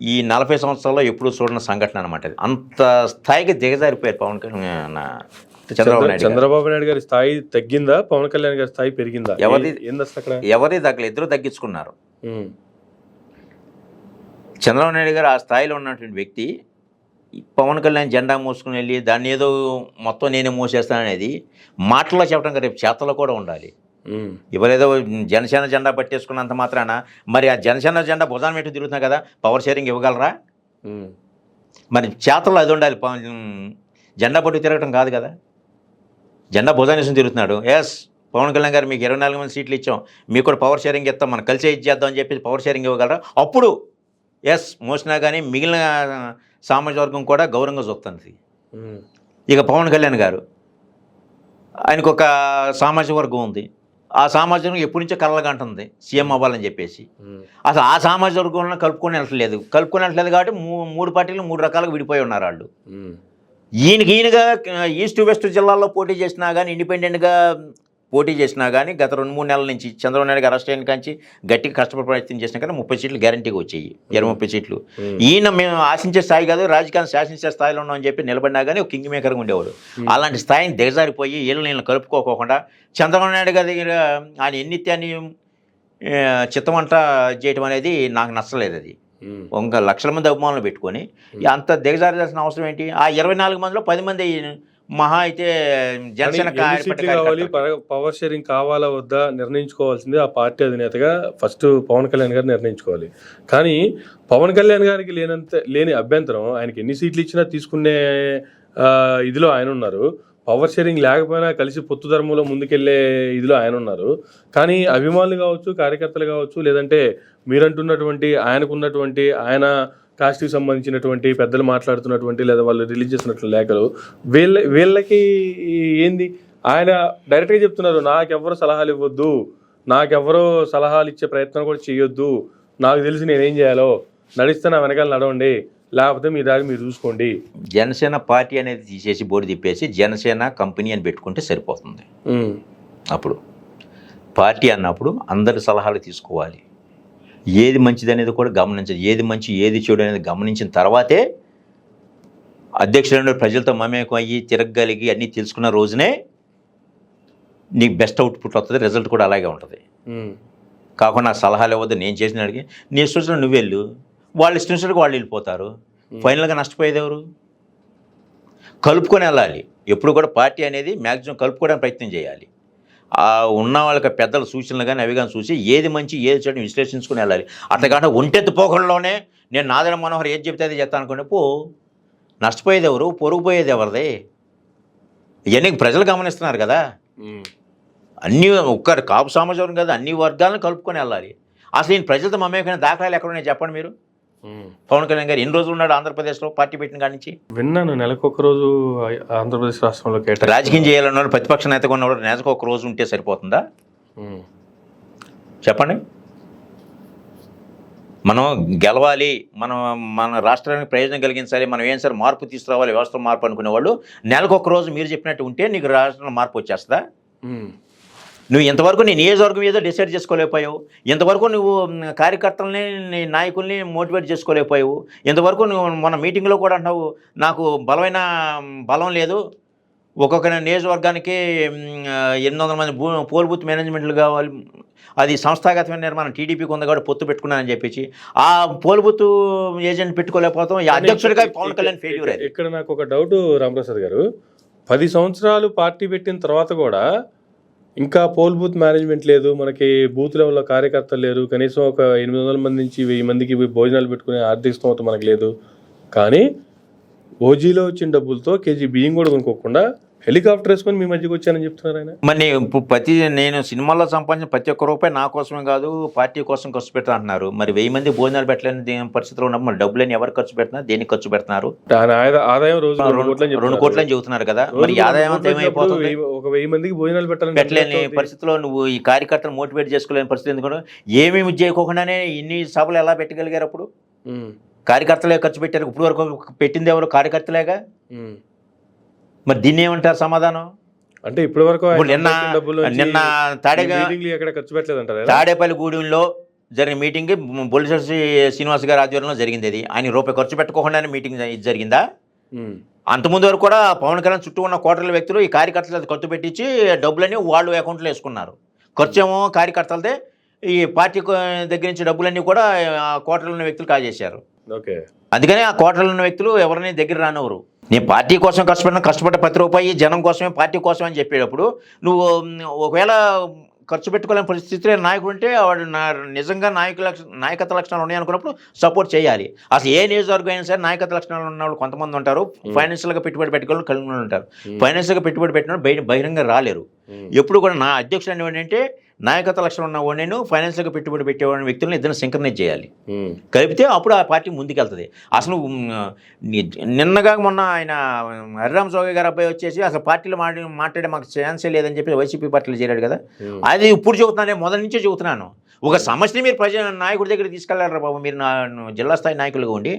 ఈ 40 సంవత్సరాల్లో ఎప్పుడు చూడని సంఘటన అనమాట. అంత స్థాయికి దిగజారిపోయారు పవన్ కళ్యాణ్ చంద్రబాబు నాయుడు గారి స్థాయి తగ్గిందా, పవన్ కళ్యాణ్ గారి స్థాయి పెరిగిందా? ఎవరి దగ్గర ఇద్దరు తగ్గించుకున్నారు. చంద్రబాబు నాయుడు గారు ఆ స్థాయిలో ఉన్నటువంటి వ్యక్తి పవన్ కళ్యాణ్ జెండా మోసుకుని వెళ్ళి దాన్ని ఏదో మొత్తం నేనే మోసేస్తాననేది మాటల్లో చెప్పడం రేపు చేతల్లో కూడా ఉండాలి. ఎవరేదో జనసేన జెండా పట్టేసుకున్నంత మాత్రాన మరి ఆ జనసేన జెండా భుజాన్ని పెట్టి తిరుగుతున్నా కదా, పవర్ షేరింగ్ ఇవ్వగలరా? మరి చేతల్లో అది ఉండాలి. జెండా పట్టు తిరగటం కాదు కదా, జెండా భుజాన్ని తిరుగుతున్నాడు. ఎస్ పవన్ కళ్యాణ్ గారు మీకు 24 మంది సీట్లు ఇచ్చాం, మీకు కూడా పవర్ షేరింగ్ ఇస్తాం, మనం కలిసే ఇచ్చేద్దాం అని చెప్పి పవర్ షేరింగ్ ఇవ్వగలరా? అప్పుడు ఎస్ మోసినా కానీ మిగిలిన సామాజిక వర్గం కూడా గౌరవంగా చూస్తుంది. ఇక పవన్ కళ్యాణ్ గారు ఆయనకు ఒక సామాజిక వర్గం ఉంది, ఆ సామాజిక వర్గం ఎప్పటి నుంచో కలలుగంటుంది సీఎం అవ్వాలని చెప్పేసి. అసలు ఆ సామాజిక వర్గంలో కలుపుకొని వెళ్ళట్లేదు కాబట్టి 3 పార్టీలు 3 రకాలుగా విడిపోయి ఉన్నారు వాళ్ళు. ఈయనగా ఈస్ట్ వెస్ట్ జిల్లాల్లో పోటీ చేసినా కానీ, ఇండిపెండెంట్గా పోటీ చేసినా కానీ గత 2-3 నెలల నుంచి చంద్రబాబు నాయుడు అరెస్ట్ అయిన కాంచి గట్టిగా కష్టపడి ప్రయత్నం చేసినా కానీ 30 సీట్లు గ్యారంటీగా వచ్చాయి. 20-30 సీట్లు. ఈయన మేము ఆశించే స్థాయి కాదు, రాజకీయాన్ని శాసించే స్థాయిలో ఉన్నామని చెప్పి నిలబడినా కానీ ఒక కింగ్ మేకర్గా ఉండేవాడు. అలాంటి స్థాయిని దిగజారిపోయి వీళ్ళని కలుపుకోకుండా చంద్రబాబు నాయుడు గారి దగ్గర ఆయన ఎన్నిత్యాన్ని చిత్తమంట చేయటం అనేది నాకు నచ్చలేదు. అది ఒక లక్షల మంది అభిమానులు పెట్టుకొని అంత దిగజారాల్సిన అవసరం ఏంటి? ఆ 24 మందిలో 10 మంది మహా అయితే జనసేన కావాలి. పవర్ షేరింగ్ కావాలా వద్దా నిర్ణయించుకోవాల్సింది ఆ పార్టీ అధినేతగా ఫస్ట్ పవన్ కళ్యాణ్ గారు నిర్ణయించుకోవాలి. కానీ పవన్ కళ్యాణ్ గారికి లేని అభ్యంతరం ఆయనకి ఎన్ని సీట్లు ఇచ్చినా తీసుకునే ఇదిలో ఆయన ఉన్నారు. పవర్ షేరింగ్ లేకపోయినా కలిసి పొత్తు ధర్మంలో ముందుకెళ్లే ఇదిలో ఆయన ఉన్నారు. కానీ అభిమానులు కావచ్చు, కార్యకర్తలు కావచ్చు, లేదంటే మీరంటున్నటువంటి ఆయనకున్నటువంటి ఆయన కాస్ట్కి సంబంధించినటువంటి పెద్దలు మాట్లాడుతున్నటువంటి లేదా వాళ్ళు రిలీజ్ చేసినట్లు లేఖలు వీళ్ళకి ఏంది? ఆయన డైరెక్ట్గా చెప్తున్నారు, నాకెవ్వరు సలహాలు ఇవ్వద్దు, నాకెవ్వరో సలహాలు ఇచ్చే ప్రయత్నం కూడా చేయొద్దు, నాకు తెలిసి నేనేం చేయాలో నడిస్తే నా వెనకాల నడవండి, లేకపోతే మీ దారి మీరు చూసుకోండి. జనసేన పార్టీ అనేది తీసేసి బోర్డు తిప్పేసి జనసేన కంపెనీ అని పెట్టుకుంటే సరిపోతుంది. అప్పుడు పార్టీ అన్నప్పుడు అందరి సలహాలు తీసుకోవాలి, ఏది మంచిది అనేది కూడా గమనించాలి, ఏది మంచి ఏది చెడు అనేది గమనించిన తర్వాతే అధ్యక్షుడు ప్రజలతో మమేకం అయ్యి తిరగగలిగి అన్నీ తెలుసుకున్న రోజునే నీకు బెస్ట్ అవుట్పుట్ వస్తుంది, రిజల్ట్ కూడా అలాగే ఉంటుంది. కాకుండా సలహాలు ఇవ్వద్దు, నేను చేసిన అడిగి నీ ఇష్టం నువ్వు వెళ్ళు, వాళ్ళు ఇష్టం వాళ్ళు వెళ్ళిపోతారు. ఫైనల్గా నష్టపోయేది ఎవరు? కలుపుకొని వెళ్ళాలి. ఎప్పుడు కూడా పార్టీ అనేది మ్యాక్సిమం కలుపుకోవడానికి ప్రయత్నం చేయాలి. ఉన్న వాళ్ళకి పెద్దల సూచనలు కానీ అవి కానీ చూసి ఏది మంచి ఏది చెడు విశ్లేషించుకుని వెళ్ళాలి. అట్లా ఒంటెత్తు పోకడంలోనే నేను నాదన మనోహర్ ఏది చెప్తే అది చెప్తాను అనుకోండి, నష్టపోయేది ఎవరు, పొరుగుపోయేది ఎవరిది? ఇవన్నీ ప్రజలు గమనిస్తున్నారు కదా. అన్ని ఒక్కరు కాపు సమాజం కదా, అన్ని వర్గాలను కలుపుకొని వెళ్ళాలి. అసలు ఈయన ప్రజలతో మమేకమైన దాఖలాలు ఎక్కడున్నాయి చెప్పండి మీరు? పవన్ కళ్యాణ్ గారు ఎన్ని రోజులు ఉన్నాడు ఆంధ్రప్రదేశ్లో పార్టీ పెట్టిన కాడి నుంచి? విన్నాను, నెలకొక రోజు ఆంధ్రప్రదేశ్ రాష్ట్రంలో రాజకీయం చేయాలన్నారు. ప్రతిపక్ష నేతగా ఉన్నవాడు నెలకు ఒక రోజు ఉంటే సరిపోతుందా చెప్పండి? మనం గెలవాలి, మన రాష్ట్రానికి ప్రయోజనం కలిగించాలి, మనం ఏం సరే మార్పు తీసుకురావాలి, వ్యవస్థ మార్పు అనుకునేవాళ్ళు నెలకు ఒక రోజు మీరు చెప్పినట్టు ఉంటే నీకు రాష్ట్రంలో మార్పు వచ్చేస్తుందా? నువ్వు ఇంతవరకు నీ నియోజకవర్గం ఏదో డిసైడ్ చేసుకోలేకపోయావు, ఇంతవరకు నువ్వు కార్యకర్తలని నీ నాయకుల్ని మోటివేట్ చేసుకోలేకపోయావు, ఇంతవరకు నువ్వు మన మీటింగ్లో కూడా అంటావు నాకు బలం లేదు, ఒక్కొక్క నియోజకవర్గానికి 800 మంది పోల్ బూత్ మేనేజ్మెంట్లు కావాలి, అది సంస్థాగతమైన నిర్మాణం టీడీపీకి ఉంది కాబట్టి పొత్తు పెట్టుకున్నానని చెప్పేసి ఆ పోల్ బూత్ ఏజెంట్ పెట్టుకోలేకపోతాం. అధ్యక్షుడిగా పవన్ కళ్యాణ్ ఫెయిల్యూర్. ఇక్కడ నాకు ఒక డౌట్ రామప్రసాద్ గారు, 10 సంవత్సరాలు పార్టీ పెట్టిన తర్వాత కూడా ఇంకా పోల్ బూత్ మేనేజ్మెంట్ లేదు, మనకి బూత్ లెవెల్లో కార్యకర్తలు లేరు, కనీసం ఒక 800 మంది నుంచి 1000 మందికి భోజనాలు పెట్టుకునే ఆర్థిక స్తోమత మనకు లేదు. కానీ ఓజీలో వచ్చిన డబ్బులతో కేజీ బియ్యం కూడా కొనుక్కోకుండా హెలికాప్టర్ వేసుకొని మీ మధ్యకి వచ్చానని చెప్తున్నారు ఆయన. మరి నేను సినిమాల్లో సంపాదించిన ప్రతి ఒక్క రూపాయి నా కోసమే కాదు పార్టీ కోసం ఖర్చు పెడతా అంటున్నారు. మరి 1000 మంది భోజనాలు పెట్టలేని పరిస్థితిలో ఉన్నప్పుడు మరి డబ్బులని ఎవరు ఖర్చు పెడుతున్నారు, దేనికి ఖర్చు పెడుతున్నారు? ఆదాయం రోజు 2 కోట్లని చెబుతున్నారు కదా, మరి ఆదాయం అంతా ఏమైపోతుంది? ఒక 1000 మందికి భోజనాలు పెట్టలేని పరిస్థితిలో నువ్వు ఈ కార్యకర్తలు మోటివేట్ చేసుకోలేని పరిస్థితి ఎందుకు? ఏమేమి చేయకోకుండానే ఇన్ని సభలు ఎలా పెట్టగలిగారు? అప్పుడు కార్యకర్తలే ఖర్చు పెట్టారు. ఇప్పుడు వరకు పెట్టింది ఎవరు? కార్యకర్తలేగా. మరి దీన్ని ఏమంటారు సమాధానం? అంటే ఇప్పటి వరకు నిన్న తాడేపల్లి గూడెంలో జరిగిన మీటింగ్కి బొలిశెట్టి శ్రీనివాస్ గారి ఆధ్వర్యంలో జరిగింది. అది ఆయన రూపాయి ఖర్చు పెట్టుకోకుండానే మీటింగ్ జరిగిందా? అంతకుముందు వరకు కూడా పవన్ కళ్యాణ్ చుట్టూ ఉన్న కోటల వ్యక్తులు ఈ కార్యకర్తలు ఖర్చు పెట్టించి డబ్బులని వాళ్ళు అకౌంట్లో వేసుకున్నారు. ఖర్చు ఏమో కార్యకర్తలదే, ఈ పార్టీ దగ్గర నుంచి డబ్బులన్నీ కూడా కోటలో ఉన్న వ్యక్తులు కాజేశారు. అందుకని ఆ కోటలో ఉన్న వ్యక్తులు ఎవరిని దగ్గర రానివ్వరు. నేను పార్టీ కోసం కష్టపడ్డ ప్రతి రూపాయి జనం కోసమే, పార్టీ కోసమే అని చెప్పేటప్పుడు నువ్వు ఒకవేళ ఖర్చు పెట్టుకోలేని పరిస్థితిలో నాయకుడు ఉంటే వాడు నిజంగా నాయకత్వ లక్షణాలు ఉన్నాయి అనుకున్నప్పుడు సపోర్ట్ చేయాలి. అసలు ఏ నియోజకవర్గం అయినా సరే నాయకత్వ లక్షణాలు ఉన్న వాళ్ళు కొంతమంది ఉంటారు, ఫైనాన్షియల్గా పెట్టుబడి పెట్టుకోవాలి కలిగి ఉంటారు. ఫైనాన్షియల్గా పెట్టుబడి పెట్టిన బహిరంగ రాలేరు. ఎప్పుడు కూడా నా అధ్యక్షుడు ఏంటంటే నాయకత్వ లక్షణం ఉన్న వాడిని ఫైనాన్షియల్గా పెట్టుబడి పెట్టేవాడిని వ్యక్తులను ఇద్దరు సింక్రనైజ్ చేయాలి, కలిపితే అప్పుడు ఆ పార్టీ ముందుకెళ్తుంది. అసలు నిన్నగా మొన్న ఆయన హరిరామ్ జోగి గారు అబ్బాయి వచ్చేసి అసలు పార్టీలో మాట్లాడే మాకు ఛాన్సే లేదని చెప్పి వైసీపీ పార్టీలో చేరాడు కదా. అది ఇప్పుడు చెబుతున్నాను, మొదటి నుంచే చెబుతున్నాను. ఒక సమస్యని మీరు నాయకుడి దగ్గర తీసుకెళ్లారు బాబు, మీరు జిల్లా స్థాయి నాయకులుగా ఉండి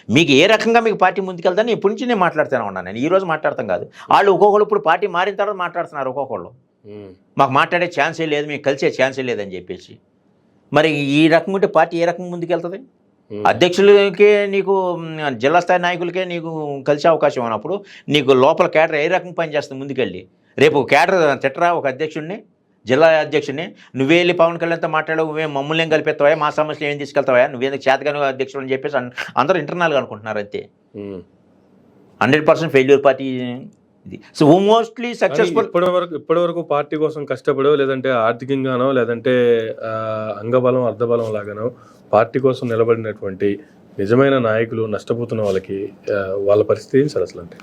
మీకు ఏ రకంగా మీకు పార్టీ ముందుకెళ్తాను ఇప్పటి నుంచి నేను మాట్లాడుతూనే ఉన్నాను. నేను ఈరోజు మాట్లాడతాం కాదు, వాళ్ళు ఒక్కొక్కరు ఇప్పుడు పార్టీ మారిన తర్వాత మాట్లాడుతున్నారు. ఒక్కొక్కళ్ళు మాకు మాట్లాడే ఛాన్సే లేదు, మీకు కలిసే ఛాన్సే లేదని చెప్పేసి. మరి ఈ రకంగా ఉంటే పార్టీ ఏ రకంగా ముందుకెళ్తుంది? అధ్యక్షులకే నీకు జిల్లా స్థాయి నాయకులకే నీకు కలిసే అవకాశం ఉన్నప్పుడు నీకు లోపల కేడర్ ఏ రకంగా పనిచేస్తుంది ముందుకెళ్ళి? రేపు కేడర్ తిట్టరా ఒక అధ్యక్షుడిని, జిల్లా అధ్యక్షుడిని, నువ్వే వెళ్ళి పవన్ కళ్యాణ్తో మాట్లాడవు, నువ్వే మమ్మల్ని ఏం కలిపేస్తావా, మా సమస్యలు ఏం తీసుకెళ్తావా, నువ్వేందుకు చేతగాను అధ్యక్షుడు అని చెప్పేసి అందరూ ఇంటర్నల్గా అనుకుంటున్నారు. అంతే. 100% ఫెయిల్యూర్ పార్టీ ఇది. So mostly successful. ఇప్పటి వరకు పార్టీ కోసం కష్టపడో, లేదంటే ఆర్థికంగానో, లేదంటే అంగబలం అర్ధబలం లాగానో పార్టీ కోసం నిలబడినటువంటి నిజమైన నాయకులు నష్టపోతున్న వాళ్ళకి వాళ్ళ పరిస్థితి ఏంటి సార్ అసలు? అంటే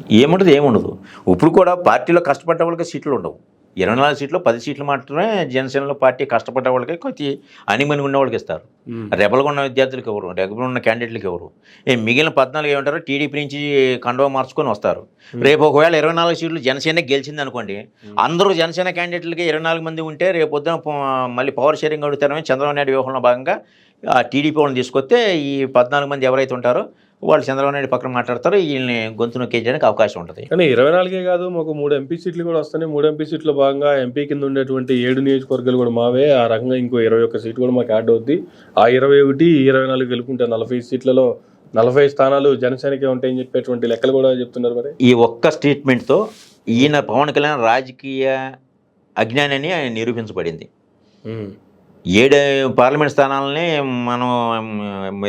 ఏముండదు. ఇప్పుడు కూడా పార్టీలో కష్టపడ్డ వాళ్ళకి సీట్లు ఉండవు. 24 సీట్లు 10 సీట్లు మాత్రమే జనసేనలో పార్టీ కష్టపడ్డ వాళ్ళకి కొద్ది అనిమని ఉన్న వాళ్ళకి ఇస్తారు. రెబల్గా ఉన్న విద్యార్థులకు ఎవరు, రెబల్ ఉన్న క్యాండిడేట్లకు ఎవరు, మిగిలిన 14 ఏమంటారు టీడీపీ నుంచి కండువా మార్చుకొని వస్తారు. రేపు ఒకవేళ 24 సీట్లు జనసేన గెలిచింది అనుకోండి, అందరూ జనసేన క్యాండిడేట్లకి 24 మంది ఉంటే రేపు పొద్దున మళ్ళీ పవర్ షేరింగ్ అడుగుతారని చంద్రబాబు నాయుడు వ్యూహంలో భాగంగా ఆ టీడీపీ వాళ్ళని తీసుకొస్తే ఈ 14 మంది ఎవరైతే ఉంటారో వాళ్ళు చంద్రబాబు నాయుడు పక్కన మాట్లాడతారు, వీళ్ళని గొంతు నొక్కేయడానికి అవకాశం ఉంటుంది. కానీ 24 కాదు, మాకు 3 ఎంపీ సీట్లు కూడా వస్తున్నాయి. 3 ఎంపీ సీట్ల భాగంగా ఎంపీ కింద ఉండేటువంటి 7 నియోజకవర్గాలు కూడా మావే. ఆ రకంగా ఇంకో 21 సీట్లు కూడా మాకు యాడ్ అవుద్ది. ఆ 21, 24 గెలుపుకుంటే 40 సీట్లలో 40 స్థానాలు జనసేనకే ఉంటాయని చెప్పేటువంటి లెక్కలు కూడా చెప్తున్నారు. మరి ఈ ఒక్క స్టేట్మెంట్తో ఈయన పవన్ కళ్యాణ్ రాజకీయ అజ్ఞానాన్ని ఆయన నిరూపించబడింది. 7 పార్లమెంట్ స్థానాలని మనం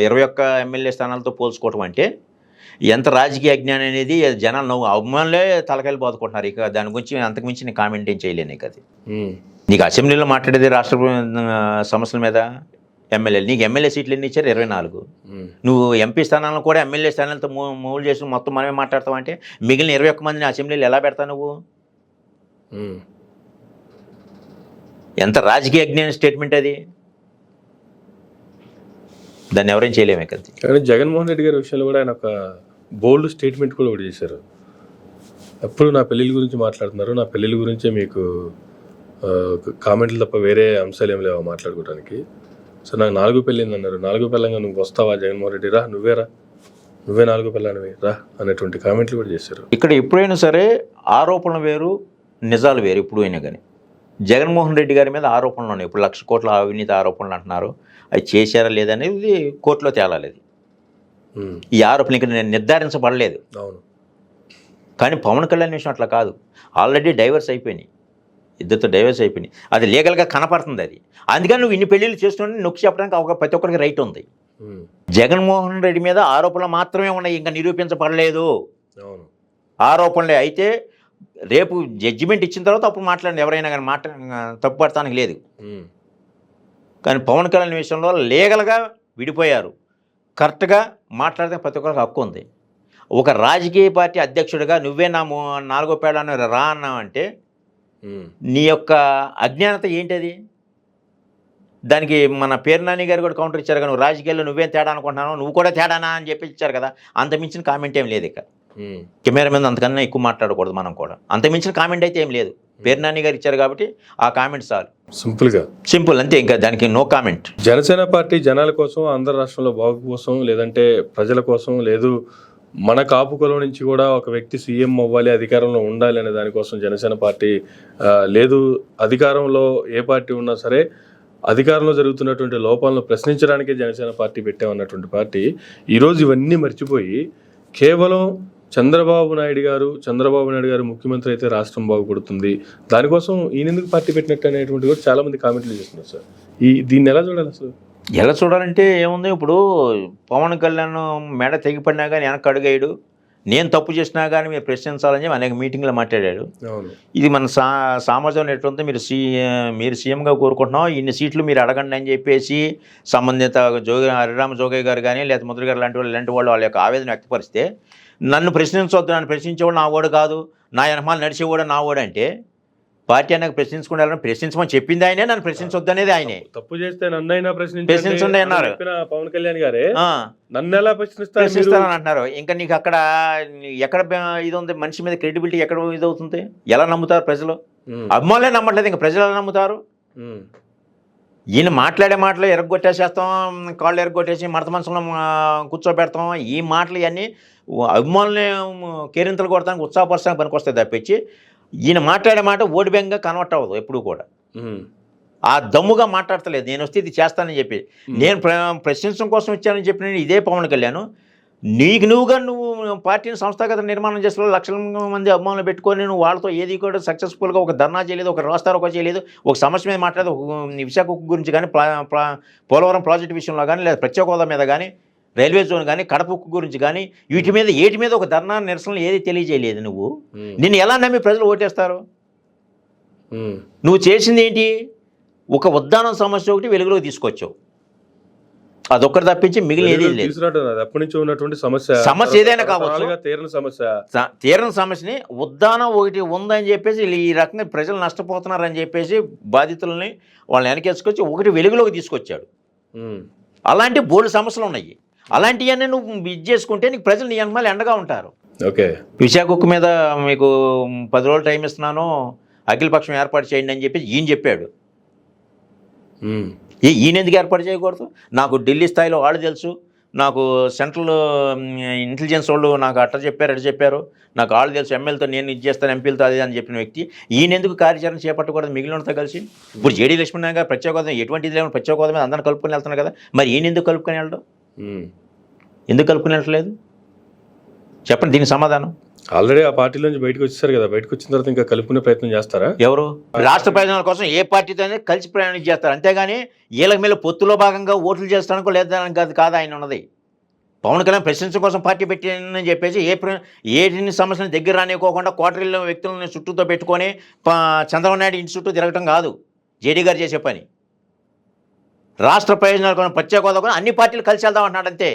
21 ఎమ్మెల్యే స్థానాలతో పోల్చుకోవటం అంటే ఎంత రాజకీయ అజ్ఞానం అనేది జనాలు అభిమానులే తలకాయలు బాదుకుంటున్నారు. ఇక దాని గురించి అంతకుమించి నేను కామెంట్ ఏం చేయలేను. ఇక అది నీకు అసెంబ్లీలో మాట్లాడేది రాష్ట్ర సమస్యల మీద ఎమ్మెల్యేలు, నీకు ఎమ్మెల్యే సీట్లు ఎన్ని ఇచ్చారు? 24. నువ్వు ఎంపీ స్థానాలను కూడా ఎమ్మెల్యే స్థానాలతో మూవ్ చేసి మొత్తం మనమే మాట్లాడతావు అంటే మిగిలిన 21 మందిని అసెంబ్లీలో ఎలా పెడతావు నువ్వు? ఎంత రాజకీయ అజ్ఞాన స్టేట్మెంట్ అది, దాన్ని ఎవరేం చేయలేమే కదా. కానీ జగన్మోహన్ రెడ్డి గారి విషయంలో కూడా ఆయన ఒక బోల్డ్ స్టేట్మెంట్ కూడా ఒకటి చేశారు. ఎప్పుడు నా పెళ్ళిళ్ళ గురించి మాట్లాడుతున్నారు, నా పెళ్ళిళ్ళ గురించే మీకు కామెంట్లు తప్ప వేరే అంశాలు ఏం లేవా మాట్లాడుకోవడానికి. సో నాకు 4 పెళ్ళింది అన్నారు. 4 పెళ్ళంగా నువ్వు వస్తావా జగన్మోహన్ రెడ్డి? రా, నువ్వే 4 పెళ్ళనివి రా అనేటువంటి కామెంట్లు కూడా చేశారు. ఇక్కడ ఎప్పుడైనా సరే ఆరోపణలు వేరు, నిజాలు వేరు. ఎప్పుడు అయినా కానీ జగన్మోహన్ రెడ్డి గారి మీద ఆరోపణలు ఉన్నాయి. ఇప్పుడు 1,00,000 కోట్ల అవినీతి ఆరోపణలు అంటున్నారు. అవి చేశారా లేదనేది కోర్టులో తేలాలేదు. ఈ ఆరోపణలు ఇంకా నిర్ధారించబడలేదు. అవును. కానీ పవన్ కళ్యాణ్ విషయం అట్లా కాదు. ఆల్రెడీ డైవర్స్ అయిపోయినాయి, ఇద్దరితో డైవర్స్ అయిపోయినాయి. అది లీగల్గా కనపడుతుంది. అది అందుకని నువ్వు ఇన్ని పెళ్ళిళ్ళు చేస్తుంటే నొక్కి చెప్పడానికి ప్రతి ఒక్కరికి రైట్ ఉంది. జగన్మోహన్ రెడ్డి మీద ఆరోపణలు మాత్రమే ఉన్నాయి, ఇంకా నిరూపించబడలేదు. ఆరోపణలే అయితే రేపు జడ్జిమెంట్ ఇచ్చిన తర్వాత అప్పుడు మాట్లాడండి, ఎవరైనా కానీ తప్పుపడటానికి లేదు. కానీ పవన్ కళ్యాణ్ విషయంలో లీగల్గా విడిపోయారు, కరెక్ట్గా మాట్లాడితే ప్రతి ఒక్కరికి హక్కు ఉంది. ఒక రాజకీయ పార్టీ అధ్యక్షుడిగా నువ్వే నా 4వ పేడాన్ని రా అన్నావంటే నీ యొక్క అజ్ఞానత ఏంటది? దానికి మన పేరు నాని గారు కూడా కౌంటర్ ఇచ్చారు కదా, నువ్వు రాజకీయాల్లో నువ్వేం తేడా అనుకుంటున్నావు, నువ్వు కూడా తేడానా అని చెప్పి ఇచ్చారు కదా. అంత మించిన కామెంట్ ఏం లేదు. ఇక కెమెరా మీద అంతకన్నా ఎక్కువ మాట్లాడకూడదు మనం కూడా. అంత మించిన కామెంట్ అయితే ఏం లేదు. పేరు నాని గారు ఇచ్చారు కాబట్టి ఆ కామెంట్ చాలు, సింపుల్ అంతే, ఇంకా దానికి నో కామెంట్. జనసేన పార్టీ జనాల కోసం, ఆంధ్ర రాష్ట్రంలో బాగు కోసం, లేదంటే ప్రజల కోసం, లేదు మన కాపు కులం నుంచి కూడా ఒక వ్యక్తి సీఎం అవ్వాలి, అధికారంలో ఉండాలి అనే దానికోసం జనసేన పార్టీ లేదు. అధికారంలో ఏ పార్టీ ఉన్నా సరే అధికారంలో జరుగుతున్నటువంటి లోపాలను ప్రశ్నించడానికే జనసేన పార్టీ పెట్టామన్నటువంటి పార్టీ ఈరోజు ఇవన్నీ మర్చిపోయి కేవలం చంద్రబాబు నాయుడు గారు ముఖ్యమంత్రి అయితే రాష్ట్రం బాగుపడుతుంది, దానికోసం ఈయన ఎందుకు పార్టీ పెట్టినట్టు అనేటువంటి కూడా చాలా మంది కామెంట్లు చేస్తున్నారు సార్. దీన్ని ఎలా చూడాలి అసలు? ఎలా చూడాలంటే ఏముంది, ఇప్పుడు పవన్ కళ్యాణ్ మెడ తెగిపడినా కానీ వెనక్కి అడుగేయడు, నేను తప్పు చేసినా కానీ మీరు ప్రశ్నించాలని చెప్పి అనేక మీటింగ్లో మాట్లాడాడు. ఇది మన సామాజికం ఎట్లుంటే మీరు సీఎంగా కోరుకుంటున్నాం, ఇన్ని సీట్లు మీరు అడగండి అని చెప్పేసి సంబంధిత హరిరామ జోగయ్య గారు కానీ లేదా ముద్ర గారు లాంటి వాళ్ళు వాళ్ళ యొక్క ఆవేదన వ్యక్తపరిస్తే, నన్ను ప్రశ్నించవద్దు, నన్ను ప్రశ్నించేవాడు నా ఓడు కాదు, నా వెనకాల నడిచేవాడు నా ఓడు అంటే, పార్టీ అనేది ప్రశ్నించుకుంటారని ప్రశ్నించమని చెప్పింది ఆయనే, నన్ను ప్రశ్నించొద్దు అనేది ఆయనే. తప్పు చేస్తే నన్నైనా ప్రశ్నించండి అన్నారు పవన్ కళ్యాణ్ గారే, నన్ను ఎలా ప్రశ్నిస్తారని అంటున్నారు. ఇంకా నీకు అక్కడ ఎక్కడ ఇది ఉంది, మనిషి మీద క్రెడిబిలిటీ ఎక్కడ ఇది అవుతుంది? ఎలా నమ్ముతారు ప్రజలు? అభిమానులే నమ్మట్లేదు, ఇంకా ప్రజలు ఎలా నమ్ముతారు? ఈయన మాట్లాడే మాటలు ఎరగొట్టేసేస్తాం, కాళ్ళు ఎరగొట్టేసి మడత మనసులో కూర్చోబెడతాం, ఈ మాటలు ఇవన్నీ అభిమానులే కేరింతలు కొడతానికి ఉత్సాహపరచడానికి పనికొస్తాయి తప్పించి ఈయన మాట్లాడే మాట ఓటు బ్యాంక్గా కన్వర్ట్ అవ్వదు ఎప్పుడు కూడా. ఆ దమ్ముగా మాట్లాడతలేదు, నేను వస్తే ఇది చేస్తానని చెప్పి. నేను ప్రశ్నించడం కోసం ఇచ్చానని చెప్పి నేను ఇదే పవన్ కళ్యాణ్, నువ్వు పార్టీని సంస్థాగత నిర్మాణం చేసిన లక్షల మంది అభిమానులు పెట్టుకొని నువ్వు వాళ్ళతో ఏది కూడా సక్సెస్ఫుల్గా ఒక ధర్నా చేయలేదు, ఒక రాస్తారోకో చేయలేదు, ఒక సమస్య మీద మాట్లాడదు, విశాఖ గురించి కానీ పోలవరం ప్రాజెక్టు విషయంలో కానీ లేదా ప్రత్యేక హోదా మీద కానీ రైల్వే జోన్ కానీ కడప గురించి కానీ ఏటి మీద ఒక ధర్నా నిరసనలు ఏది తెలియజేయలేదు. నువ్వు నిన్ను ఎలా నమ్మి ప్రజలు ఓటేస్తారు? నువ్వు చేసింది ఏంటి? ఒక ఉద్దానం సమస్య ఒకటి వెలుగులోకి తీసుకొచ్చావు, అదొక్కటి తప్పించి మిగిలిన ఏది లేదు. సమస్య ఏదైనా కావచ్చు, తీరని సమస్యని ఉద్దానం ఒకటి ఉందని చెప్పేసి ఈ రకంగా ప్రజలు నష్టపోతున్నారని చెప్పేసి బాధితులని వాళ్ళని వెనకేసుకొచ్చి ఒకటి వెలుగులోకి తీసుకొచ్చాడు. అలాంటి బోల్డ్ సమస్యలు ఉన్నాయి. అలాంటివన్నీ నువ్వు ఇది చేసుకుంటే నీకు ప్రజలు నీ వెనకాల ఎండగా ఉంటారు. విశాఖ మీద మీకు 10 రోజులు టైం ఇస్తున్నాను, అఖిలపక్షం ఏర్పాటు చేయండి అని చెప్పి ఈయన చెప్పాడు. ఈయన ఎందుకు ఏర్పాటు చేయకూడదు? నాకు ఢిల్లీ స్థాయిలో వాళ్ళు తెలుసు, నాకు సెంట్రల్ ఇంటెలిజెన్స్ వాళ్ళు నాకు అట్ట చెప్పారు, నాకు వాళ్ళు తెలుసు, ఎమ్మెల్యేతో నేను ఇది చేస్తాను, ఎంపీలతో అది అని చెప్పిన వ్యక్తి ఈయన ఎందుకు కార్యాచరణ చేపట్టకూడదు మిగిలినతో కలిసి? ఇప్పుడు జేడీ లక్ష్మణ్ గారు ప్రత్యేక హోదా ఎటువంటిది లేకుండా ప్రత్యేక హోదా మీద అందరిని కలుపుకొని వెళ్తున్నారు కదా, మరి ఈయన ఎందుకు కలుపుకొని వెళ్ళడం? ఎందుకు కలుపుకొని వెళ్ళట్లేదు చెప్పండి, దీనికి సమాధానం. ఆల్రెడీ ఆ పార్టీ నుంచి బయటకు వచ్చేసారు కదా, బయటకు వచ్చిన తర్వాత ఇంకా కలుపుకునే ప్రయత్నం చేస్తారా? ఎవరు? రాష్ట్ర ప్రయోజనాల కోసం ఏ పార్టీతో కలిసి ప్రయాణం చేస్తారు, అంతేగాని వీళ్ళకి మీద పొత్తులో భాగంగా ఓట్లు చేస్తానికో లేదానికి కాదు ఆయన ఉన్నది. పవన్ కళ్యాణ్ ప్రశ్నించడం కోసం పార్టీ పెట్టిందని చెప్పేసి ఏ సమస్యను దగ్గర రానివ్వకోకుండా కోటరీలో వ్యక్తులను చుట్టూతో పెట్టుకొని చంద్రబాబు నాయుడు ఇంటి చుట్టూ తిరగటం కాదు జేడీ గారు చేసే పని. రాష్ట్ర ప్రయోజనాల కోసం ప్రత్యేక హోదా కూడా అన్ని పార్టీలు కలిసి వెళ్దాం అంటున్నాడు అంతే.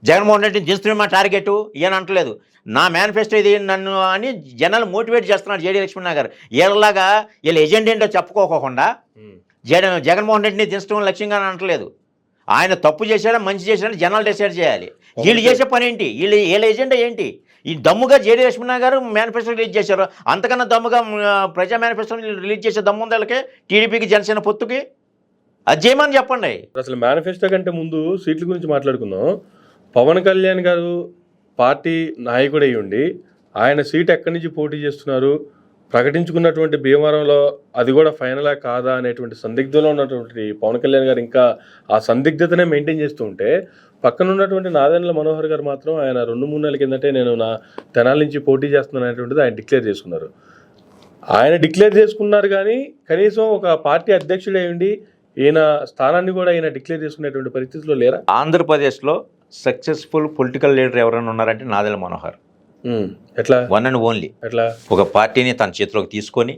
జగన్మోహన్ రెడ్డిని దించుతున్న మా టార్గెట్ ఈయన అంటలేదు, నా మేనిఫెస్టో ఇది నన్ను అని జనాలు మోటివేట్ చేస్తున్నాడు జేడీ లక్ష్మణ్ గారు. వీళ్ళలాగా వీళ్ళ ఎజెండా ఏంటో చెప్పుకోకుండా జగన్మోహన్ రెడ్డిని దించడం లక్ష్యంగా అంటలేదు. ఆయన తప్పు చేశాడా మంచి చేశాడా జనాలు డిసైడ్ చేయాలి. వీళ్ళు చేసే పని ఏంటి, వీళ్ళ ఎజెండా ఏంటి? ఈ దమ్ముగా జేడీ లక్ష్మణ్ గారు మేనిఫెస్టో రిలీజ్ చేశారు, అంతకన్నా దమ్ముగా ప్రజా మేనిఫెస్టో రిలీజ్ చేసే దమ్ము ఉందాలకే టీడీపీకి జనసేన పొత్తుకి అది చేయమని చెప్పండి. అసలు మేనిఫెస్టో కంటే ముందు సీట్ల గురించి మాట్లాడుకుందాం. పవన్ కళ్యాణ్ గారు పార్టీ నాయకుడు అయి ఉండి ఆయన సీట్ ఎక్కడి నుంచి పోటీ చేస్తున్నారు, ప్రకటించుకున్నటువంటి భీమవరంలో అది కూడా ఫైనలా కాదా అనేటువంటి సందిగ్ధంలో ఉన్నటువంటి పవన్ కళ్యాణ్ గారు ఇంకా ఆ సందిగ్ధతనే మెయింటైన్ చేస్తూ ఉంటే, పక్కన ఉన్నటువంటి నాదెండ్ల మనోహర్ గారు మాత్రం ఆయన 2-3 నెలల కిందటే నేను నా తెనాల నుంచి పోటీ చేస్తున్నాను అనేటువంటిది ఆయన డిక్లేర్ చేసుకున్నారు. ఆయన డిక్లేర్ చేసుకున్నారు కానీ కనీసం ఒక పార్టీ అధ్యక్షుడు అయ్యండి ఈయన స్థానాన్ని కూడా ఈయన డిక్లేర్ చేసుకునేటువంటి పరిస్థితిలో లేరా? ఆంధ్రప్రదేశ్లో సక్సెస్ఫుల్ పొలిటికల్ లీడర్ ఎవరైనా ఉన్నారంటే నాదెండ్ల మనోహర్. ఎట్లా? One and only. ఎట్లా? ఒక పార్టీని తన చేతిలోకి తీసుకొని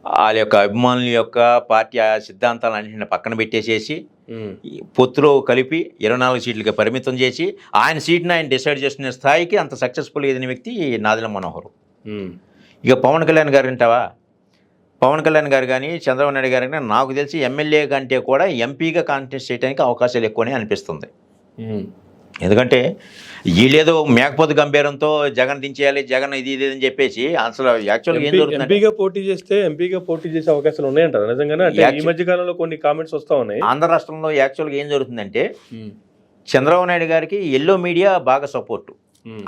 వాళ్ళ యొక్క అభిమానుల యొక్క పార్టీ సిద్ధాంతాలన్నింటిని పక్కన పెట్టేసేసి పొత్తులో కలిపి 24 సీట్లకి పరిమితం చేసి ఆయన సీట్ని ఆయన డిసైడ్ చేసుకునే స్థాయికి అంత సక్సెస్ఫుల్ ఎదిగిన వ్యక్తి నాదెళ్ల మనోహర్. ఇక పవన్ కళ్యాణ్ గారు అంటావా? పవన్ కళ్యాణ్ గారు కానీ చంద్రబాబు నాయుడు గారు కానీ నాకు తెలిసి ఎమ్మెల్యే కంటే కూడా ఎంపీగా కాంటెస్ట్ చేయడానికి అవకాశాలు ఎక్కువనే అనిపిస్తుంది. ఎందుకంటే వీళ్ళేదో మేకపోతు గంభీరంతో జగన్ దించేయాలి, జగన్ ఇది ఇది అని చెప్పేసి అసలు యాక్చువల్గా ఏం జరుగుతుంది? ఎంపీగా పోటీ చేసే అవకాశాలు ఉన్నాయంటారు నిజంగానే? ఈ మధ్య కాలంలో కొన్ని కామెంట్స్ వస్తా ఉన్నాయి. ఆంధ్ర రాష్ట్రంలో యాక్చువల్గా ఏం జరుగుతుందంటే చంద్రబాబు నాయుడు గారికి ఎల్లో మీడియా బాగా సపోర్టు.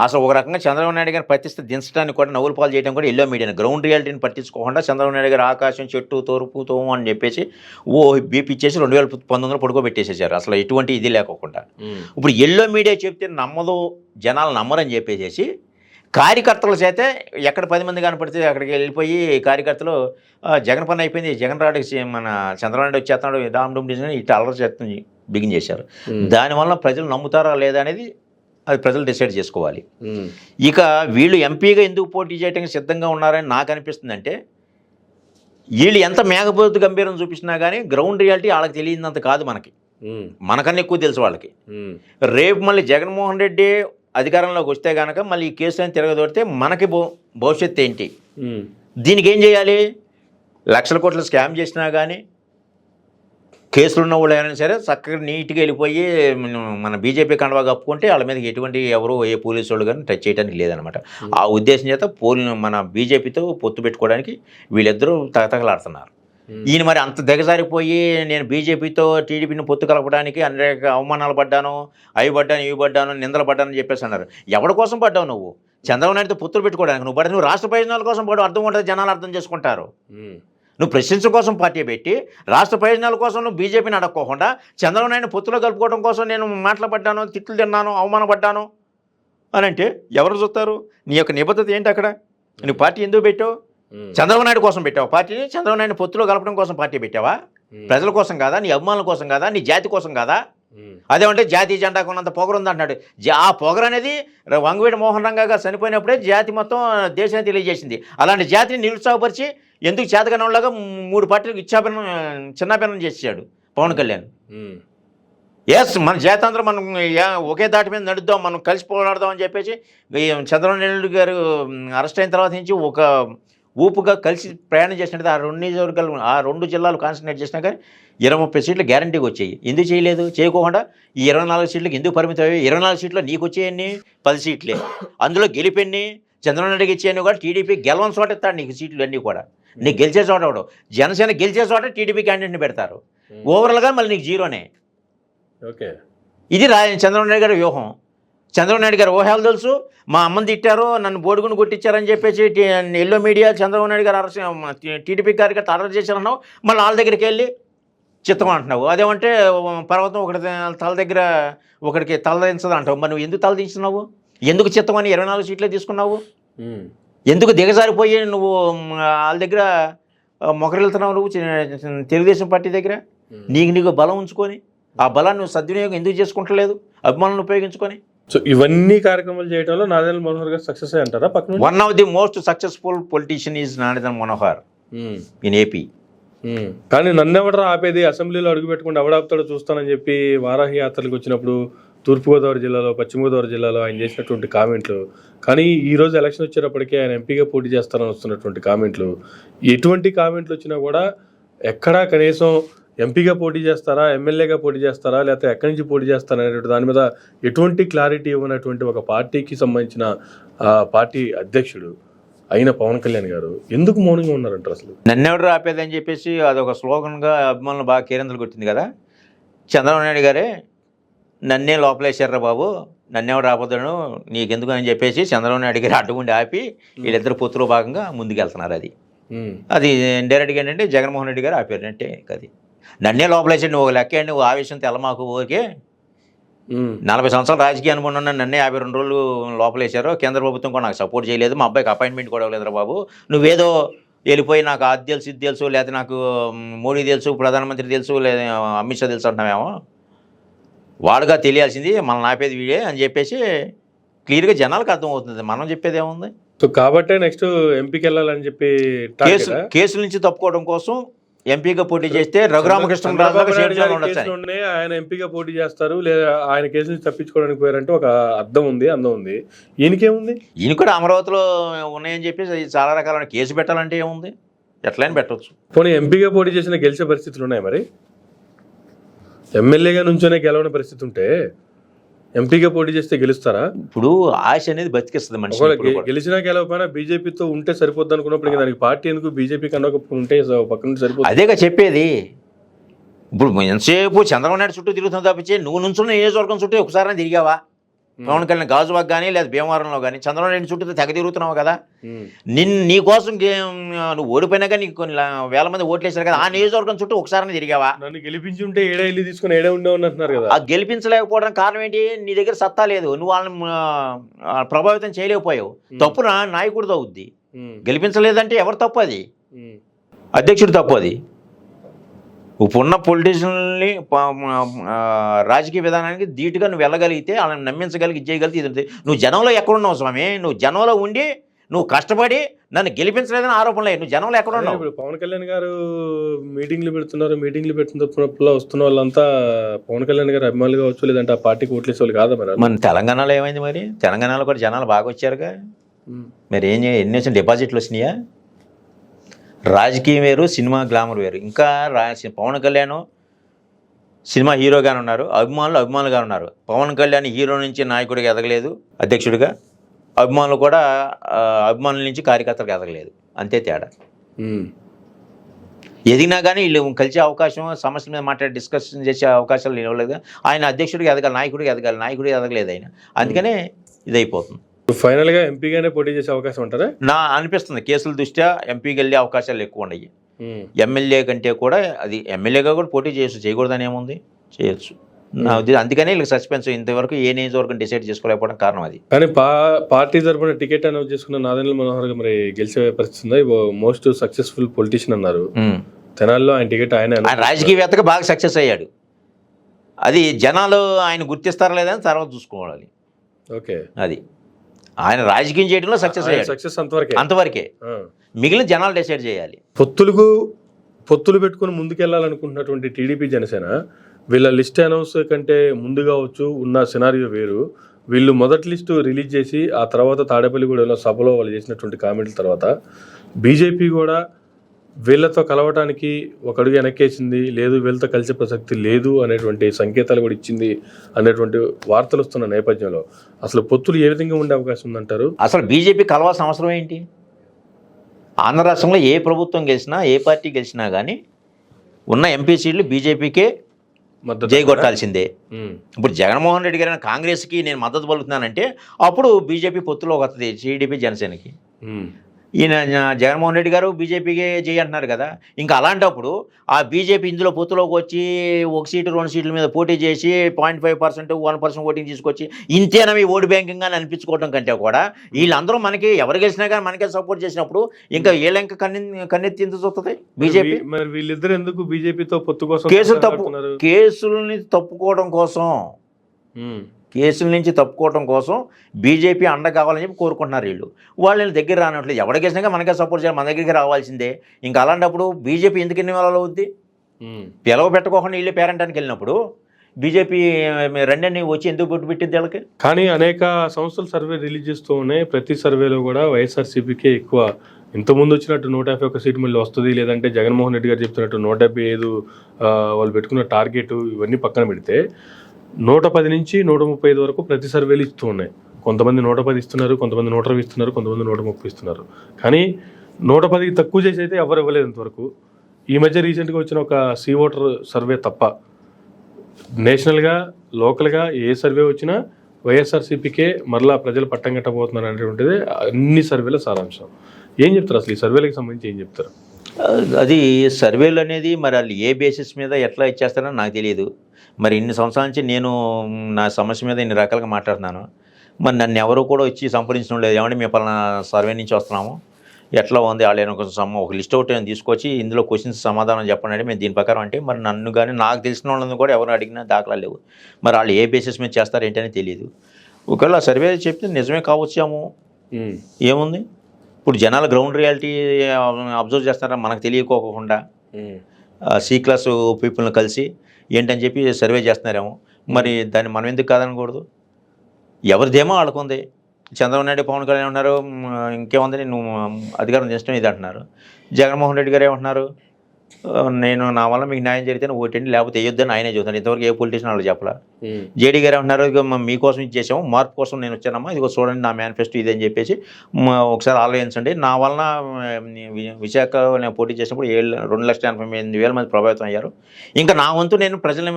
అసలు ఒక రకంగా చంద్రబాబు నాయుడు గారిని ప్రతిష్ట దించడానికి కూడా నవ్వులు పాలు చేయడం కూడా ఎల్లో మీడియాని, గ్రౌండ్ రియాలిటీని పట్టించుకోకుండా చంద్రబాబు నాయుడు గారు ఆకాశం చెట్టు తోరుపు తోము అని చెప్పేసి బీపీ ఇచ్చేసి 2019లో పడుకోబెట్టేసేసారు అసలు ఎటువంటి ఇది లేకోకుండా. ఇప్పుడు ఎల్లో మీడియా చెప్తే నమ్మదు, జనాలు నమ్మరని చెప్పేసి కార్యకర్తల చేతే ఎక్కడ 10 మంది కనపడితే అక్కడికి వెళ్ళిపోయి కార్యకర్తలు జగన్ పని అయిపోయింది, జగన్ రాడికి మన చంద్రబాబు నాయుడు వచ్చేస్తున్నాడు, డామ్ డూమ్ డిజైన్ ఇట్లా అల్లరి చేస్తుంది బిగిన్ చేశారు. దానివల్ల ప్రజలు నమ్ముతారా లేదా అనేది అది ప్రజలు డిసైడ్ చేసుకోవాలి. ఇక వీళ్ళు ఎంపీగా ఎందుకు పోటీ చేయడానికి సిద్ధంగా ఉన్నారని నాకు అనిపిస్తుంది అంటే వీళ్ళు ఎంత మేఘపోతు గంభీరం చూపించినా కానీ గ్రౌండ్ రియాలిటీ వాళ్ళకి తెలియనంత కాదు, మనకన్నా ఎక్కువ తెలుసు వాళ్ళకి. రేపు మళ్ళీ జగన్మోహన్ రెడ్డి అధికారంలోకి వస్తే కనుక మళ్ళీ ఈ కేసులను తిరగదోడితే మనకి భవిష్యత్తు ఏంటి? దీనికి ఏం చేయాలి? లక్షల కోట్ల స్కామ్ చేసినా కానీ కేసులు ఉన్న వాళ్ళు అయినా సరే చక్కగా నీట్గా వెళ్ళిపోయి మన బీజేపీ కండవా కప్పుకుంటే వాళ్ళ మీద ఎటువంటి ఎవరు ఏ పోలీసు వాళ్ళు కానీ టచ్ చేయడానికి లేదనమాట. ఆ ఉద్దేశం చేత మన బీజేపీతో పొత్తు పెట్టుకోవడానికి వీళ్ళిద్దరూ తగతగలాడుతున్నారు. ఈయన మరి అంత దిగజారిపోయి నేను బీజేపీతో టీడీపీని పొత్తు కలపడానికి అనేక అవమానాలు పడ్డాను, అవి పడ్డాను, ఇవి పడ్డాను, నిందలు పడ్డానని చెప్పేసి అన్నారు. ఎవరి కోసం పడ్డావు నువ్వు? చంద్రబాబు నాయుడుతో పొత్తులు పెట్టుకోవడానికి నువ్వు పడ్డా? నువ్వు రాష్ట్ర ప్రయోజనాల కోసం పడు, అర్థం ఉంటుంది, జనాలు అర్థం చేసుకుంటారు. నువ్వు ప్రశ్నించడం కోసం పార్టీ పెట్టి రాష్ట్ర ప్రయోజనాల కోసం నువ్వు బీజేపీని అడగకోకుండా చంద్రబాబు నాయుడు పొత్తులో కలుపుకోవడం కోసం నేను మాట్లాడబడ్డాను, తిట్లు తిన్నాను, అవమానపడ్డాను అని అంటే ఎవరు చూస్తారు? నీ యొక్క నిబద్ధత ఏంటి? అక్కడ నీ పార్టీ ఎందుకు పెట్టావు? చంద్రబాబు నాయుడు కోసం పెట్టావు పార్టీని? చంద్రబాబు నాయుడు పొత్తులో కలపడం కోసం పార్టీ పెట్టావా? ప్రజల కోసం కాదా? నీ అభిమానుల కోసం కాదా? నీ జాతి కోసం కాదా? అదేమంటే జాతీయ జెండాకు ఉన్నంత పొగరు ఉంది అంటున్నాడు. ఆ పొగరు అనేది వంగవీటి మోహన్ రంగా గారు చనిపోయినప్పుడే జాతి మొత్తం దేశాన్ని తెలియజేసింది. అలాంటి జాతిని నిరుత్సాహపరిచి ఎందుకు చేతగానోళ్ళగా 3 పార్టీలకు చిన్నాభిన్నం చేసాడు పవన్ కళ్యాణ్. ఎస్, మన జాతి అందరూ మనం ఒకే దాటి మీద నడుద్దాం, మనం కలిసి పోరాడదాం అని చెప్పేసి చంద్రబాబు నాయుడు గారు అరెస్ట్ అయిన తర్వాత నుంచి ఒక ఊపుగా కలిసి ప్రయాణం చేసినట్టు ఆ 2 నియోజకవర్గాలు, ఆ 2 జిల్లాలు కాన్సన్ట్రేట్ చేసినా కానీ 20-30 సీట్లు గ్యారంటీగా వచ్చాయి. ఎందుకు చేయలేదు? చేయకోకుండా ఈ 24 సీట్లకు ఎందుకు పరిమితం అయ్యాయి? 24 సీట్లు నీకు వచ్చేయన్ని 10 సీట్లే, అందులో గెలిపెన్ని చంద్రబాబు నాయుడుకి ఇచ్చేయని కూడా టీడీపీ గెలవని చోట ఇస్తాడు నీకు సీట్లు అన్నీ కూడా. నీకు గెలిచే చోట అవడం, జనసేన గెలిచే చోట టీడీపీ క్యాండిడేట్ని పెడతారు. ఓవరాల్గా మళ్ళీ నీకు జీరోనే. ఓకే, ఇది చంద్రబాబు నాయుడు గారి వ్యూహం. చంద్రబాబు నాయుడు గారు ఊహలు తెలుసు. మా అమ్మని తిట్టారు, నన్ను బోడుగుని కొట్టించారని చెప్పేసి ఎల్లో మీడియా చంద్రబాబు నాయుడు గారు టీడీపీ కార్యకర్త అరెస్ట్ చేశారన్నావు. మళ్ళీ వాళ్ళ దగ్గరికి వెళ్ళి చిత్తం అంటున్నావు. అదేమంటే పర్వతం ఒకటి తల దగ్గర ఒకడికి తలదించదు అంటావు. మరి నువ్వు ఎందుకు తలదించున్నావు? ఎందుకు చిత్తం అని 24 సీట్లే తీసుకున్నావు? ఎందుకు దిగజారిపోయి నువ్వు వాళ్ళ దగ్గర మొకరెళ్తున్నావు? నువ్వు తెలుగుదేశం పార్టీ దగ్గర నీకు బలం ఉంచుకొని ఆ బలాన్ని నువ్వు సద్వినియోగం ఎందుకు చేసుకుంటలేదు? అభిమానులను ఉపయోగించుకొని. సో ఇవన్నీ కార్యక్రమాలు చేయడంలో నాదెళ్ల మనోహర్ గారు సక్సెస్ అంటారా? One of the most successful politician is Nadella Manohar in AP. కానీ నన్నెవడరా ఆపేది? అసెంబ్లీలో అడుగు పెట్టుకుంటే ఎవడాపుతాడో చూస్తానని చెప్పి వారాహి యాత్రలకు వచ్చినప్పుడు తూర్పుగోదావరి జిల్లాలో, పశ్చిమ గోదావరి జిల్లాలో ఆయన చేసినటువంటి కామెంట్లు, కానీ ఈరోజు ఎలక్షన్ వచ్చేటప్పటికీ ఆయన ఎంపీగా పోటీ చేస్తారని వస్తున్నటువంటి కామెంట్లు, ఎటువంటి కామెంట్లు వచ్చినా కూడా ఎక్కడా కనీసం ఎంపీగా పోటీ చేస్తారా, ఎమ్మెల్యేగా పోటీ చేస్తారా, లేకపోతే ఎక్కడి నుంచి పోటీ చేస్తారా అనేటువంటి దాని మీద ఎటువంటి క్లారిటీ ఇవ్వనటువంటి ఒక పార్టీకి సంబంధించిన పార్టీ అధ్యక్షుడు అయిన పవన్ కళ్యాణ్ గారు ఎందుకు మౌనంగా ఉన్నారంటారు? అసలు నన్నెవడు రాపేదని చెప్పేసి అదొక స్లోగన్గా అభిమానులు బాగా కేరింతలు కొట్టింది కదా. చంద్రబాబు నాయుడు గారే నన్నే లోపలేశారా బాబు, నన్నేవాడు రాబోతాడు నీకెందుకు అని చెప్పేసి చంద్రబాబు నాయుడు గారు అడ్డుగుండి ఆపి వీళ్ళిద్దరు పొత్తులో భాగంగా ముందుకెళ్తున్నారు. అది డైరెక్ట్గా ఏంటంటే జగన్మోహన్ రెడ్డి గారు ఆపారంటే అది నన్నే లోపలేసాడు. నువ్వు ఒక లెక్క, నువ్వు ఆవేశం తెల్లమాకు ఓకే. 40 సంవత్సరాలు రాజకీయ అనుభవం ఉన్న నన్నే 52 రోజులు లోపలేశారు. కేంద్ర ప్రభుత్వం కూడా నాకు సపోర్ట్ చేయలేదు, మా అబ్బాయికి అపాయింట్మెంట్ కూడా ఇవ్వలేదురా బాబు. నువ్వేదో వెళ్ళిపోయి నాకు అది తెలుసు, ఇది తెలుసు, లేకపోతే నాకు మోడీ తెలుసు, ప్రధానమంత్రి తెలుసు, లేదా అమిత్ షా తెలుసు అంటున్నామేమో. వాడుగా తెలియాల్సింది మనం ఆపేది వీడే అని చెప్పేసి క్లియర్గా జనాలకు అర్థమవుతుంది. మనం చెప్పేది ఏముంది? సో కాబట్టే నెక్స్ట్ ఎంపీకి వెళ్ళాలని చెప్పి కేసుల నుంచి తప్పుకోవడం కోసం ఎంపీగా పోటీ చేస్తే రఘురామకృష్ణరాజు ఆయన ఎంపీగా పోటీ చేస్తారు, లేదా ఆయన కేసు నుంచి తప్పించుకోవడానికి పోయారంటే ఒక అందం ఉంది. ఈయనకేముంది? ఈయన కూడా అమరావతిలో ఉన్నాయని చెప్పి చాలా రకాలైన కేసు పెట్టాలంటే ఏముంది? ఎట్లయినా పెట్టవచ్చు. పోనీ ఎంపీగా పోటీ చేసిన గెలిచే పరిస్థితులు ఉన్నాయి, మరి ఎమ్మెల్యేగా నుంచోనే గెలవని పరిస్థితి ఉంటే ఎంపీగా పోటీ చేస్తే గెలుస్తారా? ఇప్పుడు ఆశ అనేది బతికిస్తుంది మనిషి. గెలిచినా గెలవకపోయినా బీజేపీతో ఉంటే సరిపోద్ది అనుకున్నప్పుడు దానికి పార్టీ ఎందుకు? బీజేపీ కన్నా ఉంటే పక్కన నుండి సరిపోతుంది. అదేగా చెప్పేది. ఇప్పుడు ఎంతసేపు చంద్రబాబు నాయుడు చుట్టూ తిరుగుతుంది తప్పించి నువ్వు నుంచున్న నియోజకవర్గం చుట్టూ ఒకసారి తిరిగావా? పవన్ కళ్యాణ్ గాజువాక్ కానీ లేదా భీమవరంలో కానీ చంద్రబాబు నాయుడు చుట్టూ తెగ తిరుగుతున్నావు కదా. నీ కోసం నువ్వు ఓడిపోయినా కానీ నీకు కొన్ని వేల మంది ఓట్లేసారు కదా, ఆ నియోజకవర్గం చుట్టూ ఒకసారి తిరిగావా? నన్ను గెలిపించి ఉంటే ఏడా ఇల్లు తీసుకుని ఏడే ఉండేవాడిని అంటున్నారు కదా. ఆ గెలిపించలేకపోవడానికి కారణం ఏంటి? నీ దగ్గర సత్తా లేదు, నువ్వు వాళ్ళని ప్రభావితం చేయలేకపోయావు. తప్పు నాయకుడితో అవుద్ది. గెలిపించలేదంటే ఎవరు తప్పు? అది అధ్యక్షుడు తప్పు. అది ఇప్పుడున్న పొలిటీషియన్ని రాజకీయ విధానానికి ధీటుగా నువ్వు వెళ్ళగలిగితే వాళ్ళని నమ్మించగలిగి చేయగలిగితే నువ్వు జనంలో ఎక్కడున్నావు స్వామి? నువ్వు జనంలో ఉండి నువ్వు కష్టపడి నన్ను గెలిపించలేదని ఆరోపణలే. నువ్వు జనంలో ఎక్కడున్నావు? ఇప్పుడు పవన్ కళ్యాణ్ గారు మీటింగ్లు పెట్టినప్పుడు వస్తున్న వాళ్ళంతా పవన్ కళ్యాణ్ గారు అభిమానులు కావచ్చు, లేదంటే ఆ పార్టీకి ఓట్లేసే వాళ్ళు కాదా? మన తెలంగాణలో ఏమైంది? మరి తెలంగాణలో కూడా జనాలు బాగా వచ్చారుగా. మరి ఎన్ని వచ్చిన డిపాజిట్లు వచ్చినాయా? రాజకీయం వేరు, సినిమా గ్లామర్ వేరు. ఇంకా పవన్ కళ్యాణ్ సినిమా హీరోగానే ఉన్నారు, అభిమానులుగా ఉన్నారు. పవన్ కళ్యాణ్ హీరో నుంచి నాయకుడిగా ఎదగలేదు, అధ్యక్షుడిగా. అభిమానులు కూడా అభిమానుల నుంచి కార్యకర్తలకు ఎదగలేదు. అంతే తేడా. ఎదిగినా కానీ వీళ్ళు కలిసే అవకాశం, సమస్యల మీద మాట్లాడి డిస్కషన్ చేసే అవకాశాలు ఇవ్వలేదు. ఆయన అధ్యక్షుడిగా ఎదగాలి, నాయకుడిగా ఎదగలేదు ఆయన. అందుకనే ఇదైపోతుంది. ఫైనల్గా ఎంపీగానే పోటీ చేసే అవకాశం ఉంటారా? నా అనిపిస్తుంది. కేసుల దృష్ట్యా ఎంపీకి వెళ్ళే అవకాశాలు ఎక్కువ ఉన్నాయి. ఎమ్మెల్యే కంటే కూడా అది ఎమ్మెల్యేగా కూడా పోటీ చేయకూడదని ఏముంది? చేయొచ్చు. అందుకనే వీళ్ళకి సస్పెన్స్. ఇంతవరకు ఏ నియోజకవర్గం డిసైడ్ చేసుకోలేకపోవడం కారణం అది. కానీ పార్టీ తరఫున టికెట్ అనౌన్స్ చేసుకున్న నాదెండ్ల మనోహర్ మరి గెలిచే పరిస్థితి ఉందా? మోస్ట్ సక్సెస్ఫుల్ పొలిటీషియన్ అన్నారు తెనాల్లో. ఆయన టికెట్ ఆయన రాజకీయవేత్తగా బాగా సక్సెస్ అయ్యాడు. అది జనాలు ఆయన గుర్తిస్తారా లేదని తర్వాత చూసుకోవాలి. ఓకే, అది ఆయన రాజకీయం చేయడంలో సక్సెస్ అయ్యాడు. సక్సెస్ అంతవరకే. మిగిలిన జనాలు డిసైడ్ చేయాలి. పొత్తులు పెట్టుకుని ముందుకెళ్లాలనుకుంటున్నటువంటి టీడీపీ, జనసేన వీళ్ళ లిస్ట్ అనౌన్స్ కంటే ముందు కావచ్చు ఉన్న సినారియో వేరు. వీళ్ళు మొదటి లిస్టు రిలీజ్ చేసి ఆ తర్వాత తాడేపల్లిగూడెంలో సభలో వాళ్ళు చేసినటువంటి కామెంట్ల తర్వాత బీజేపీ కూడా వీళ్ళతో కలవటానికి ఒక అడుగు వెనక్కేసింది, లేదు వీళ్ళతో కలిసే ప్రసక్తి లేదు అనేటువంటి సంకేతాలు కూడా ఇచ్చింది అనేటువంటి వార్తలు వస్తున్న నేపథ్యంలో అసలు పొత్తులు ఏ విధంగా ఉండే అవకాశం ఉందంటారు? అసలు బీజేపీ కలవాల్సిన అవసరం ఏంటి? ఆంధ్ర రాష్ట్రంలో ఏ ప్రభుత్వం గెలిచినా, ఏ పార్టీ గెలిచినా కానీ ఉన్న ఎంపీ సీట్లు బీజేపీకే జైగొట్టాల్సిందే. ఇప్పుడు జగన్మోహన్ రెడ్డి గారైనా కాంగ్రెస్కి నేను మద్దతు పలుకుతున్నానంటే అప్పుడు బీజేపీ పొత్తులో వస్తుంది టీడీపీ జనసేనకి. ఈయన జగన్మోహన్ రెడ్డి గారు బీజేపీకి అంటున్నారు కదా. ఇంకా అలాంటప్పుడు ఆ బీజేపీ ఇందులో పొత్తులోకి వచ్చి 1 సీటు 2 సీట్ల మీద పోటీ చేసి 0.5%, 1% ఓటింగ్ తీసుకొచ్చి ఇంతేనా మీ ఓటు బ్యాంకింగ్ అని అనిపించుకోవడం కంటే కూడా వీళ్ళందరూ మనకి ఎవరు గెలిచినా కానీ మనకే సపోర్ట్ చేసినప్పుడు ఇంకా వీళ్ళ ఇంకా కన్నెత్తి ఎంత చూస్తుంది బీజేపీ? మరి వీళ్ళిద్దరు ఎందుకు బీజేపీతో పొత్తు కోసం? కేసులని తప్పుకోవడం కోసం, కేసుల నుంచి తప్పుకోవడం కోసం బీజేపీ అండ కావాలని చెప్పి కోరుకుంటున్నారు. వాళ్ళని దగ్గర రానట్లేదు. ఎవడ గెలిచినాక మనకే సపోర్ట్ చేయాలి, మన దగ్గరికి రావాల్సిందే. ఇంకా అలాంటప్పుడు బీజేపీ ఎందుకు ఎన్ని వేళ అవుద్ది? పిలవ పెట్టుకోకుండా వీళ్ళే పేరెంటానికి వెళ్ళినప్పుడు బీజేపీ రెండన్ని వచ్చి ఎందుకు బొట్టు పెట్టింది వాళ్ళకి? కానీ అనేక సంస్థలు సర్వే రిలీజ్ చేస్తూ ఉన్నాయి. ప్రతి సర్వేలో కూడా వైఎస్ఆర్సీపీకే ఎక్కువ. ఇంతకుముందు వచ్చినట్టు 151 సీటు మళ్ళీ వస్తుంది, లేదంటే జగన్మోహన్ రెడ్డి గారు చెప్తున్నట్టు 175 వాళ్ళు పెట్టుకున్న టార్గెట్ ఇవన్నీ పక్కన పెడితే 110 నుంచి 135 వరకు ప్రతి సర్వేలు ఇస్తూ ఉన్నాయి. కొంతమంది 110 ఇస్తున్నారు, కొంతమంది 120 ఇస్తున్నారు, కొంతమంది 130 ఇస్తున్నారు. కానీ 110కి తక్కువ చేసి అయితే ఎవరు ఇవ్వలేదు ఇంతవరకు. ఈ మధ్య రీసెంట్గా వచ్చిన ఒక సీ ఓటర్ సర్వే తప్ప నేషనల్గా, లోకల్గా ఏ సర్వే వచ్చినా వైఎస్ఆర్సీపీకే మరలా ప్రజలు పట్టం కట్టబోతున్నారు అనేటువంటిది అన్ని సర్వేల సారాంశం. ఏం చెప్తారు అసలు ఈ సర్వేలకు సంబంధించి ఏం చెప్తారు? అది సర్వేలు అనేది మరి వాళ్ళు ఏ బేసిస్ మీద ఎట్లా ఇచ్చేస్తారో నాకు తెలియదు. మరి ఇన్ని సంవత్సరాల నుంచి నేను నా సమస్య మీద ఇన్ని రకాలుగా మాట్లాడుతున్నాను. మరి నన్ను ఎవరు కూడా వచ్చి సంప్రదించడం లేదు. ఏమంటే మేము పలానా సర్వే నుంచి వస్తున్నాము, ఎట్లా ఉంది వాళ్ళు ఒక లిస్ట్ అవుట్ తీసుకొచ్చి ఇందులో క్వశ్చన్స్ సమాధానం చెప్పండి అంటే మేము దీని ప్రకారం అంటే మరి నన్ను కానీ నాకు తెలిసిన వాళ్ళని కూడా ఎవరు అడిగినా దాఖలా లేవు. మరి వాళ్ళు ఏ బేసిస్ మీద చేస్తారు ఏంటని తెలియదు. ఒకవేళ ఆ సర్వే చెప్తే నిజమే కావచ్చేమో, ఏముంది. ఇప్పుడు జనాలు గ్రౌండ్ రియాలిటీ అబ్జర్వ్ చేస్తారా మనకు తెలియకోకుండా సి క్లాస్ పీపుల్ని కలిసి ఏంటని చెప్పి సర్వే చేస్తున్నారేమో. మరి దాన్ని మనం ఎందుకు కాదనకూడదు? ఎవరిదేమో వాళ్ళకుంది. చంద్రబాబు నాయుడు, పవన్ కళ్యాణ్ ఉన్నారు, ఇంకేముందని నువ్వు అధికారం చేస్తాం ఇది అంటున్నారు. జగన్మోహన్ రెడ్డి గారు ఏమంటున్నారు, నేను నా వల్ల మీకు న్యాయం జరిగితే ఓటండి లేకపోతే వేయొద్దని ఆయనే చెబుతాను. ఇంతవరకు ఏ పొలిటీషియన్ వాళ్ళు చెప్పలా. జేడీ గారు ఏమంటున్నారు, ఇక మీకోసం ఇది చేసాము, మార్పు కోసం నేను వచ్చానమ్మా, ఇదిగో చూడండి నా మేనిఫెస్టో ఇదని చెప్పేసి ఒకసారి ఆలోచించండి. నా వలన విశాఖలో నేను పోటీ చేసినప్పుడు 2,88,000 మంది ప్రభావితం అయ్యారు. ఇంకా నా వంతు నేను ప్రజల్ని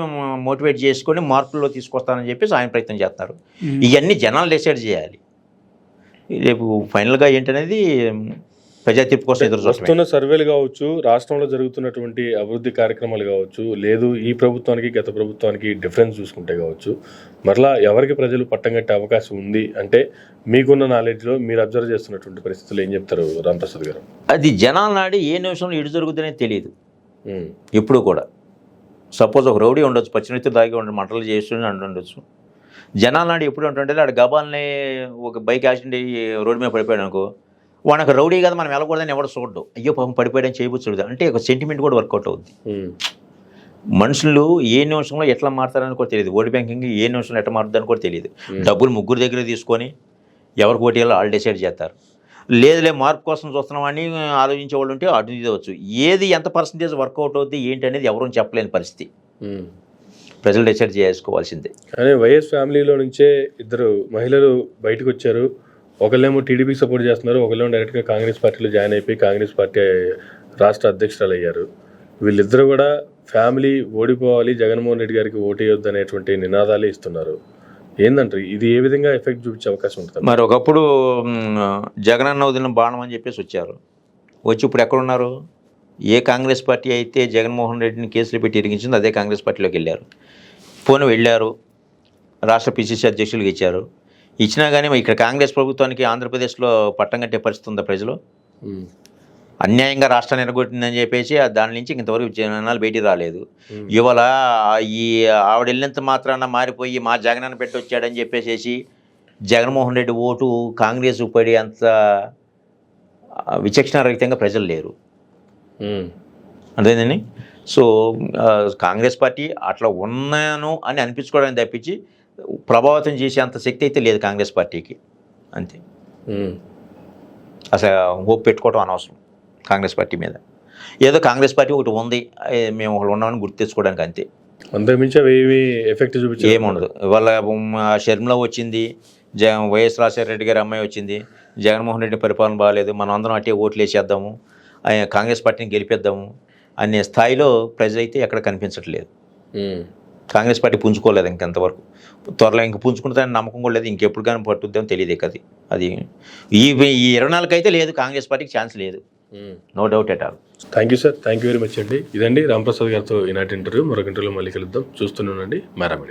మోటివేట్ చేసుకొని మార్పుల్లో తీసుకొస్తానని చెప్పేసి ఆయన ప్రయత్నం చేస్తున్నారు. ఇవన్నీ జనాలు డిసైడ్ చేయాలి. రేపు ఫైనల్గా ఏంటనేది ప్రజా తీర్పు కోసం ఎదురు చూస్తున్న సర్వేలు కావచ్చు, రాష్ట్రంలో జరుగుతున్నటువంటి అభివృద్ధి కార్యక్రమాలు కావచ్చు, లేదు ఈ ప్రభుత్వానికి గత ప్రభుత్వానికి డిఫరెన్స్ చూసుకుంటే కావచ్చు, మరలా ఎవరికి ప్రజలు పట్టం కట్టే అవకాశం ఉంది అంటే మీకున్న నాలెడ్జ్లో మీరు అబ్జర్వ్ చేస్తున్నటువంటి పరిస్థితులు ఏం చెప్తారు రాంప్రసాద్ గారు? అది జనాల నాడి ఏ నిమిషంలో ఎటు జరుగుతుందనే తెలియదు ఎప్పుడు కూడా. సపోజ్ ఒక రౌడీ ఉండొచ్చు, పచ్చినెత్తి దాగి ఉండి మంటలు చేస్తుండే అంటుండొచ్చు. జనాల నాడు ఎప్పుడు ఉంటుంటే ఆడు గబాల్ని ఒక బైక్ యాక్సిడెంట్ అయ్యి రోడ్డు మీద పడిపోయాడు అనుకో, వానికి రౌడీ కదా మనం వెళ్ళకూడదని ఎవరు చూడడు. అయ్యో పాపం పడిపోయాడని చేయబుచ్చుడు అంటే ఒక సెంటిమెంట్ కూడా వర్కౌట్ అవుద్ది. మనుషులు ఏ నిమిషంలో ఎట్లా మారుతారని కూడా తెలియదు. ఓటు బ్యాంకింగ్ ఏ నిమిషంలో ఎట్లా మారుతుందని కూడా తెలియదు. డబ్బులు ముగ్గురు దగ్గర తీసుకొని ఎవరికి ఓటు వేయాలో వాళ్ళు డిసైడ్ చేస్తారు. లేదులే మార్పు కోసం చూస్తున్నామని ఆలోచించే వాళ్ళు ఉంటే అటు తీయవచ్చు. ఏది ఎంత పర్సంటేజ్ వర్కౌట్ అవుద్ది ఏంటి అనేది ఎవరూ చెప్పలేని పరిస్థితి. ప్రజలు డిసైడ్ చేసుకోవాల్సిందే. కానీ వైఎస్ ఫ్యామిలీలో నుంచే ఇద్దరు మహిళలు బయటకు వచ్చారు. ఒకళ్ళేమో టీడీపీకి సపోర్ట్ చేస్తున్నారు, ఒకళ్ళేమో డైరెక్ట్గా కాంగ్రెస్ పార్టీలో జాయిన్ అయిపోయి కాంగ్రెస్ పార్టీ రాష్ట్ర అధ్యక్షురాలు అయ్యారు. వీళ్ళిద్దరూ కూడా ఫ్యామిలీ ఓడిపోవాలి, జగన్మోహన్ రెడ్డి గారికి ఓటేయొద్దు అనేటువంటి నినాదాలే ఇస్తున్నారు. ఏందంటారు, ఇది ఏ విధంగా ఎఫెక్ట్ చూపించే అవకాశం ఉంటుంది? మరి ఒకప్పుడు జగనన్న వదిలిన బాణం అని చెప్పేసి వచ్చారు. వచ్చి ఇప్పుడు ఎక్కడున్నారు? ఏ కాంగ్రెస్ పార్టీ అయితే జగన్మోహన్ రెడ్డిని కేసులు పెట్టి ఇరిగించిందో అదే కాంగ్రెస్ పార్టీలోకి వెళ్ళారు. పోనీ వెళ్ళారు, రాష్ట్ర పిసిసి అధ్యక్షులకు ఇచ్చారు. ఇచ్చినా కానీ ఇక్కడ కాంగ్రెస్ ప్రభుత్వానికి ఆంధ్రప్రదేశ్లో పట్టం కట్టే పరిస్థితి ఉందా? ప్రజలు అన్యాయంగా రాష్ట్రాన్ని ఎరగొట్టిందని చెప్పేసి దాని నుంచి ఇంతవరకు జనాలు బయటికి రాలేదు. ఇవాళ ఈ ఆవిడ వెళ్ళినంత మాత్రాన మారిపోయి మా జగనన్న పెట్టి వచ్చాడని చెప్పేసి జగన్మోహన్ రెడ్డి ఓటు కాంగ్రెస్ పడి అంత విచక్షణారహితంగా ప్రజలు లేరు. అదేనండి. సో కాంగ్రెస్ పార్టీ అట్లా ఉన్నాను అని అనిపించుకోవడానికి తప్పించి ప్రభావితం చేసే అంత శక్తి అయితే లేదు కాంగ్రెస్ పార్టీకి. అంతే. అసలు హోప్ పెట్టుకోవడం అనవసరం కాంగ్రెస్ పార్టీ మీద. ఏదో కాంగ్రెస్ పార్టీ ఒకటి ఉంది, మేము ఒకటి ఉన్నామని గుర్తు తెచ్చుకోవడానికి అంతే. అంతకుమించి ఏమి ఎఫెక్ట్ చూపించి ఏముండదు. ఇవాళ షర్మిల వచ్చింది, వైఎస్ రాజశేఖర రెడ్డి గారి అమ్మాయి వచ్చింది, జగన్మోహన్ రెడ్డి పరిపాలన బాగాలేదు, మనం అందరం అట్టే ఓట్లు వేసేద్దాము, కాంగ్రెస్ పార్టీని గెలిపేద్దాము అనే స్థాయిలో ప్రజలైతే ఎక్కడ కనిపించట్లేదు. కాంగ్రెస్ పార్టీ పుంజుకోలేదు ఇంకెంతవరకు. త్వరలో ఇంక పుంజుకుంటుందని నమ్మకం కూడా లేదు. ఇంకెప్పుడు కానీ పట్టుద్దామో తెలియదు. అది ఈ 24 అయితే లేదు, కాంగ్రెస్ పార్టీకి ఛాన్స్ లేదు, no doubt at all. Thank you sir, thank you very much అండి. ఇదండి రాంప్రసాద్ గారితో ఈనాటి ఇంటర్వ్యూ. మరొక ఇంటర్వ్యూలో మళ్ళీ కలుద్దాం. చూస్తూనే ఉండండి మేరా మీడియా.